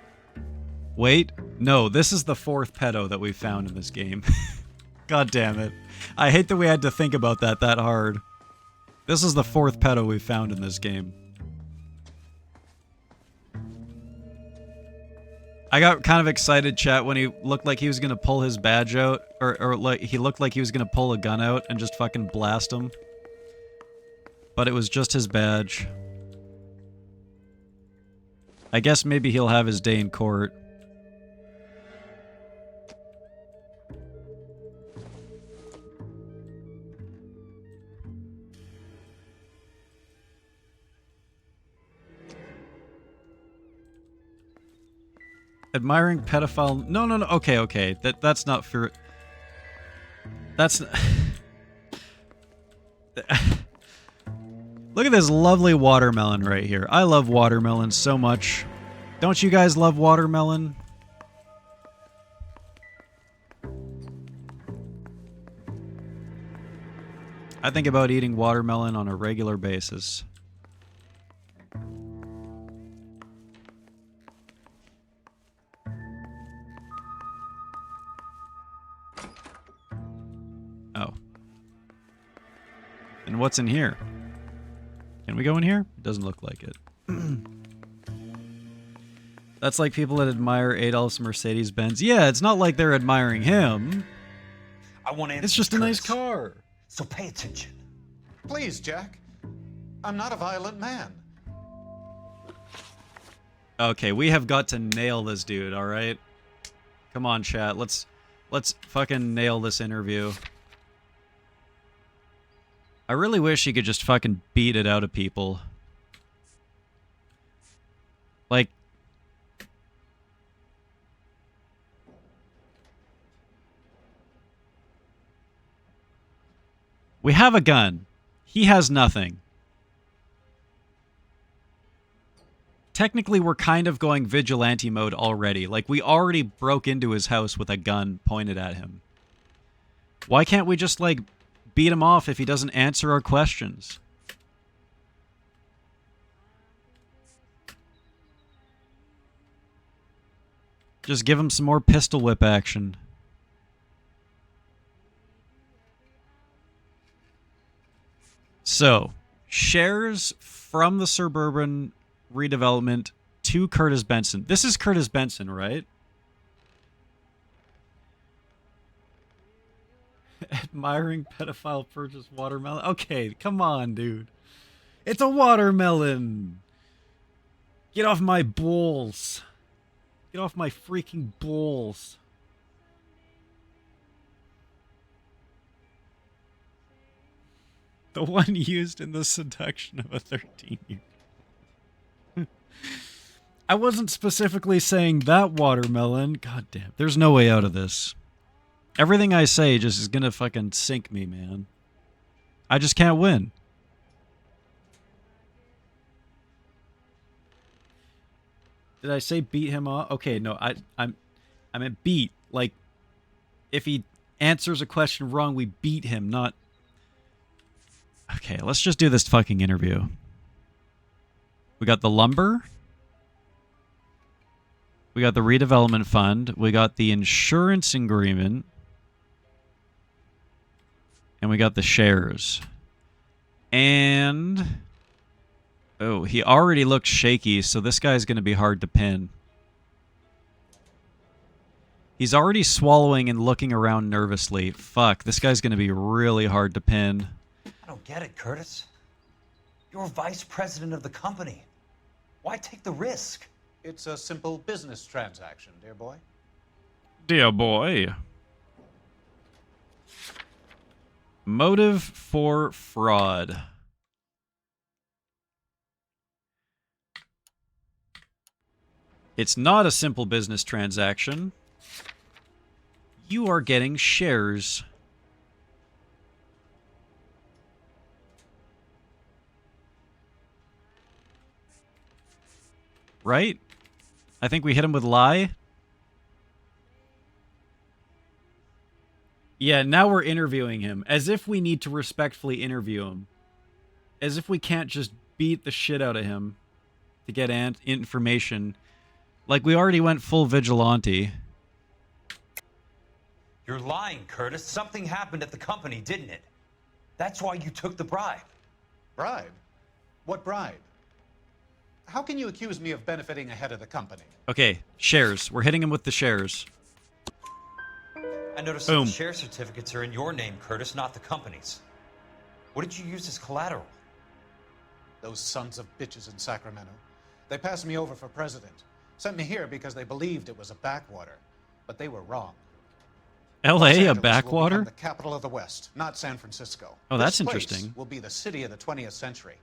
Wait, no, this is the fourth pedo that we found in this game. God damn it. I hate that we had to think about that hard. This is the fourth pedo we found in this game. I got kind of excited, chat, when he looked like he was gonna pull his badge out, or like he looked like he was gonna pull a gun out and just fucking blast him. But it was just his badge. I guess maybe he'll have his day in court. Admiring pedophile... No. Okay. That's not fair. That's... Look at this lovely watermelon right here. I love watermelon so much. Don't you guys love watermelon? I think about eating watermelon on a regular basis. Oh. And what's in here? Can we go in here? It doesn't look like it. That's like people that admire Adolf's Mercedes-Benz. Yeah, it's not like they're admiring him. I want answers, It's just a nice Curtis. car. So pay attention. Please, Jack. I'm not a violent man. Okay, we have got to nail this dude, alright? Come on, chat. Let's fucking nail this interview. I really wish he could just fucking beat it out of people. Like... We have a gun. He has nothing. Technically, we're kind of going vigilante mode already. Like, we already broke into his house with a gun pointed at him. Why can't we just, like, beat him off if he doesn't answer our questions? Just give him some more pistol whip action. So, shares from the Suburban redevelopment to Curtis Benson. This is Curtis Benson, right? Admiring pedophile purchase watermelon. Okay, come on, dude. It's a watermelon. Get off my balls. Get off my freaking balls. The one used in the seduction of a 13-year-old. I wasn't specifically saying that watermelon. God damn. There's no way out of this. Everything I say just is gonna fucking sink me, man. I just can't win. Did I say beat him off? Okay, no, I meant beat. Like, if he answers a question wrong, we beat him, not... Okay, let's just do this fucking interview. We got the lumber. We got the redevelopment fund. We got the insurance agreement. And we got the shares. And... Oh, he already looks shaky, so this guy's going to be hard to pin. He's already swallowing and looking around nervously. Fuck, this guy's going to be really hard to pin. I don't get it, Curtis. You're vice president of the company. Why take the risk? It's a simple business transaction, dear boy. Dear boy. Motive for fraud. It's not a simple business transaction. You are getting shares. Right? I think we hit him with lie. Yeah, now we're interviewing him. As if we need to respectfully interview him. As if we can't just beat the shit out of him to get information. Like, we already went full vigilante. You're lying, Curtis. Something happened at the company, didn't it? That's why you took the bribe. Bribe? What bribe? How can you accuse me of benefiting ahead of the company? Okay, shares. We're hitting him with the shares. I noticed that the share certificates are in your name, Curtis, not the company's. What did you use as collateral? Those sons of bitches in Sacramento. They passed me over for president. Sent me here because they believed it was a backwater. But they were wrong. L.A. a backwater? Will become the capital of the West, not San Francisco. Oh, that's this place interesting. Will be the city of the 20th century.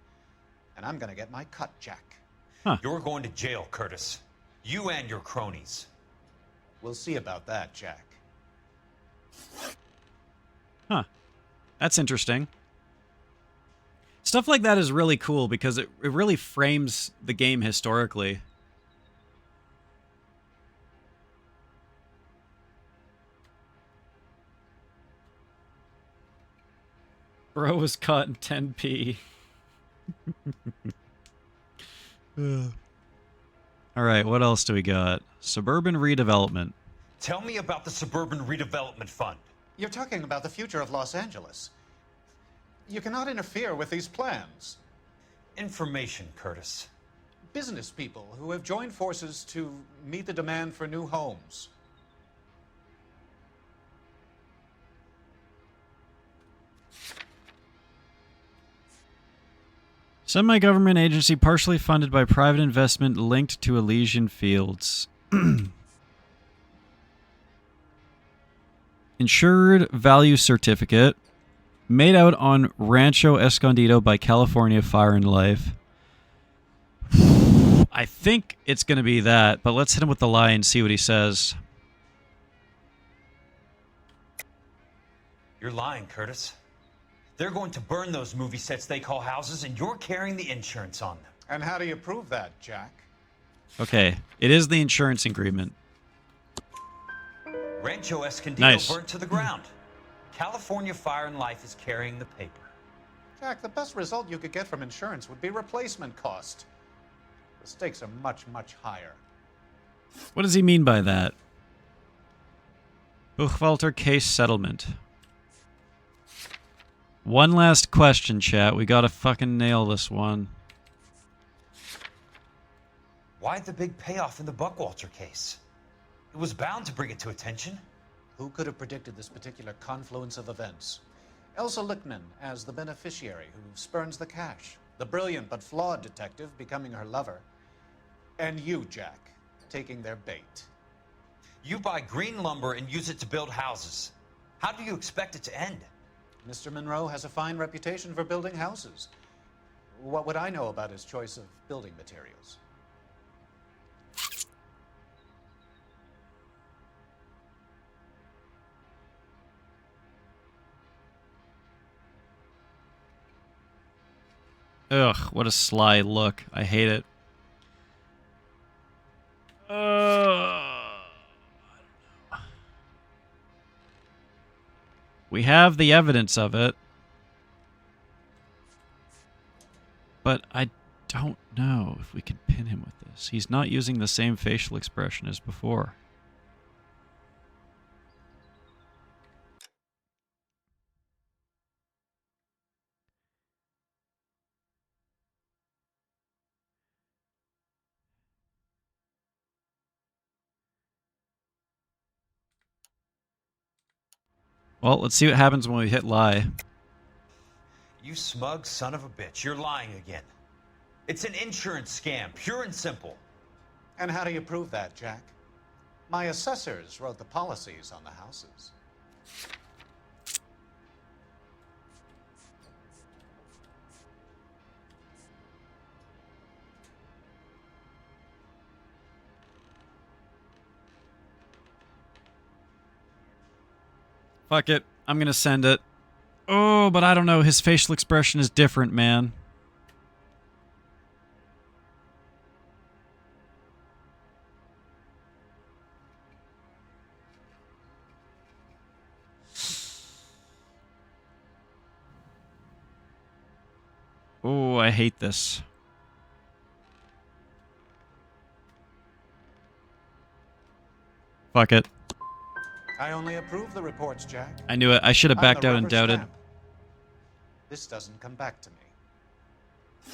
And I'm going to get my cut, Jack. Huh. You're going to jail, Curtis. You and your cronies. We'll see about that, Jack. Huh. That's interesting. Stuff like that is really cool because it really frames the game historically. Bro was caught in 10p. All right, what else do we got? Suburban redevelopment. Tell me about the Suburban Redevelopment Fund. You're talking about the future of Los Angeles. You cannot interfere with these plans. Information, Curtis. Business people who have joined forces to meet the demand for new homes. Semi-government agency partially funded by private investment linked to Elysian Fields. Insured value certificate made out on Rancho Escondido by California Fire and Life. I think it's going to be that, but let's hit him with the lie and see what he says. You're lying, Curtis. They're going to burn those movie sets they call houses, and you're carrying the insurance on them. And how do you prove that, Jack? Okay, it is the insurance agreement. Rancho Escondido Nice. burnt to the ground. California Fire and Life is carrying the paper. Jack, the best result you could get from insurance would be replacement cost. The stakes are much, much higher. What does he mean by that? Buchwalter case settlement. One last question, chat. We gotta fucking nail this one. Why the big payoff in the Buckwalter case? It was bound to bring it to attention. Who could have predicted this particular confluence of events? Elsa Lichtman as the beneficiary who spurns the cash. The brilliant but flawed detective becoming her lover. And you, Jack, taking their bait. You buy green lumber and use it to build houses. How do you expect it to end? Mr. Monroe has a fine reputation for building houses. What would I know about his choice of building materials? Ugh, what a sly look. I hate it. We have the evidence of it. But I don't know if we can pin him with this. He's not using the same facial expression as before. Well, let's see what happens when we hit lie. You smug son of a bitch. You're lying again. It's an insurance scam, pure and simple. And how do you prove that, Jack? My assessors wrote the policies on the houses. Fuck it. I'm gonna send it. Oh, but I don't know. His facial expression is different, man. Oh, I hate this. Fuck it. I only approve the reports, Jack. I knew it. I should have I'm backed the out and rubber doubted. stamp. This doesn't come back to me.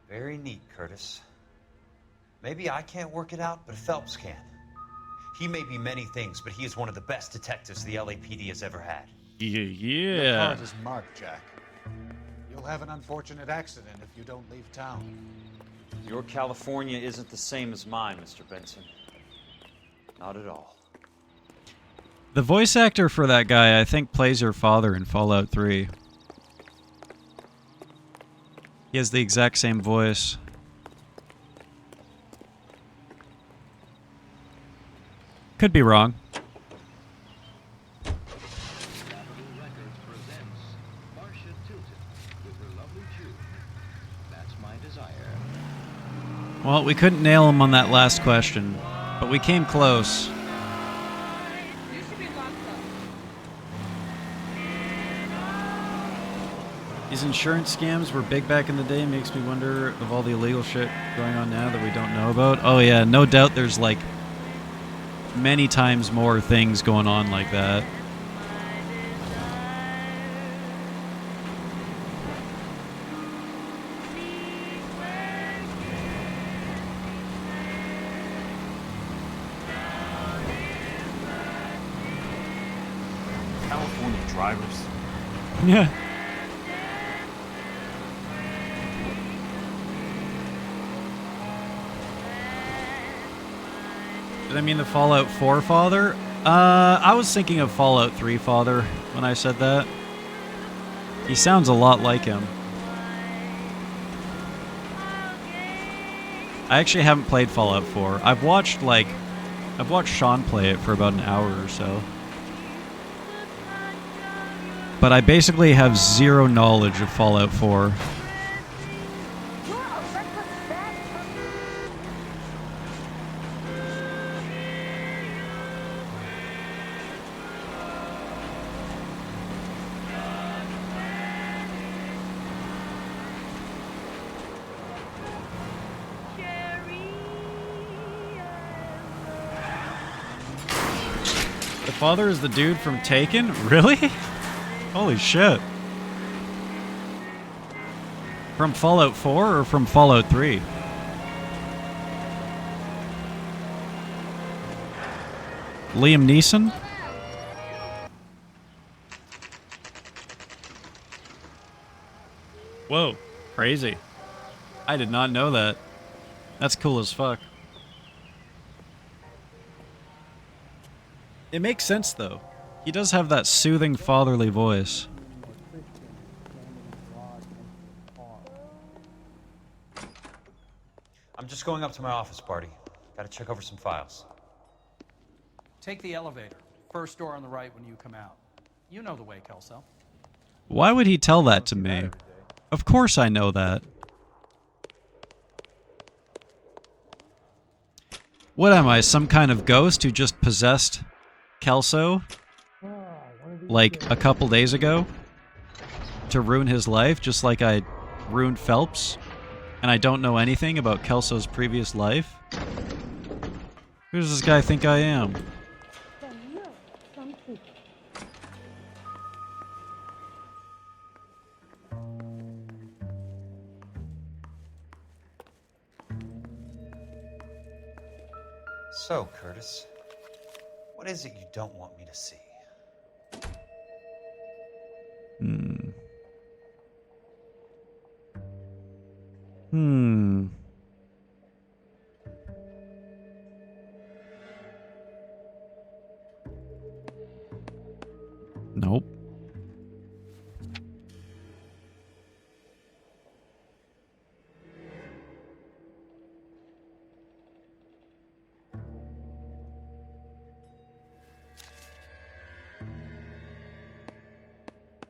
Very neat, Curtis. Maybe I can't work it out, but Phelps can. He may be many things, but he is one of the best detectives the LAPD has ever had. Your card is marked, Jack. You'll have an unfortunate accident if you don't leave town. Your California isn't the same as mine, Mr. Benson. Not at all. The voice actor for that guy, I think, plays your father in Fallout 3. He has the exact same voice. Could be wrong. Well, we couldn't nail him on that last question, but we came close. These insurance scams were big back in the day. Makes me wonder of all the illegal shit going on now that we don't know about. Oh yeah, no doubt there's like many times more things going on like that. California drivers. Yeah. Did I mean the Fallout 4 father? I was thinking of Fallout 3 father when I said that. He sounds a lot like him. I actually haven't played Fallout 4. I've watched Sean play it for about an hour or so. But I basically have zero knowledge of Fallout 4. The father is the dude from Taken? Really? Holy shit. From Fallout 4 or from Fallout 3? Liam Neeson? Whoa, crazy. I did not know that. That's cool as fuck. It makes sense, though. He does have that soothing fatherly voice. I'm just going up to my office party. Gotta check over some files. Take the elevator. First door on the right when you come out. You know the way, Kelso. Why would he tell that to me? Of course I know that. What am I, some kind of ghost who just possessed Kelso? Like a couple days ago? To ruin his life, just like I ruined Phelps? And I don't know anything about Kelso's previous life? Who does this guy think I am? So, Curtis, what is it you don't want me to see?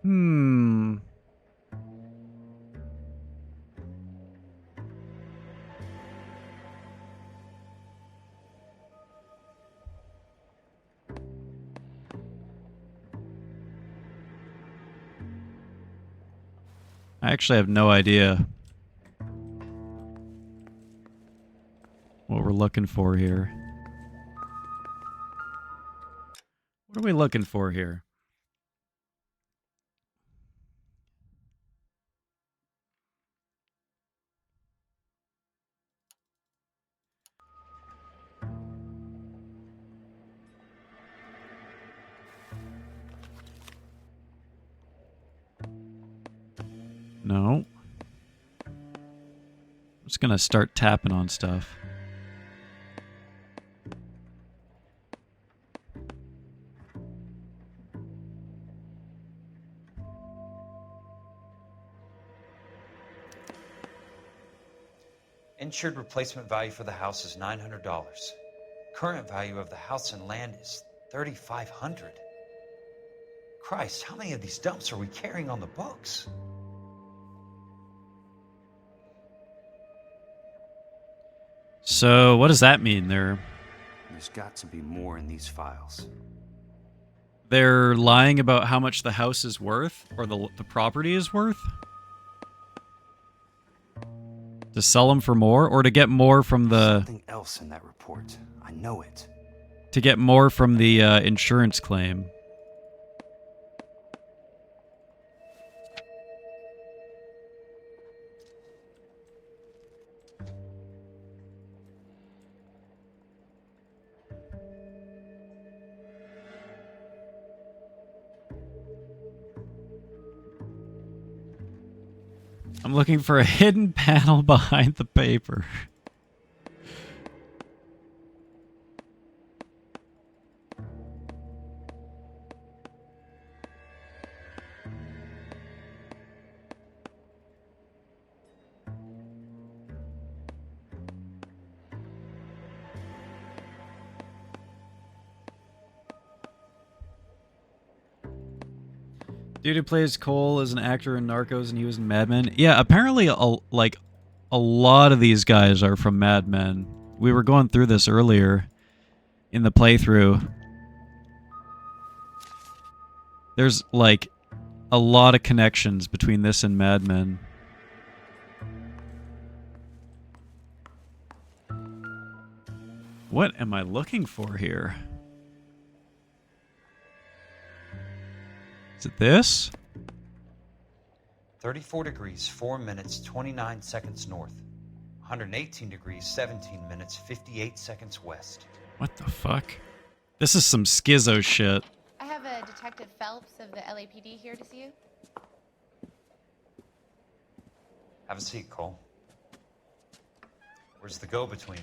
I actually have no idea what we're looking for here. What are we looking for here? No. I'm just gonna start tapping on stuff. Insured replacement value for the house is $900. Current value of the house and land is $3,500. Christ, how many of these dumps are we carrying on the books? So, what does that mean? There's got to be more in these files. They're lying about how much the house is worth, or the property is worth? To sell them for more, or to get more from the... Something else in that report. I know it. To get more from the insurance claim. I'm looking for a hidden panel behind the paper. Dude who plays Cole is an actor in Narcos and he was in Mad Men. Yeah, apparently a lot of these guys are from Mad Men. We were going through this earlier in the playthrough. There's like a lot of connections between this and Mad Men. What am I looking for here? Is it this? 34 degrees, 4 minutes, 29 seconds north. 118 degrees, 17 minutes, 58 seconds west. What the fuck? This is some schizo shit. I have a Detective Phelps of the LAPD here to see you. Have a seat, Cole. Where's the go-between?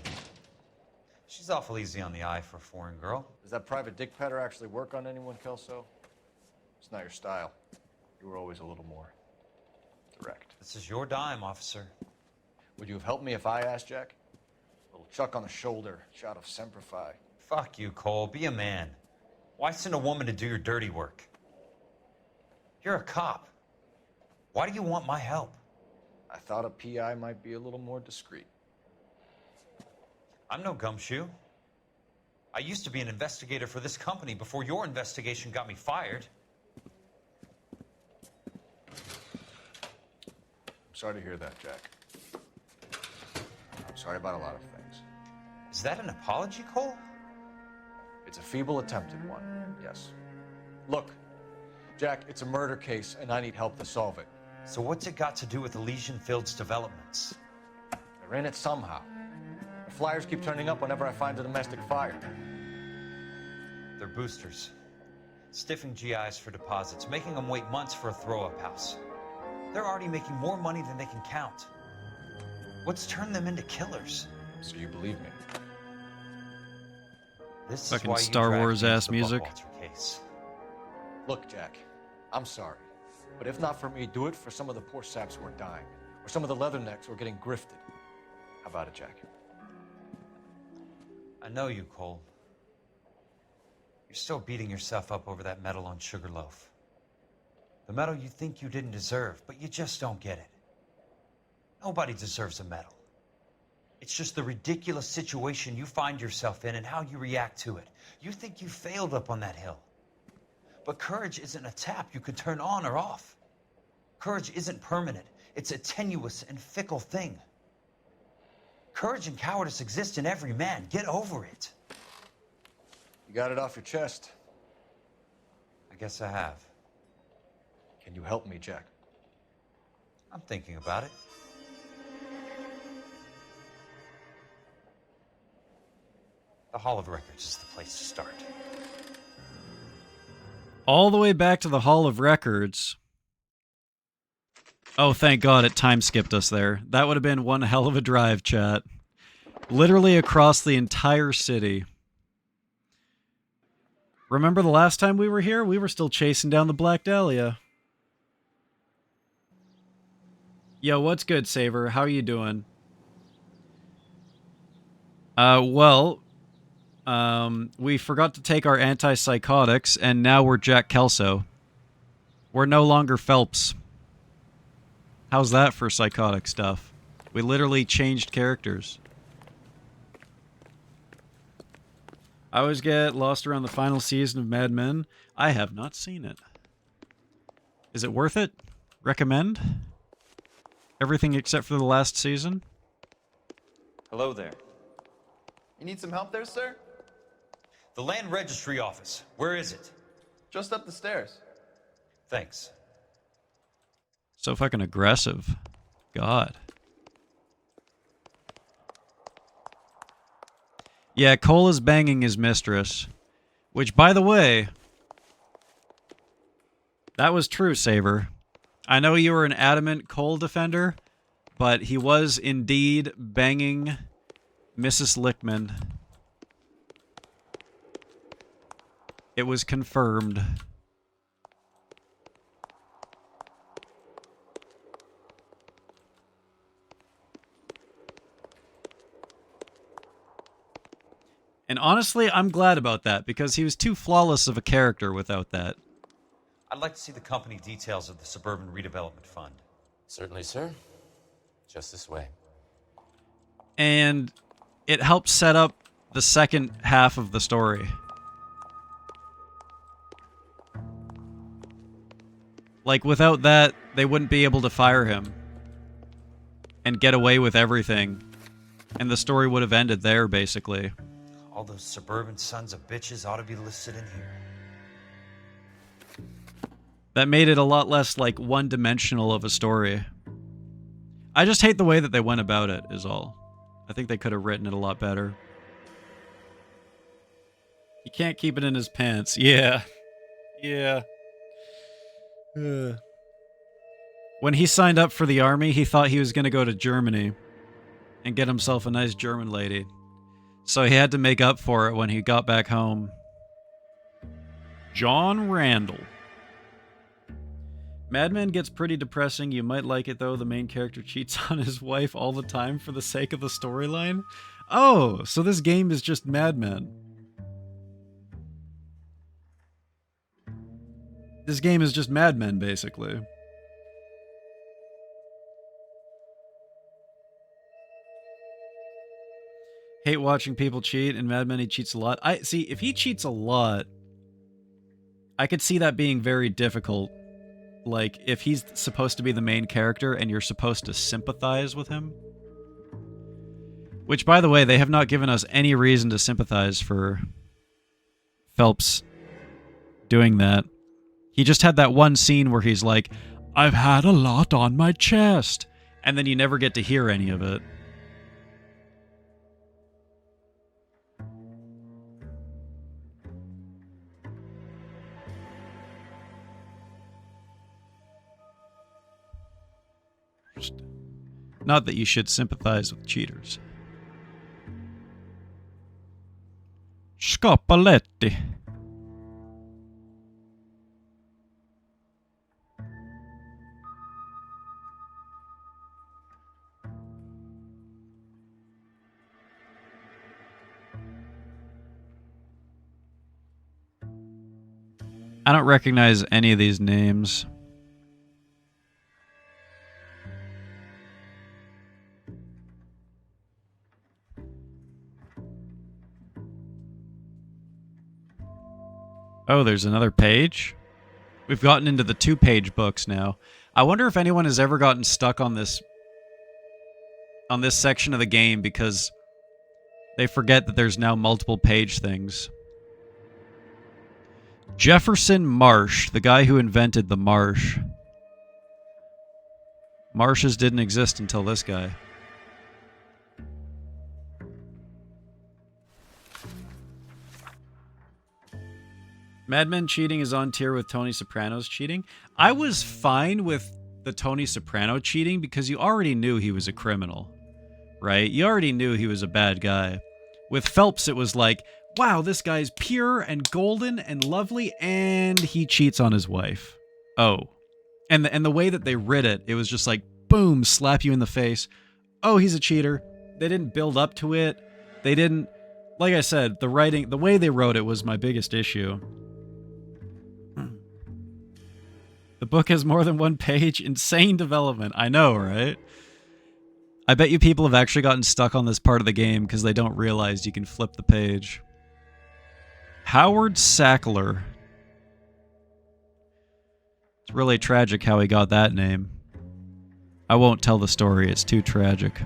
She's awful easy on the eye for a foreign girl. Does that private dick petter actually work on anyone, Kelso? It's not your style. You were always a little more direct. This is your dime, officer. Would you have helped me if I asked, Jack? A little chuck on the shoulder, shot of Semper Fi. Fuck you, Cole. Be a man. Why send a woman to do your dirty work? You're a cop. Why do you want my help? I thought a PI might be a little more discreet. I'm no gumshoe. I used to be an investigator for this company before your investigation got me fired. I'm sorry to hear that, Jack. I'm sorry about a lot of things. Is that an apology, Cole? It's a feeble attempt at one, yes. Look, Jack, it's a murder case, and I need help to solve it. So what's it got to do with Elysian Fields developments? They're in it somehow. The flyers keep turning up whenever I find a domestic fire. They're boosters. Stiffing GIs for deposits, making them wait months for a throw-up house. They're already making more money than they can count. What's turned them into killers? So you believe me? This Fucking is why Star you Wars ass the music. Buckwalter case. Look, Jack, I'm sorry. But if not for me, do it for some of the poor saps who are dying. Or some of the leathernecks who are getting grifted. How about it, Jack? I know you, Cole. You're still beating yourself up over that medal on Sugarloaf. The medal you think you didn't deserve, but you just don't get it. Nobody deserves a medal. It's just the ridiculous situation you find yourself in and how you react to it. You think you failed up on that hill. But courage isn't a tap you can turn on or off. Courage isn't permanent. It's a tenuous and fickle thing. Courage and cowardice exist in every man. Get over it. You got it off your chest. I guess I have. Can you help me, Jack? I'm thinking about it. The Hall of Records is the place to start. All the way back to the Hall of Records. Oh, thank God it time skipped us there. That would have been one hell of a drive, chat. Literally across the entire city. Remember the last time we were here? We were still chasing down the Black Dahlia. Yo, what's good, Saver? How are you doing? We forgot to take our antipsychotics, and now we're Jack Kelso. We're no longer Phelps. How's that for psychotic stuff? We literally changed characters. I always get lost around the final season of Mad Men. I have not seen it. Is it worth it? Recommend? Everything except for the last season? Hello there. You need some help there, sir? The Land Registry Office. Where is it? Just up the stairs. Thanks. So fucking aggressive. God. Yeah, Cole is banging his mistress. Which, by the way, that was true, Saver. I know you were an adamant Cole defender, but he was indeed banging Mrs. Lickman. It was confirmed. And honestly, I'm glad about that, because he was too flawless of a character without that. I'd like to see the company details of the Suburban Redevelopment Fund. Certainly, sir. Just this way. And it helped set up the second half of the story. Like, without that, they wouldn't be able to fire him and get away with everything. And the story would have ended there, basically. All those suburban sons of bitches ought to be listed in here. That made it a lot less, like, one-dimensional of a story. I just hate the way that they went about it, is all. I think they could have written it a lot better. He can't keep it in his pants. Yeah. Yeah. When he signed up for the army, he thought he was going to go to Germany and get himself a nice German lady. So he had to make up for it when he got back home. John Randall. Mad Men gets pretty depressing. You might like it, though. The main character cheats on his wife all the time for the sake of the storyline. Oh, so this game is just Mad Men. This game is just Mad Men, basically. Hate watching people cheat. In Mad Men, he cheats a lot. See, if he cheats a lot, I could see that being very difficult. Like, if he's supposed to be the main character and you're supposed to sympathize with him. Which, by the way, they have not given us any reason to sympathize for Phelps doing that. He just had that one scene where he's like, I've had a lot on my chest. And then you never get to hear any of it. Not that you should sympathize with cheaters. Scoppaletti. I don't recognize any of these names. Oh, there's another page? We've gotten into the 2-page books now. I wonder if anyone has ever gotten stuck on this section of the game because they forget that there's now multiple page things. Jefferson Marsh, the guy who invented the marsh. Marshes didn't exist until this guy. Mad Men cheating is on tier with Tony Soprano's cheating. I was fine with the Tony Soprano cheating because you already knew he was a criminal, right? You already knew he was a bad guy. With Phelps, it was like, wow, this guy's pure and golden and lovely, and he cheats on his wife. Oh. And the way that they writ it, it was just like, boom, slap you in the face. Oh, he's a cheater. They didn't build up to it. They didn't, like I said, the writing, the way they wrote it was my biggest issue. The book has more than one page. Insane development. I know, right? I bet you people have actually gotten stuck on this part of the game because they don't realize you can flip the page. Howard Sackler. It's really tragic how he got that name. I won't tell the story. It's too tragic.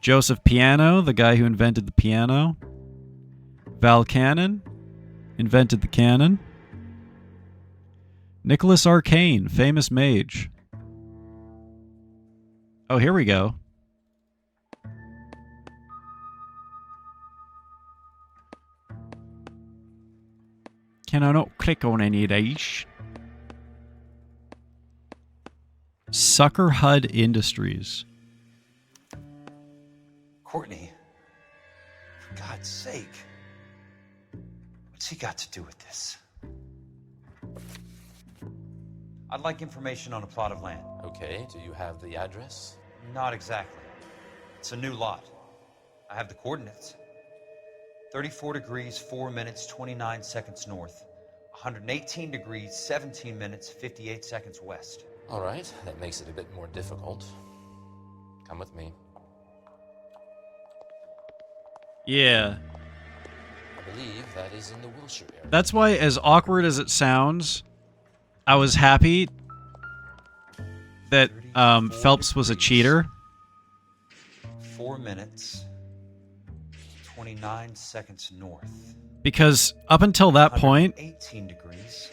Joseph Piano, the guy who invented the piano. Val Cannon invented the cannon. Nicholas Arcane, famous mage. Oh, here we go. Can I not click on any of these? Sucker Hud Industries. Courtney, for God's sake, what's he got to do with this? I'd like information on a plot of land. Okay, do you have the address? Not exactly. It's a new lot. I have the coordinates. 34 degrees, 4 minutes, 29 seconds north. 118 degrees, 17 minutes, 58 seconds west. All right, that makes it a bit more difficult. Come with me. Yeah. I believe that is in the Wilshire area. That's why, as awkward as it sounds, I was happy that Phelps was a cheater. 4 minutes, 29 seconds north. Because up until that point, 18 degrees,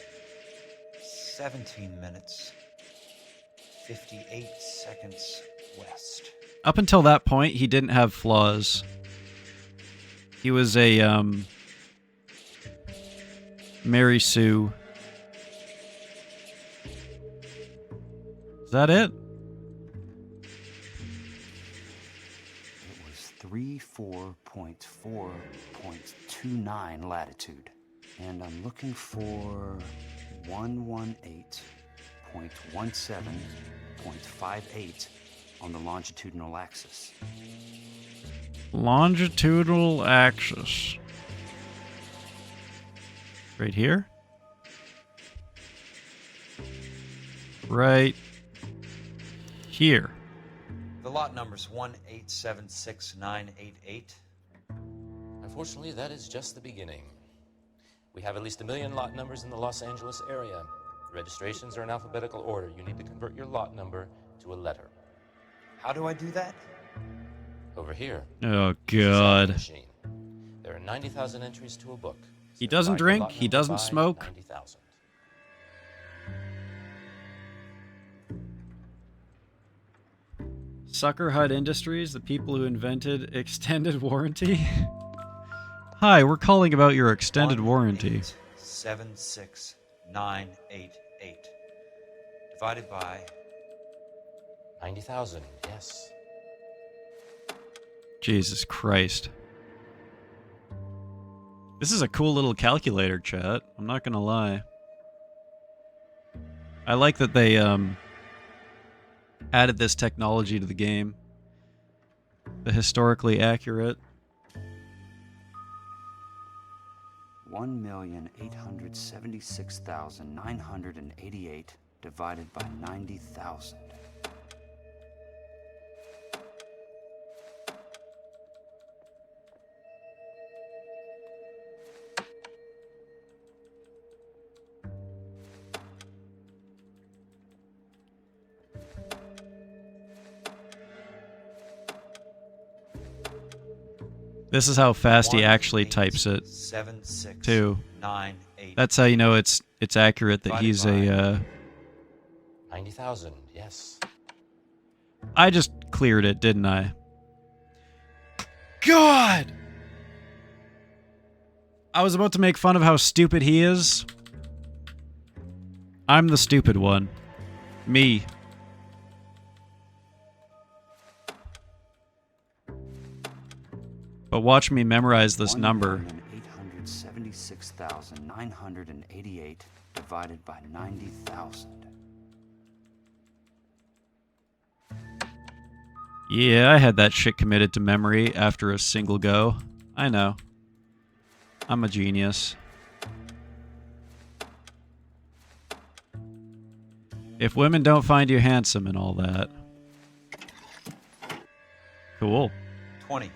17 minutes, 58 seconds west. up until that point, he didn't have flaws. He was a Mary Sue. Is that it? It was 34.4.29 latitude. And I'm looking for 118.17.58 on the longitudinal axis. Longitudinal axis. Right here? Right here. The lot number's 1876988. Unfortunately, that is just the beginning. We have at least 1 million lot numbers in the Los Angeles area. The registrations are in alphabetical order. You need to convert your lot number to a letter. How do I do that? Over here. Oh, God. Machine. There are 90,000 entries to a book. He doesn't drink. He doesn't smoke. 90,000. Sucker Hut Industries, the people who invented extended warranty. Hi, we're calling about your extended warranty. 76988 divided by 90,000. Yes. Jesus Christ. This is a cool little calculator, chat. I'm not gonna lie. I like that they added this technology to the game. The historically accurate. 1,876,988 divided by 90,000. This is how fast he actually types it, 7, 6, too. 9, 8. That's how you know it's accurate that he's a. 90,000, yes. I just cleared it, didn't I? God! I was about to make fun of how stupid he is. I'm the stupid one. Me. But watch me memorize this number. 876,988 divided by 90,000. Yeah, I had that shit committed to memory after a single go. I know. I'm a genius. If women don't find you handsome and all that. Cool. 20.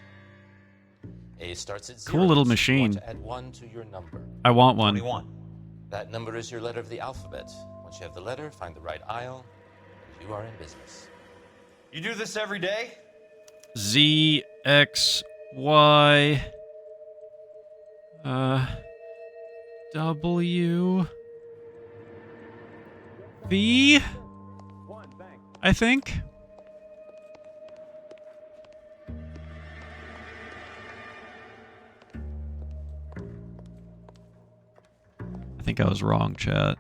A starts at 0. Cool little so you machine. want to add 1 to your number. I want one. 21. That number is your letter of the alphabet. Once you have the letter, find the right aisle, and you are in business. You do this every day? Z, X, Y, W, V, I think. I think I was wrong, chat.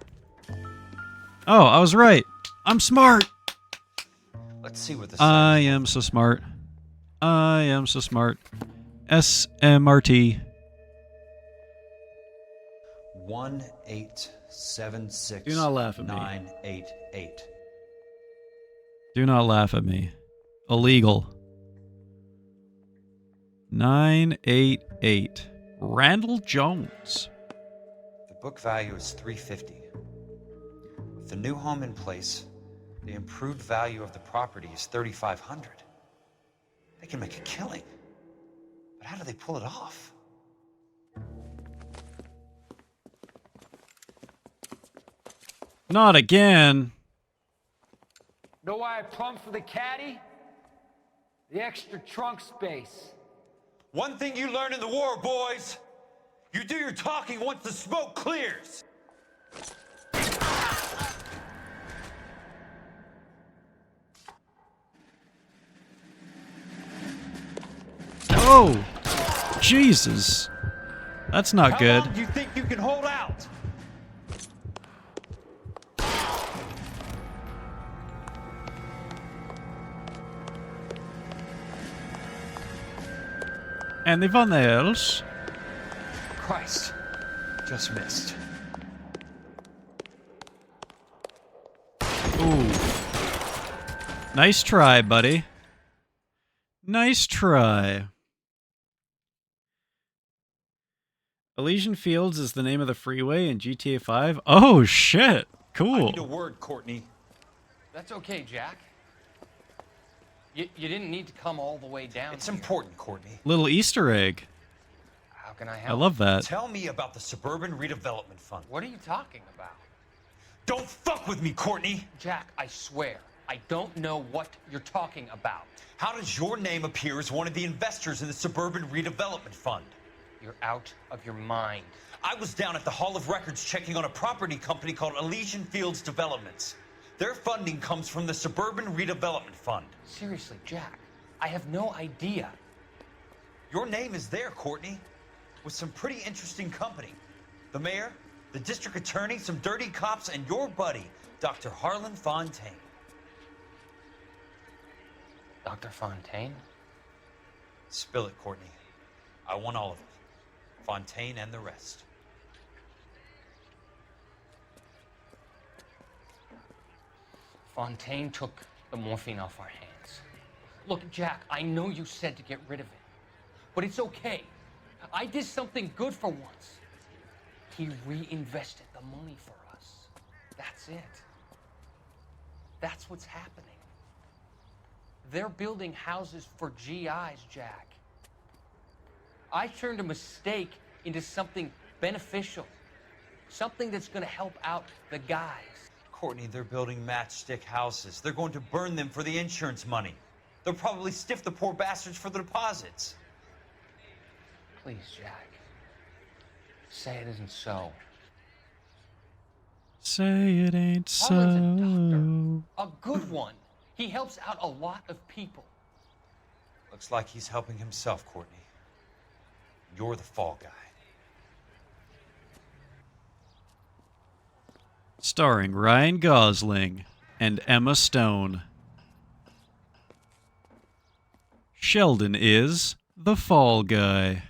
Oh, I was right. I'm smart. Let's see what this I am so smart. I am so smart. SMRT. 1876. Do not laugh at me. 988. Do not laugh at me. Illegal. 988. Randall Jones. The book value is 350. With the new home in place, the improved value of the property is 3,500. They can make a killing. But how do they pull it off? Not again. Know why I plumbed for the caddy? The extra trunk space. One thing you learn in the war, boys. You do your talking once the smoke clears. Oh, Jesus. That's not good. How long do you think you can hold out? Anyone else? Christ. Just missed. Ooh. Nice try, buddy. Nice try. Elysian Fields is the name of the freeway in GTA 5. Oh, shit. I Cool. need a word, Courtney. That's okay, Jack. You didn't need to come all the way down. It's important, Courtney. Little Easter egg. How can I I help? love that. Tell me about the Suburban Redevelopment Fund. What are you talking about? Don't fuck with me, Courtney! Jack, I swear, I don't know what you're talking about. How does your name appear as one of the investors in the Suburban Redevelopment Fund? You're out of your mind. I was down at the Hall of Records checking on a property company called Elysian Fields Developments. Their funding comes from the Suburban Redevelopment Fund. Seriously, Jack, I have no idea. Your name is there, Courtney, with some pretty interesting company. The mayor, the district attorney, some dirty cops, and your buddy, Dr. Harlan Fontaine. Dr. Fontaine? Spill it, Courtney. I want all of it. Fontaine and the rest. Fontaine took the morphine off our hands. Look, Jack, I know you said to get rid of it, but it's okay. I did something good for once. He reinvested the money for us. That's it. That's what's happening. They're building houses for GIs, Jack. I turned a mistake into something beneficial. Something that's going to help out the guys. Courtney, they're building matchstick houses. They're going to burn them for the insurance money. They'll probably stiff the poor bastards for the deposits. Please, Jack. Say it isn't so. Say it ain't so. A good one. He helps out a lot of people. Looks like he's helping himself, Courtney. You're the fall guy. Starring Ryan Gosling and Emma Stone. Sheldon is the fall guy.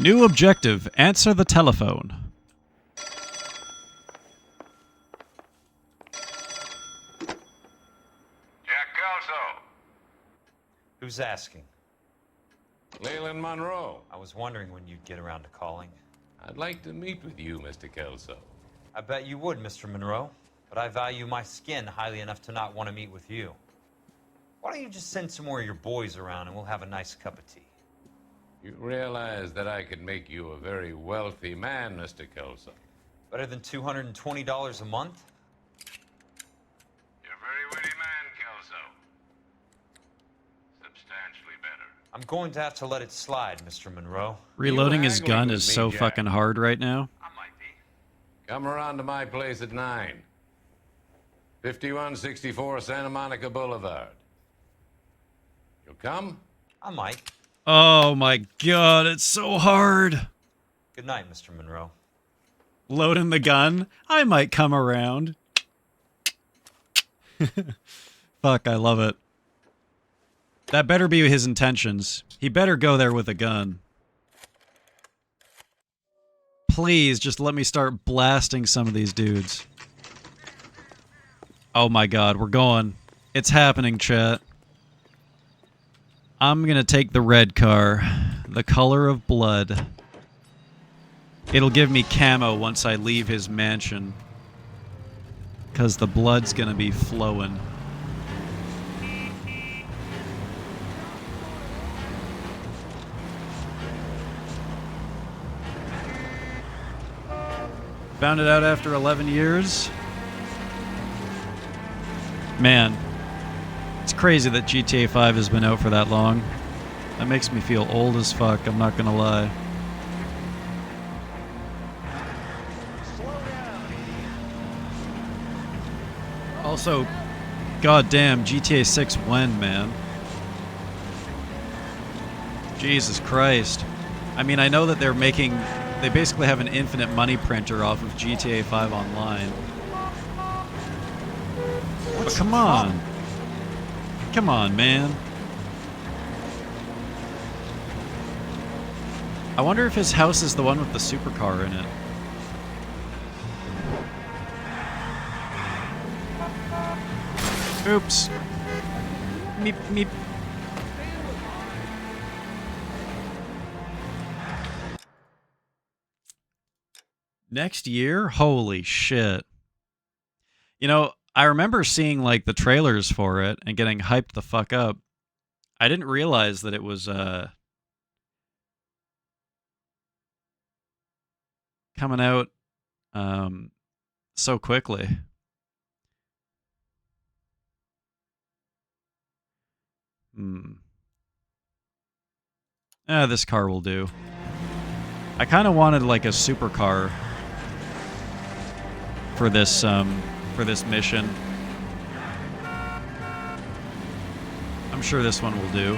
New objective, answer the telephone. Who's asking? Leyland Monroe. I was wondering when you'd get around to calling. I'd like to meet with you, Mr. Kelso. I bet you would, Mr. Monroe. But I value my skin highly enough to not want to meet with you. Why don't you just send some more of your boys around and we'll have a nice cup of tea? You realize that I could make you a very wealthy man, Mr. Kelso. Better than $220 a month? You're a very witty man, Kelso. Substantially better. I'm going to have to let it slide, Mr. Monroe. Reloading his gun is so fucking hard right now. Come around to my place at 9. 5164 Santa Monica Boulevard. You'll come? I might. Oh my god, it's so hard. Good night, Mr. Monroe. Loading the gun. I might come around. Fuck, I love it. That better be his intentions. He better go there with a gun. Please, just let me start blasting some of these dudes. Oh my god, we're going. It's happening, chat. I'm gonna take the red car. The color of blood. It'll give me camo once I leave his mansion. Because the blood's gonna be flowing. Found it out after 11 years. Man, it's crazy that GTA 5 has been out for that long. That makes me feel old as fuck, I'm not gonna lie. Also, goddamn, GTA 6 when, man? Jesus Christ. I mean, I know that they're making... They basically have an infinite money printer off of GTA 5 Online. But come on. Come on, man. I wonder if his house is the one with the supercar in it. Oops. Meep, meep. Next year? Holy shit. You know, I remember seeing like the trailers for it and getting hyped the fuck up. I didn't realize that it was coming out so quickly. This car will do. I kind of wanted like a supercar for this mission. I'm sure this one will do.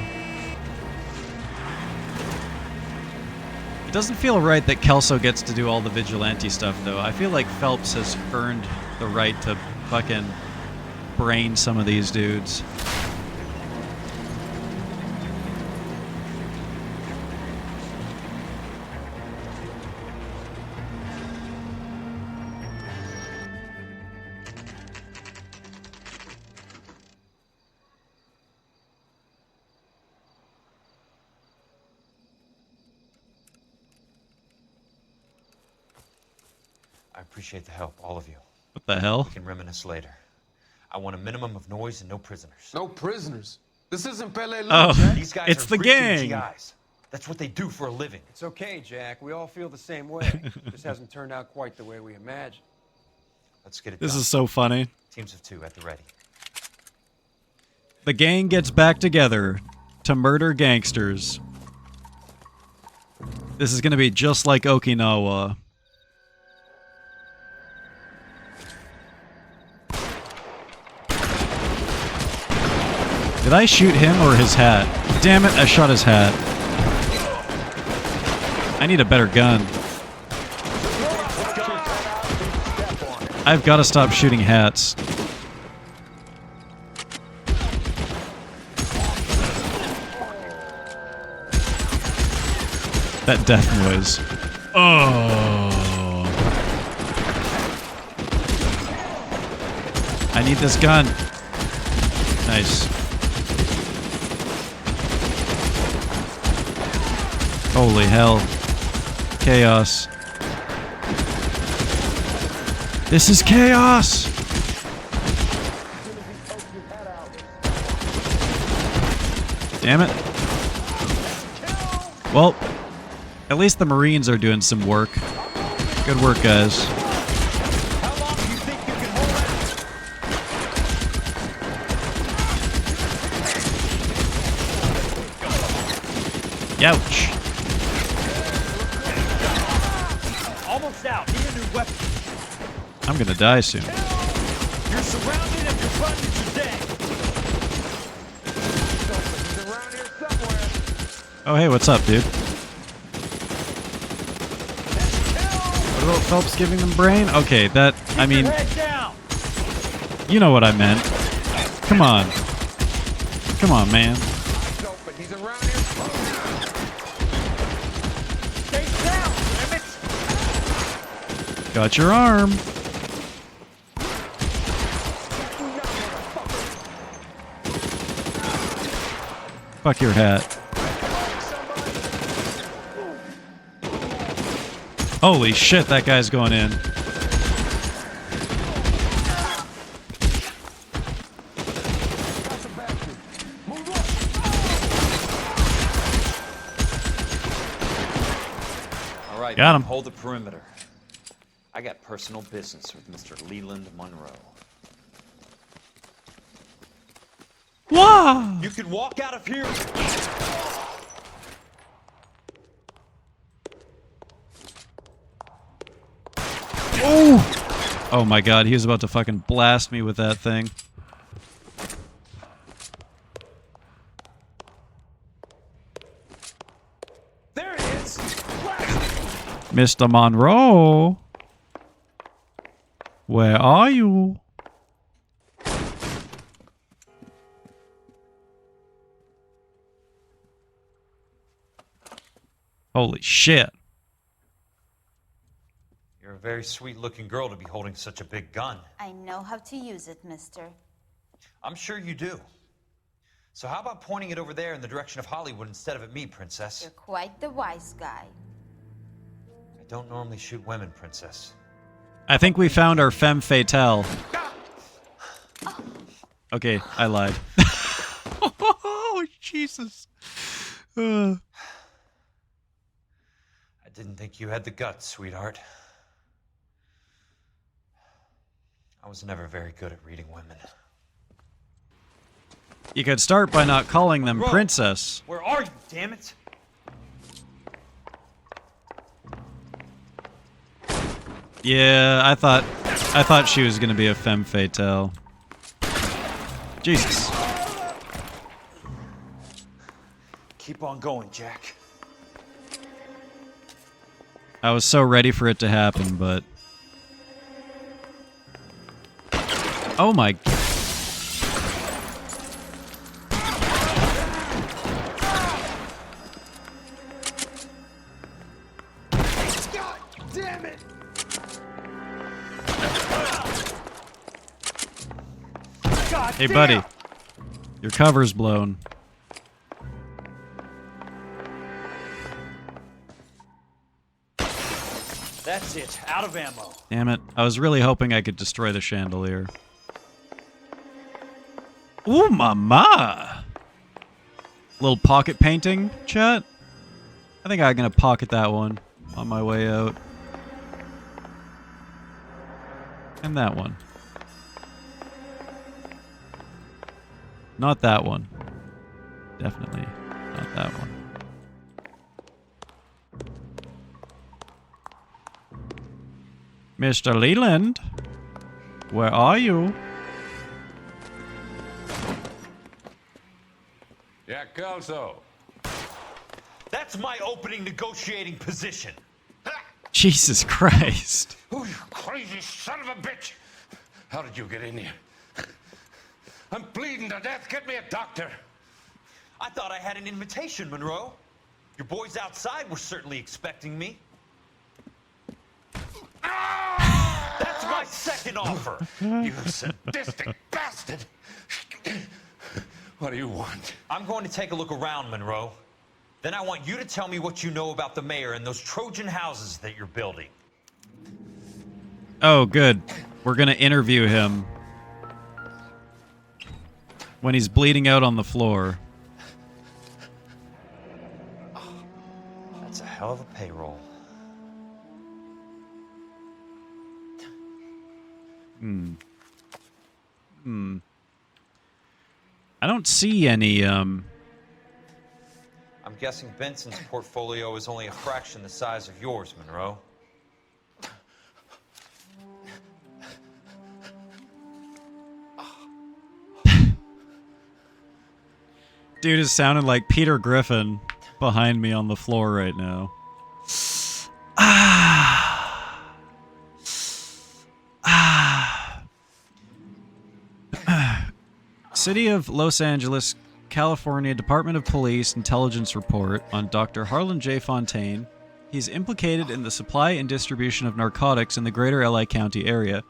It doesn't feel right that Kelso gets to do all the vigilante stuff, though. I feel like Phelps has earned the right to fucking brain some of these dudes. I appreciate the help, all of you. What the hell? We can reminisce later. I want a minimum of noise and no prisoners. No prisoners? This isn't Pele Loop, Oh, Jack. These guys it's are the freaking gang. GIs. That's what they do for a living. It's okay, Jack. We all feel the same way. Just hasn't turned out quite the way we imagined. Let's get it This done. is so funny. Teams of 2 at the ready. The gang gets back together to murder gangsters. This is going to be just like Okinawa. Did I shoot him or his hat? Damn it, I shot his hat. I need a better gun. I've got to stop shooting hats. That death noise. Oh. I need this gun. Nice. Holy hell. Chaos. This is chaos! Damn it. Well, at least the Marines are doing some work. Good work, guys. Youch. Almost out. Need a new weapon. I'm gonna die soon. You're surrounded and your buddies are dead. He's around here somewhere. Oh, hey, what's up, dude? What about Phelps giving them brain? Okay, that, I mean, you know what I meant. Come on. Come on, man. He's around here. Stay down, damn it. Got your arm. Fuck your hat. Holy shit, that guy's going in. All right, Got him. hold the perimeter. I got personal business with Mr. Leland Monroe. Wow! You can walk out of here. Oh! Oh my god, he was about to fucking blast me with that thing. There it is. Mr. Monroe? Where are you? Holy shit. You're a very sweet-looking girl to be holding such a big gun. I know how to use it, mister. I'm sure you do. So how about pointing it over there in the direction of Hollywood instead of at me, Princess? You're quite the wise guy. I don't normally shoot women, Princess. I think we found our femme fatale. Okay, I lied. Oh, Jesus. I didn't think you had the guts, sweetheart. I was never very good at reading women. You could start by not calling them Bro, princess. Where are you, damn it? Yeah, I thought she was gonna be a femme fatale. Jesus. Keep on going, Jack. I was so ready for it to happen, but... Oh my... God damn it! God Hey, damn! buddy. Your cover's blown. That's it. Out of ammo. Damn it. I was really hoping I could destroy the chandelier. Ooh, mama! Little pocket painting, chat? I think I'm gonna pocket that one on my way out. And that one. Not that one. Definitely not that one. Mr. Leland, where are you? Jack Kelso. That's my opening negotiating position. Jesus Christ. Oh, you crazy son of a bitch! How did you get in here? I'm bleeding to death. Get me a doctor. I thought I had an invitation, Monroe. Your boys outside were certainly expecting me. That's my second offer. You sadistic bastard. What do you want? I'm going to take a look around, Monroe. Then I want you to tell me what you know about the mayor and those Trojan houses that you're building. Oh, good. We're going to interview him when he's bleeding out on the floor. That's a hell of a payroll. I don't see any, I'm guessing Benson's portfolio is only a fraction the size of yours, Monroe. Dude is sounding like Peter Griffin behind me on the floor right now. City of Los Angeles, California Department of Police intelligence report on Dr. Harlan J. Fontaine. He's implicated in the supply and distribution of narcotics in the greater LA County area.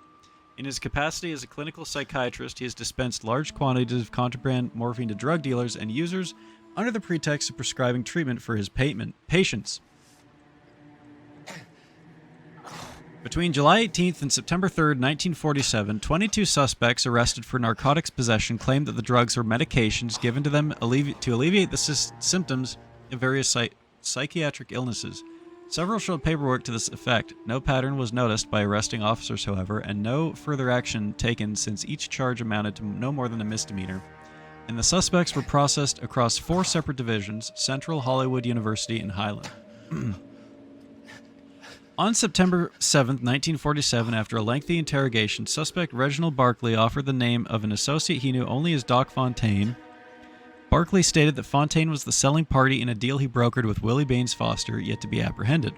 In his capacity as a clinical psychiatrist, he has dispensed large quantities of contraband morphine to drug dealers and users under the pretext of prescribing treatment for his patients. Between July 18th and September 3rd, 1947, 22 suspects arrested for narcotics possession claimed that the drugs were medications given to them to alleviate the symptoms of various psychiatric illnesses. Several showed paperwork to this effect. No pattern was noticed by arresting officers, however, and no further action taken since each charge amounted to no more than a misdemeanor. And the suspects were processed across 4 separate divisions: Central, Hollywood, University, and Highland. On September 7th, 1947, after a lengthy interrogation, suspect Reginald Barkley offered the name of an associate he knew only as Doc Fontaine. Barkley stated that Fontaine was the selling party in a deal he brokered with Willie Baines Foster, yet to be apprehended.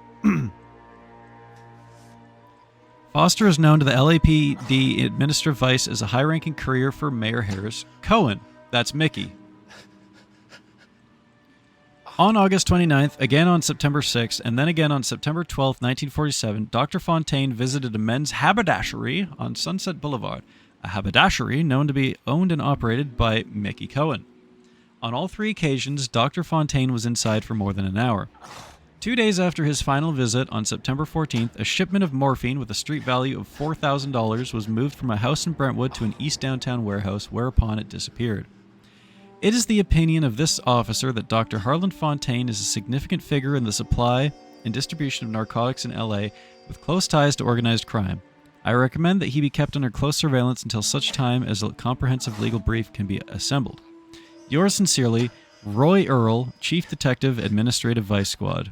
Foster is known to the LAPD Administrative Vice as a high-ranking courier for Mayor Harris Cohen. That's Mickey. On August 29th, again on September 6th, and then again on September 12th, 1947, Dr. Fontaine visited a men's haberdashery on Sunset Boulevard, a haberdashery known to be owned and operated by Mickey Cohen. On all 3 occasions, Dr. Fontaine was inside for more than an hour. 2 days after his final visit, on September 14th, a shipment of morphine with a street value of $4,000 was moved from a house in Brentwood to an East Downtown warehouse, whereupon it disappeared. It is the opinion of this officer that Dr. Harlan Fontaine is a significant figure in the supply and distribution of narcotics in LA with close ties to organized crime. I recommend that he be kept under close surveillance until such time as a comprehensive legal brief can be assembled. Yours sincerely, Roy Earl, Chief Detective, Administrative Vice Squad.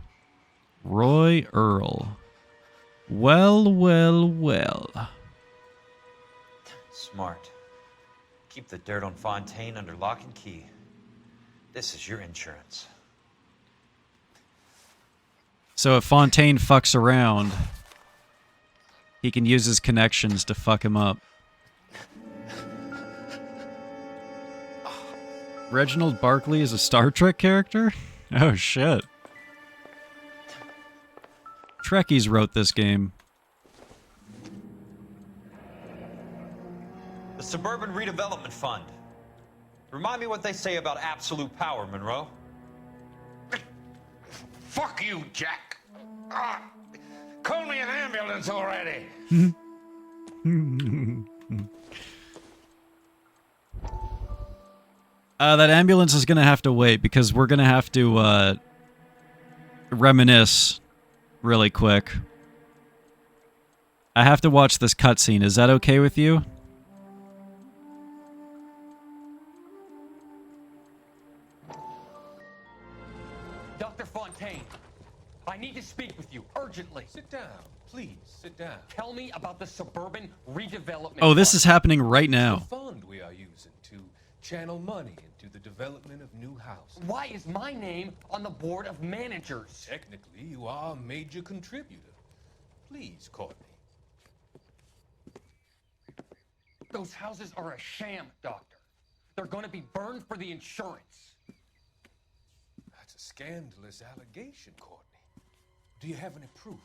Roy Earl. Well, well, well. Smart. Keep the dirt on Fontaine under lock and key. This is your insurance. So if Fontaine fucks around, he can use his connections to fuck him up. Reginald Barkley is a Star Trek character? Oh shit. Trekkies wrote this game. The Suburban Redevelopment Fund. Remind me what they say about absolute power, Monroe. Fuck you, Jack. Call me an ambulance already. That ambulance is going to have to wait because we're going to have to reminisce really quick. I have to watch this cutscene. Is that okay with you? Dr. Fontaine, I need to speak with you urgently. Sit down. Please, sit down. Tell me about the suburban redevelopment. Oh, this fund. is happening right It's now. the fund we are using to channel money into the development of new houses. Why is my name on the board of managers? Technically, you are a major contributor. Please, Courtney. Those houses are a sham, Doctor. They're going to be burned for the insurance. That's a scandalous allegation, Courtney. Do you have any proof?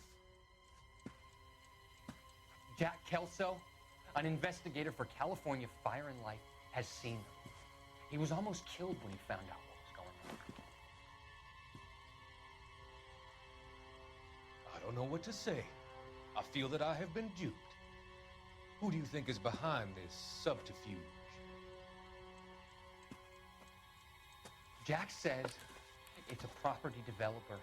Jack Kelso, an investigator for California Fire and Life, has seen them. He was almost killed when he found out what was going on. I don't know what to say. I feel that I have been duped. Who do you think is behind this subterfuge? Jack says it's a property developer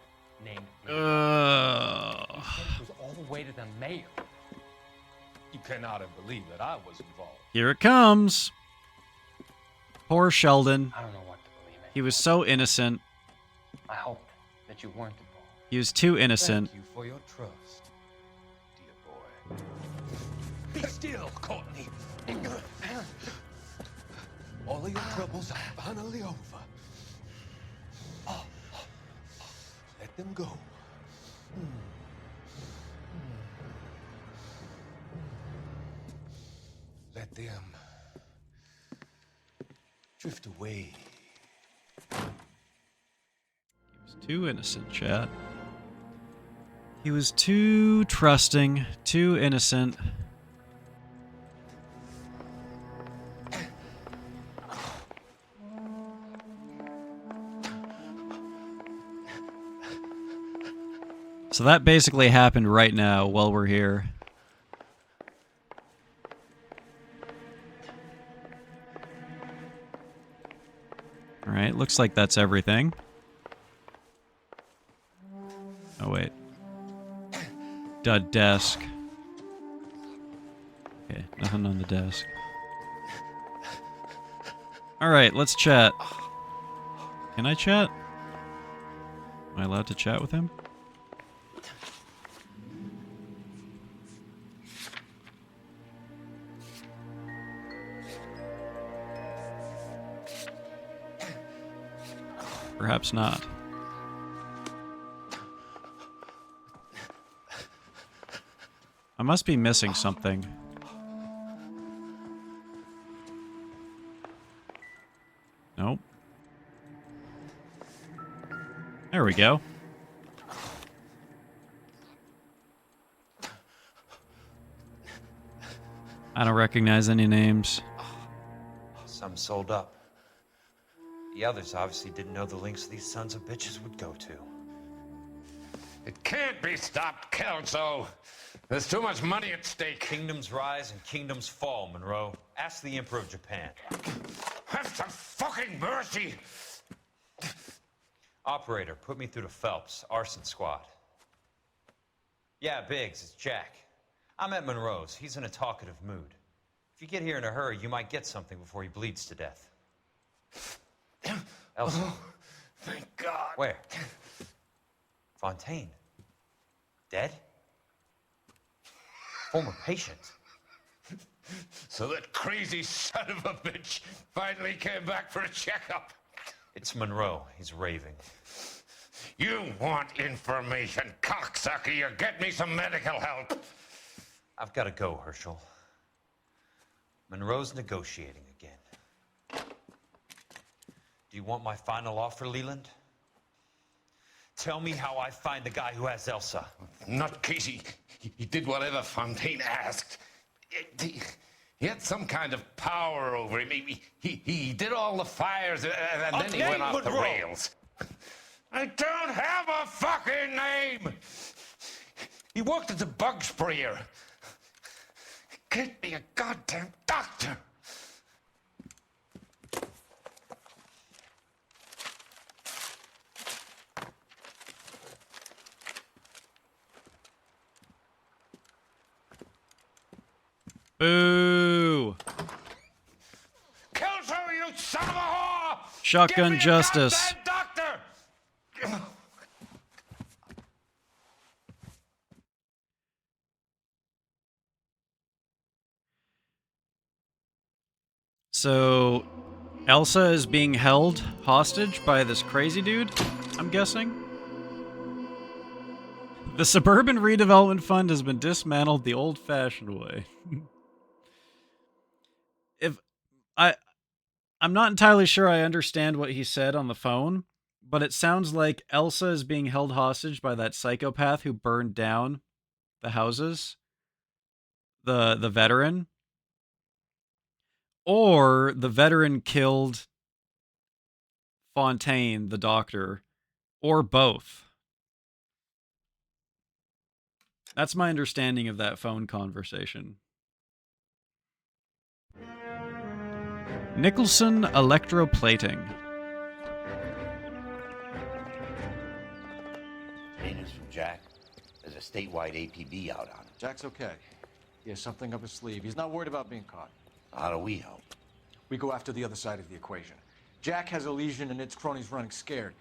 named He said it goes all the way to the mayor. You cannot have believed that I was involved. Here it comes. Poor Sheldon. I don't know what to believe in. He was so innocent. I hope that you weren't involved. He was too innocent. Thank you for your trust, dear boy. Be still, Courtney. All of your troubles are finally over. Let them go. Let them drift away. He was too innocent, chat. He was too trusting, too innocent. So that basically happened right now while we're here. Alright, looks like that's everything. Oh, wait. Desk. Okay, nothing on the desk. Alright, let's chat. Can I chat? Am I allowed to chat with him? Perhaps not. I must be missing something. Nope. There we go. I don't recognize any names. Some sold up. The others obviously didn't know the lengths these sons of bitches would go to. It can't be stopped, Kelso. There's too much money at stake. Kingdoms rise and kingdoms fall, Monroe. Ask the Emperor of Japan. Have some fucking mercy! Operator, put me through to Phelps, arson squad. Yeah, Biggs, it's Jack. I'm at Monroe's. He's in a talkative mood. If you get here in a hurry, you might get something before he bleeds to death. Elsa. Oh, thank God. Where? Fontaine. Dead? Former patient. So that crazy son of a bitch finally came back for a checkup. It's Monroe. He's raving. You want information, cocksucker. You get me some medical help. I've got to go, Herschel. Monroe's negotiating again. Do you want my final offer, Leland? Tell me how I find the guy who has Elsa. Not Casey. He did whatever Fontaine asked. He had some kind of power over him. He did all the fires, and then he went off the rails. I don't have a fucking name! He worked as a bug sprayer. Get me a goddamn doctor! Boo! Kill her, you son of a whore! Shotgun justice. Doctor! So, Elsa is being held hostage by this crazy dude, I'm guessing? The Suburban Redevelopment Fund has been dismantled the old-fashioned way. I'm not entirely sure I understand what he said on the phone, but it sounds like Elsa is being held hostage by that psychopath who burned down the houses. The veteran. Or the veteran killed Fontaine, the doctor. Or both. That's my understanding of that phone conversation. Nicholson electroplating. Hey, news from Jack. There's a statewide APB out on him. Jack's okay. He has something up his sleeve. He's not worried about being caught. How do we help? We go after the other side of the equation. Jack has a legion and its cronies running scared.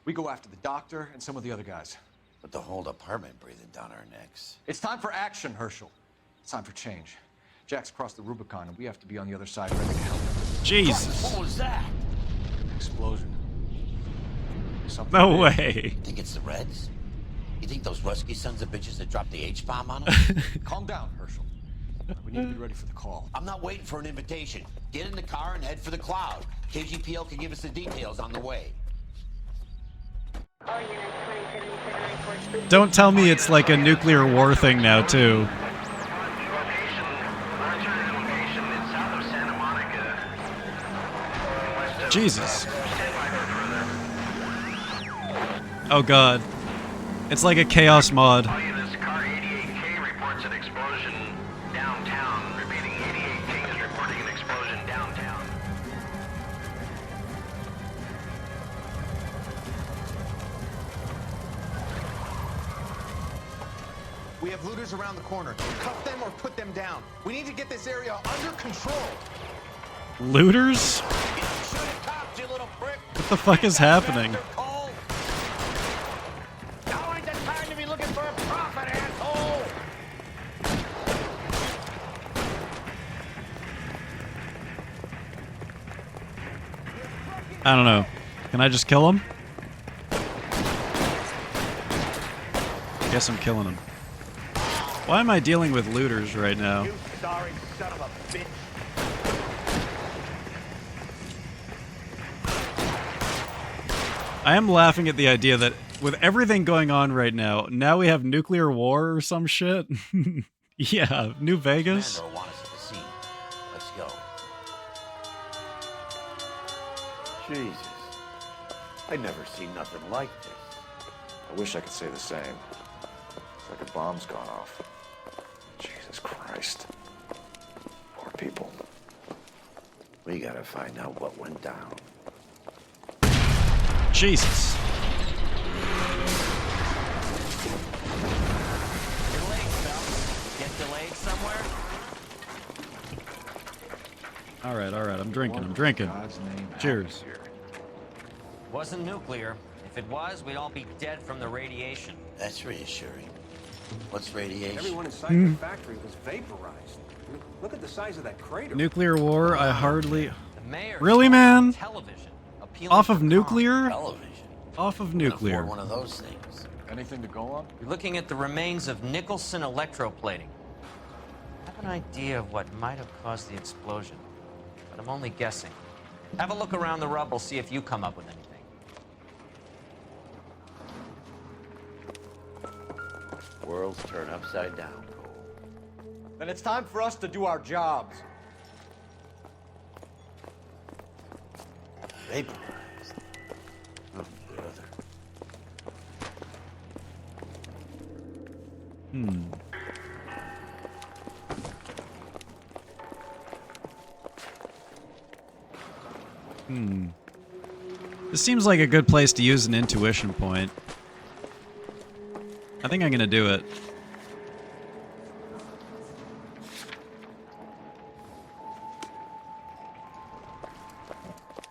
We go after the doctor and some of the other guys. But the whole department breathing down our necks. It's time for action, Herschel. It's time for change. Jack's crossed the Rubicon, and we have to be on the other side ready to help. Jesus. What was that? Explosion. Something No big. way. You think it's the Reds? You think those Rusky sons of bitches that dropped the H-bomb on us? Calm down, Herschel. We need to be ready for the call. I'm not waiting for an invitation. Get in the car and head for the cloud. KGPL can give us the details on the way. Don't tell me it's like a nuclear war thing now, too. Jesus. Oh god. It's like a chaos mod. We have looters around the corner. Cuff them or put them down. We need to get this area under control. Looters? What the fuck is happening? Now ain't the time to be looking for a profit, asshole! I don't know. Can I just kill him? Guess I'm killing him. Why am I dealing with looters right now? You sorry son of a bitch. I am laughing at the idea that with everything going on right now, now we have nuclear war or some shit. Yeah, New Vegas. Commander will want us at the scene. Let's go. Jesus. I never seen nothing like this. I wish I could say the same. It's like a bomb's gone off. Jesus Christ. Poor people. We gotta find out what went down. Jesus. You're late, Phelps. Get delayed somewhere? Alright, I'm drinking. Cheers. Wasn't nuclear. If it was, we'd all be dead from the radiation. That's reassuring. What's radiation? Everyone inside the factory was vaporized. Look at the size of that crater. Nuclear war, I hardly... The mayor Really, man? television, Off of nuclear? Television. Off of nuclear. One of those things. Anything to go on? You're looking at the remains of Nicholson electroplating. I have an idea of what might have caused the explosion, but I'm only guessing. Have a look around the rubble, see if you come up with anything. Worlds turn upside down, Cole. Then it's time for us to do our jobs. Vaporized. Oh, brother. This seems like a good place to use an intuition point. I think I'm gonna do it.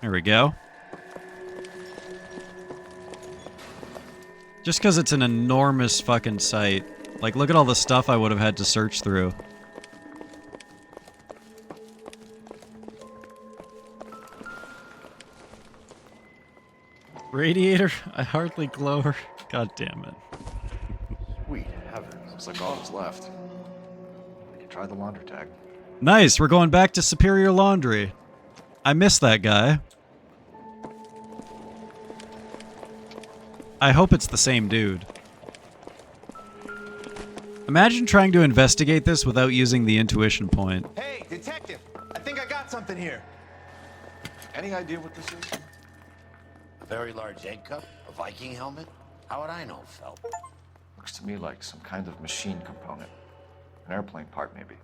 There we go. Just because it's an enormous fucking site. Like, look at all the stuff I would have had to search through. Radiator? I hardly glow her. God damn it. Sweet heavens. Looks like all that's left. We can try the launder tag. Nice, we're going back to Superior Laundry. I miss that guy. I hope it's the same dude. Imagine trying to investigate this without using the intuition point. Hey, detective! I think I got something here. Any idea what this is? A very large egg cup? A Viking helmet? How would I know, Phelps? Looks to me like some kind of machine component. An airplane part, maybe.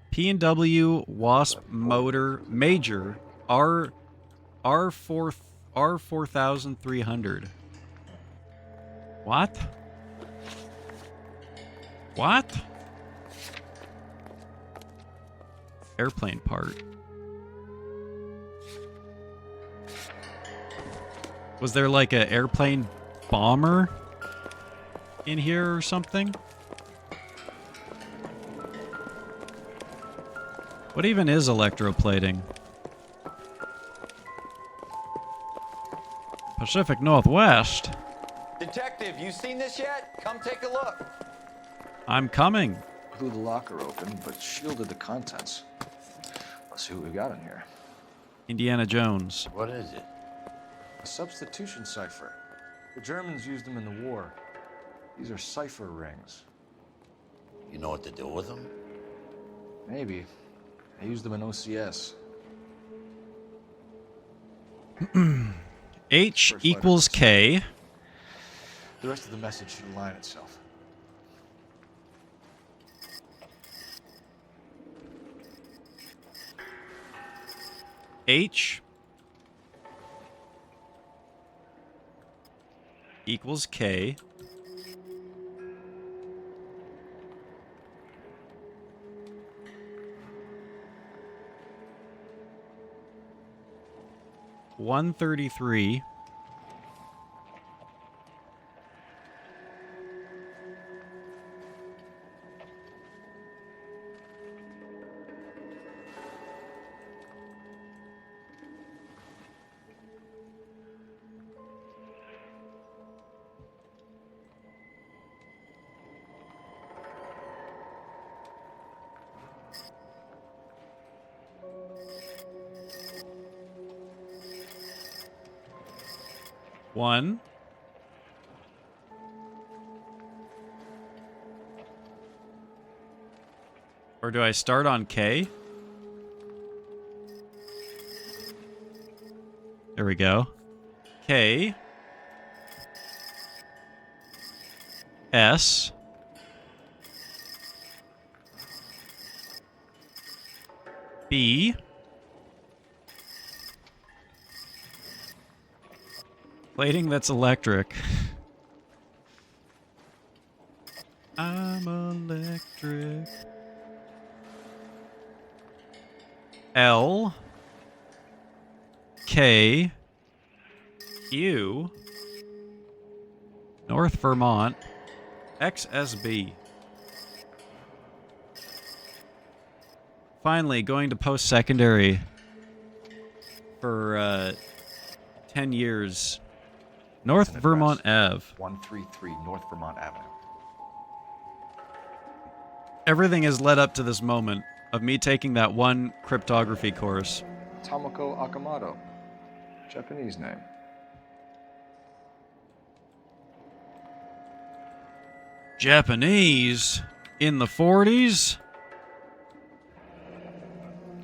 P&W Wasp Motor Major R4300. What? What? Airplane part. Was there like an airplane bomber in here or something? What even is electroplating? Pacific Northwest. Detective, you seen this yet? Come take a look. I'm coming. Blew the locker open, but shielded the contents. Let's see what we got in here. Indiana Jones. What is it? A substitution cipher. The Germans used them in the war. These are cipher rings. You know what to do with them? Maybe. I used them in OCS. H equals K. The rest of the message should align itself. H equals K. $133. One. Or do I start on K? There we go. K. S. B. Plating that's electric. I'm electric. L. K. U. North Vermont. XSB. Finally, going to post-secondary for 10 years. North Vermont Ave. 133 North Vermont Avenue. Everything has led up to this moment of me taking that one cryptography course. Tomoko Akamoto. Japanese name. Japanese? In the 40s?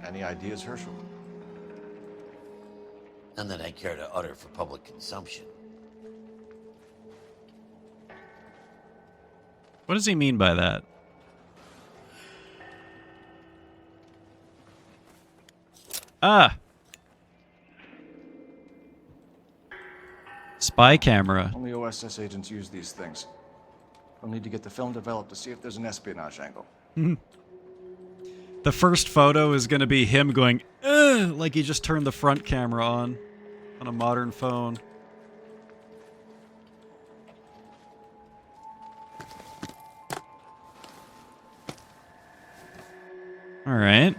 Any ideas, Herschel? None that I care to utter for public consumption. What does he mean by that? Ah! Spy camera. Only OSS agents use these things. We'll need to get the film developed to see if there's an espionage angle. The first photo is going to be him going, ugh, like he just turned the front camera on a modern phone. All right.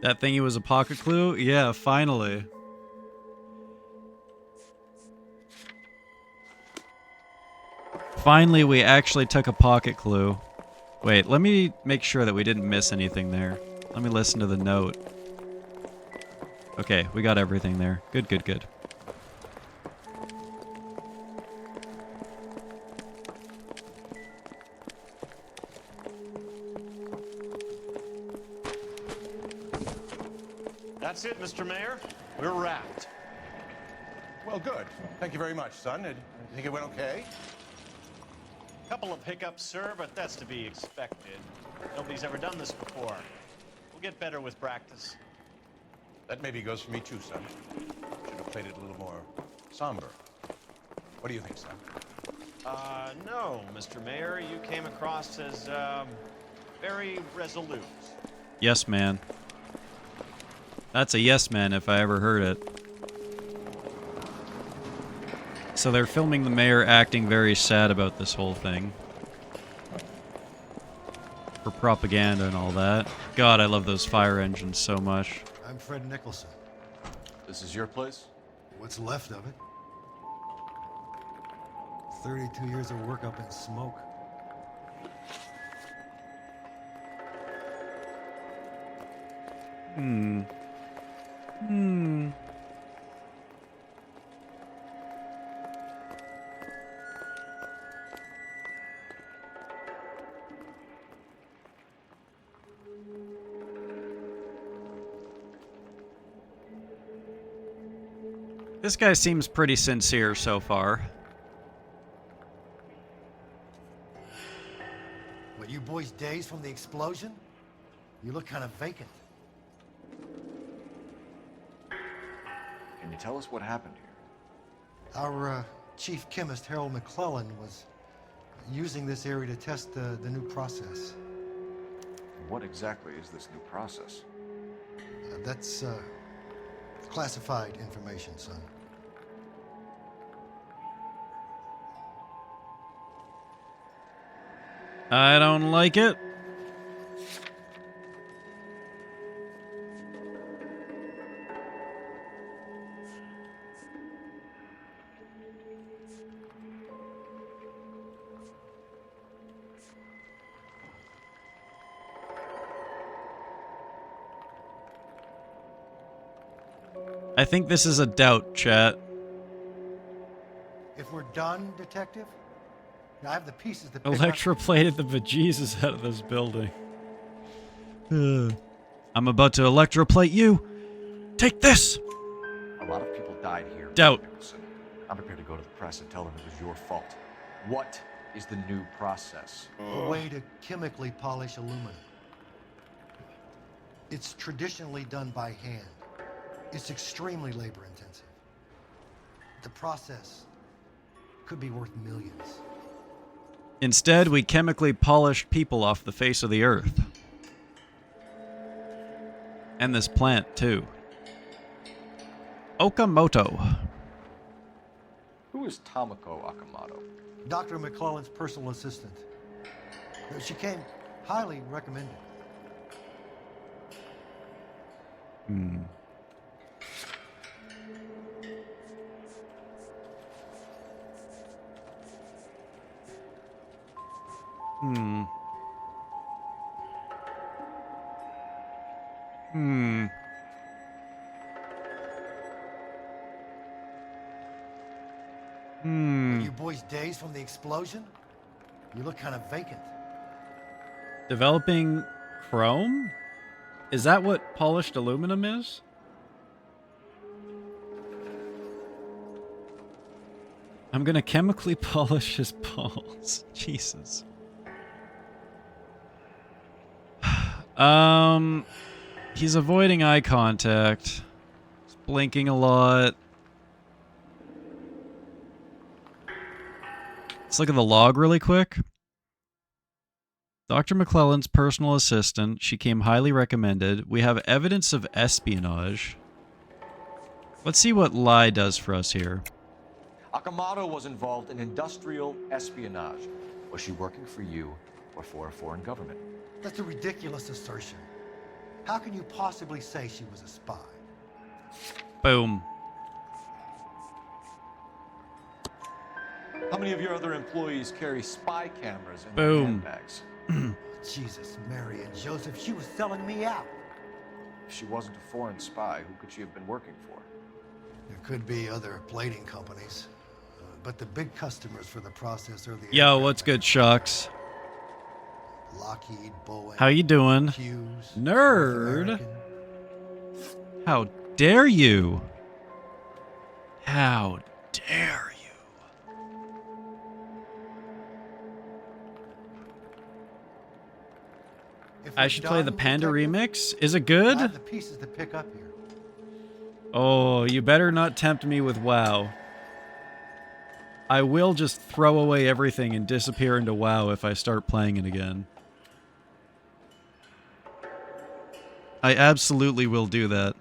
That thingy was a pocket clue? Yeah, finally. Finally, we actually took a pocket clue. Wait, let me make sure that we didn't miss anything there. Let me listen to the note. Okay, we got everything there. Good, good, good. That's it, Mr. Mayor. We're wrapped. Well, good. Thank you very much, son. You think it went okay? Couple of hiccups, sir, but that's to be expected. Nobody's ever done this before. We'll get better with practice. That maybe goes for me too, son. Should have played it a little more somber. What do you think, son? No, Mr. Mayor. You came across as, very resolute. Yes, man. That's a yes, man, if I ever heard it. So they're filming the mayor acting very sad about this whole thing. For propaganda and all that. God, I love those fire engines so much. I'm Fred Nicholson. This is your place? What's left of it. 32 years of work up in smoke. Hmm. Hmm. This guy seems pretty sincere so far. What, you boys dazed from the explosion? You look kind of vacant. Can you tell us what happened here? Our chief chemist, Harold McClellan, was using this area to test the new process. What exactly is this new process? That's classified information, son. I don't like it. I think this is a doubt, chat. If we're done, detective, I have the pieces to pick up. Electroplated the bejesus out of this building. I'm about to electroplate you. Take this! A lot of people died here. Doubt. Nicholson. I'm prepared to go to the press and tell them it was your fault. What is the new process? A way to chemically polish aluminum. It's traditionally done by hand. It's extremely labor intensive. The process could be worth millions. Instead, we chemically polished people off the face of the earth. And this plant, too. Okamoto. Who is Tomoko Akamoto? Dr. McClellan's personal assistant. She came highly recommended. Hmm. Hmm. Hmm. Hmm. Are you boys dazed from the explosion? You look kind of vacant. Developing chrome? Is that what polished aluminum is? I'm gonna chemically polish his balls. Jesus. He's avoiding eye contact. He's blinking a lot. Let's look at the log really quick. Dr. McClellan's personal assistant. She came highly recommended. We have evidence of espionage. Let's see what lie does for us here. Akamoto was involved in industrial espionage. Was she working for you or for a foreign government? That's a ridiculous assertion. How can you possibly say she was a spy? Boom. How many of your other employees carry spy cameras in Boom. their handbags? Jesus, Mary and Joseph, she was selling me out. If she wasn't a foreign spy, who could she have been working for? There could be other plating companies, but the big customers for the process are the Yo, what's good, Shucks? Lockheed, Boeing. How you doing? Hughes, Nerd. How dare you? How dare you? I should play the Panda remix. Is it good? I have the pieces to pick up here. Oh, you better not tempt me with WoW. I will just throw away everything and disappear into WoW if I start playing it again. I absolutely will do that.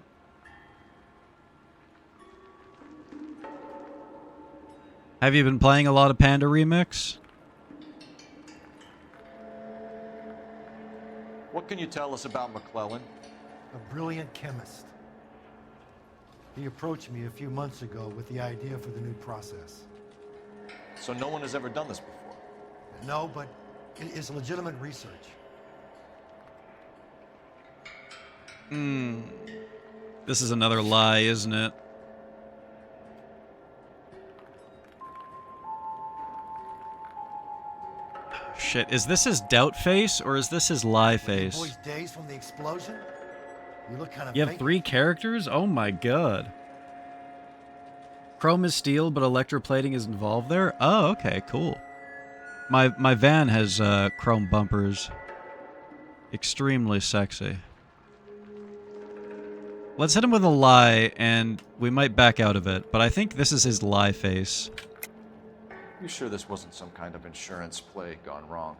Have you been playing a lot of Panda Remix? What can you tell us about McClellan? A brilliant chemist. He approached me a few months ago with the idea for the new process. So no one has ever done this before? No, but it is legitimate research. This is another lie, isn't it? Shit, is this his doubt face or is this his lie face? Boy's days from the explosion? You look kind of You have fake. 3 characters? Oh my god. Chrome is steel, but electroplating is involved there? Oh, okay, cool. My van has chrome bumpers. Extremely sexy. Let's hit him with a lie, and we might back out of it, but I think this is his lie face. You sure this wasn't some kind of insurance play gone wrong?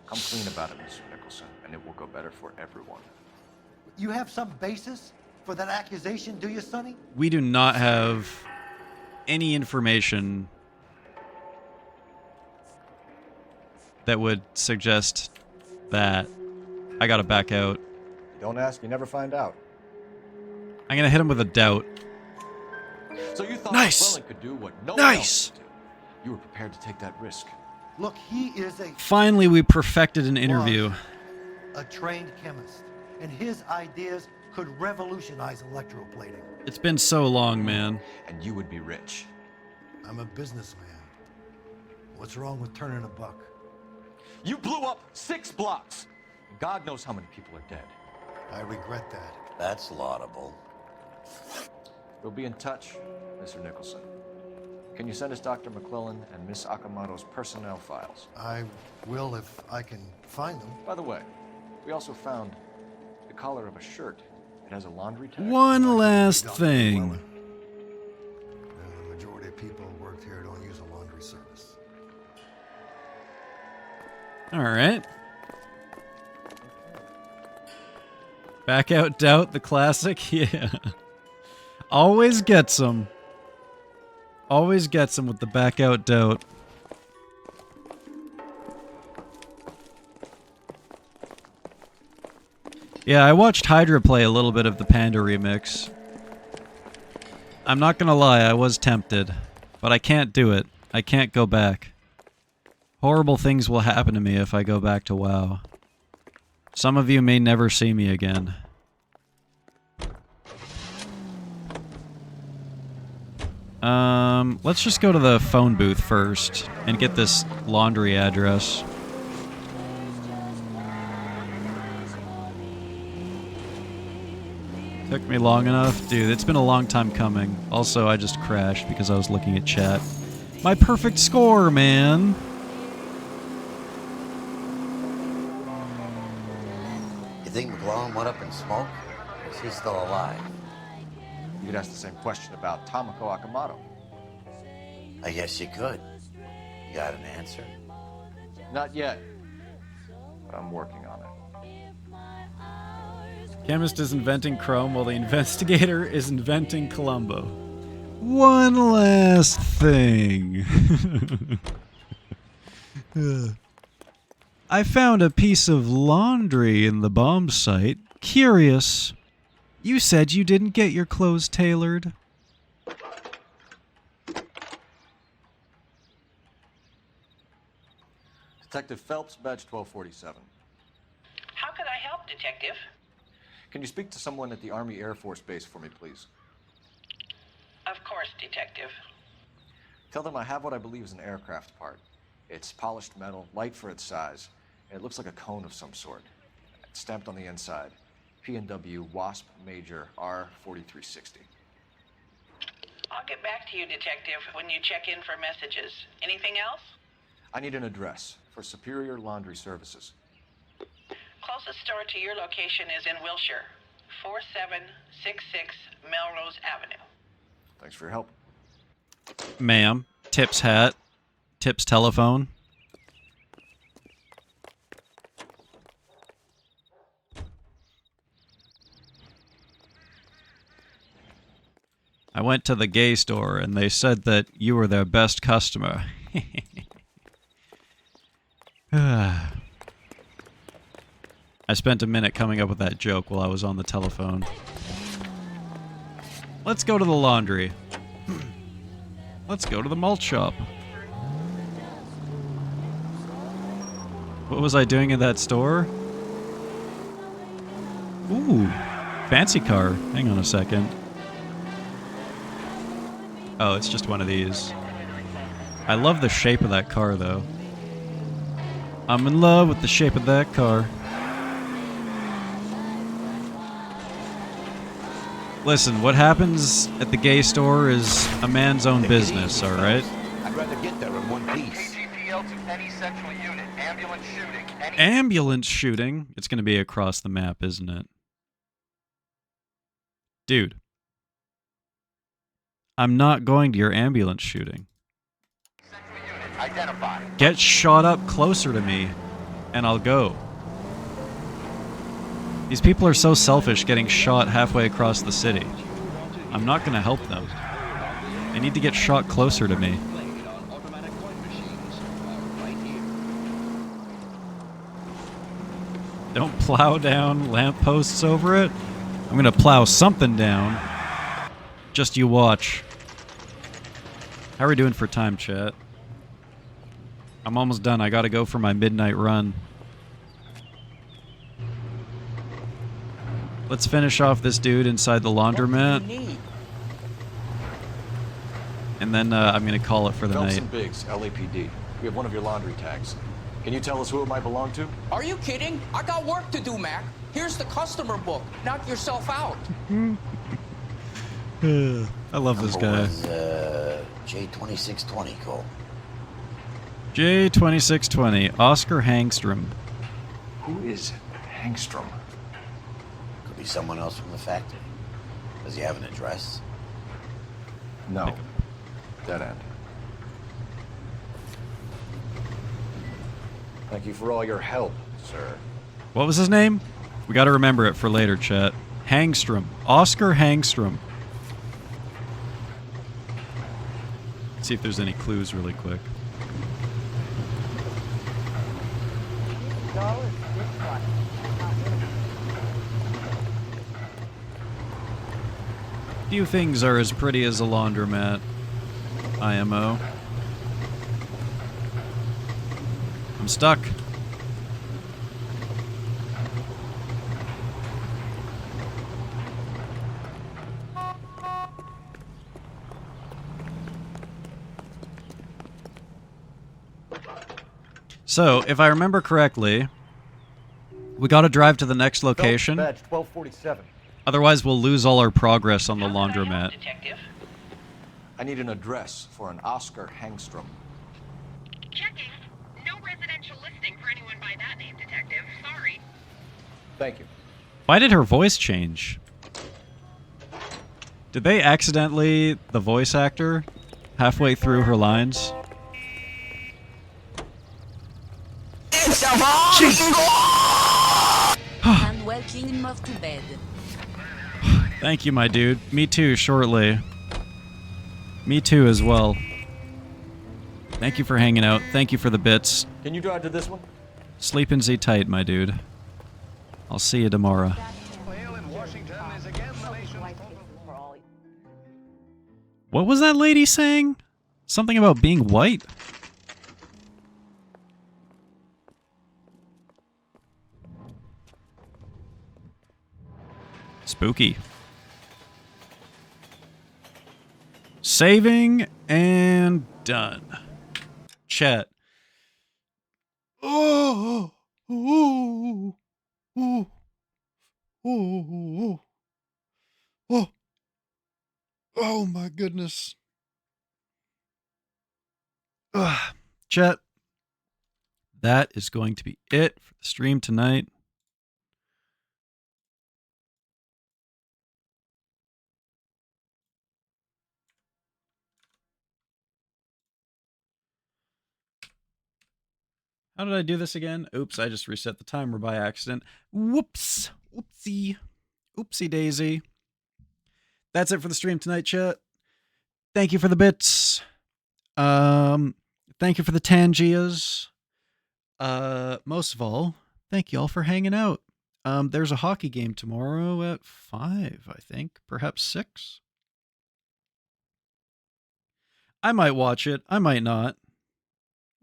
Come clean about it, Mr. Nicholson, and it will go better for everyone. You have some basis for that accusation, do you, Sonny? We do not have any information that would suggest that. I gotta back out. You don't ask, you never find out. I'm gonna hit him with a doubt. So you thought Nice. McClellan could do what no Nice. one else could do. You were prepared to take that risk. Look, he is Finally, we perfected an interview. a trained chemist, and his ideas could revolutionize electroplating. It's been so long, man. And you would be rich. I'm a businessman. What's wrong with turning a buck? You blew up 6 blocks. God knows how many people are dead. I regret that. That's laudable. We'll be in touch, Mr. Nicholson. Can you send us Dr. McClellan and Miss Akamoto's personnel files? I will if I can find them. By the way, we also found the collar of a shirt. It has a laundry tag. One last thing. The majority of people who work here don't use a laundry service. Alright. Back out doubt, the classic? Yeah. Always gets them. Always gets them with the back out doubt. Yeah, I watched Hydra play a little bit of the Panda remix. I'm not gonna lie, I was tempted. But I can't do it. I can't go back. Horrible things will happen to me if I go back to WoW. Some of you may never see me again. Let's just go to the phone booth first and get this laundry address. Took me long enough? Dude, it's been a long time coming. Also, I just crashed because I was looking at chat. My perfect score, man! You think McClellan went up in smoke? Or is he still alive? You could ask the same question about Tomoko Akamoto. I guess you could. You got an answer? Not yet. But I'm working on it. Chemist is inventing chrome while the investigator is inventing Columbo. One last thing. I found a piece of laundry in the bomb site. Curious. You said you didn't get your clothes tailored. Detective Phelps, badge 1247. How can I help, Detective? Can you speak to someone at the Army Air Force Base for me, please? Of course, Detective. Tell them I have what I believe is an aircraft part. It's polished metal, light for its size, and it looks like a cone of some sort. It's stamped on the inside. P&W Wasp Major R4360. I'll get back to you, Detective, when you check in for messages. Anything else? I need an address for Superior Laundry Services. Closest store to your location is in Wilshire, 4766 Melrose Avenue. Thanks for your help. Ma'am. Tip's hat. Tip's telephone. I went to the gay store and they said that you were their best customer. I spent a minute coming up with that joke while I was on the telephone. Let's go to the laundry. Let's go to the malt shop. What was I doing in that store? Ooh, fancy car. Hang on a second. Oh, it's just one of these. I love the shape of that car, though. I'm in love with the shape of that car. Listen, what happens at the gay store is a man's own business, alright? I'd rather get there in one piece. KGPL to any central unit. Ambulance shooting. Ambulance shooting? It's going to be across the map, isn't it? Dude. I'm not going to your ambulance shooting. Identify. Get shot up closer to me, and I'll go. These people are so selfish getting shot halfway across the city. I'm not going to help them. They need to get shot closer to me. Don't plow down lampposts over it. I'm going to plow something down. Just you watch. How are we doing for time, chat? I'm almost done. I gotta go for my midnight run. Let's finish off this dude inside the laundromat. And then I'm gonna call it for the Phelps night. and Biggs, LAPD. We have one of your laundry tags. Can you tell us who it might belong to? Are you kidding? I got work to do, Mac. Here's the customer book. Knock yourself out. I love this guy. J2620, Cole. J2620, Oscar Hangstrom. Who is Hangstrom? Could be someone else from the factory. Does he have an address? No. Dead end. Thank you for all your help, sir. What was his name? We gotta remember it for later, chat. Hangstrom. Oscar Hangstrom. Let's see if there's any clues really quick. Few things are as pretty as a laundromat. IMO. I'm stuck. So, if I remember correctly, we gotta drive to the next location. Badge 1247. Otherwise, we'll lose all our progress on the laundromat. I need an address for an Oscar Hangstrom. Checking. No residential listing for anyone by that name, Detective. Sorry. Thank you. Why did her voice change? Did they accidentally, the voice actor, halfway through her lines? And welcome him off to bed. Thank you, my dude. Me too, shortly. Me too as well. Thank you for hanging out. Thank you for the bits. Can you drive to this one? Sleep and Z tight, my dude. I'll see you tomorrow. What was that lady saying? Something about being white? Spooky. Saving and done. Chat. Oh, oh, oh, oh, oh, oh my goodness. Chat. That is going to be it for the stream tonight. How did I do this again? Oops, I just reset the timer by accident. Whoops. Oopsie. Oopsie daisy. That's it for the stream tonight, chat. Thank you for the bits. Thank you for the Tangias. Most of all, thank you all for hanging out. There's a hockey game tomorrow at 5, I think. Perhaps 6. I might watch it. I might not.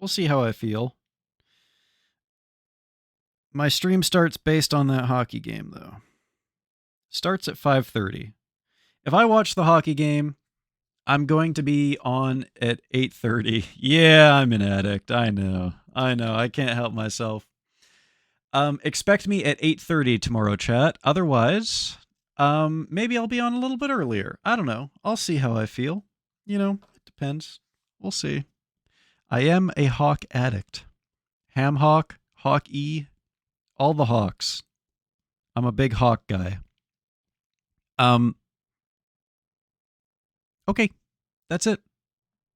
We'll see how I feel. My stream starts based on that hockey game, though. Starts at 5:30. If I watch the hockey game, I'm going to be on at 8:30. Yeah, I'm an addict. I know. I can't help myself. Expect me at 8:30 tomorrow, chat. Otherwise, maybe I'll be on a little bit earlier. I don't know. I'll see how I feel. You know, it depends. We'll see. I am a hawk addict. Ham hawk, hawk E, all the hawks. I'm a big hawk guy. Okay. That's it.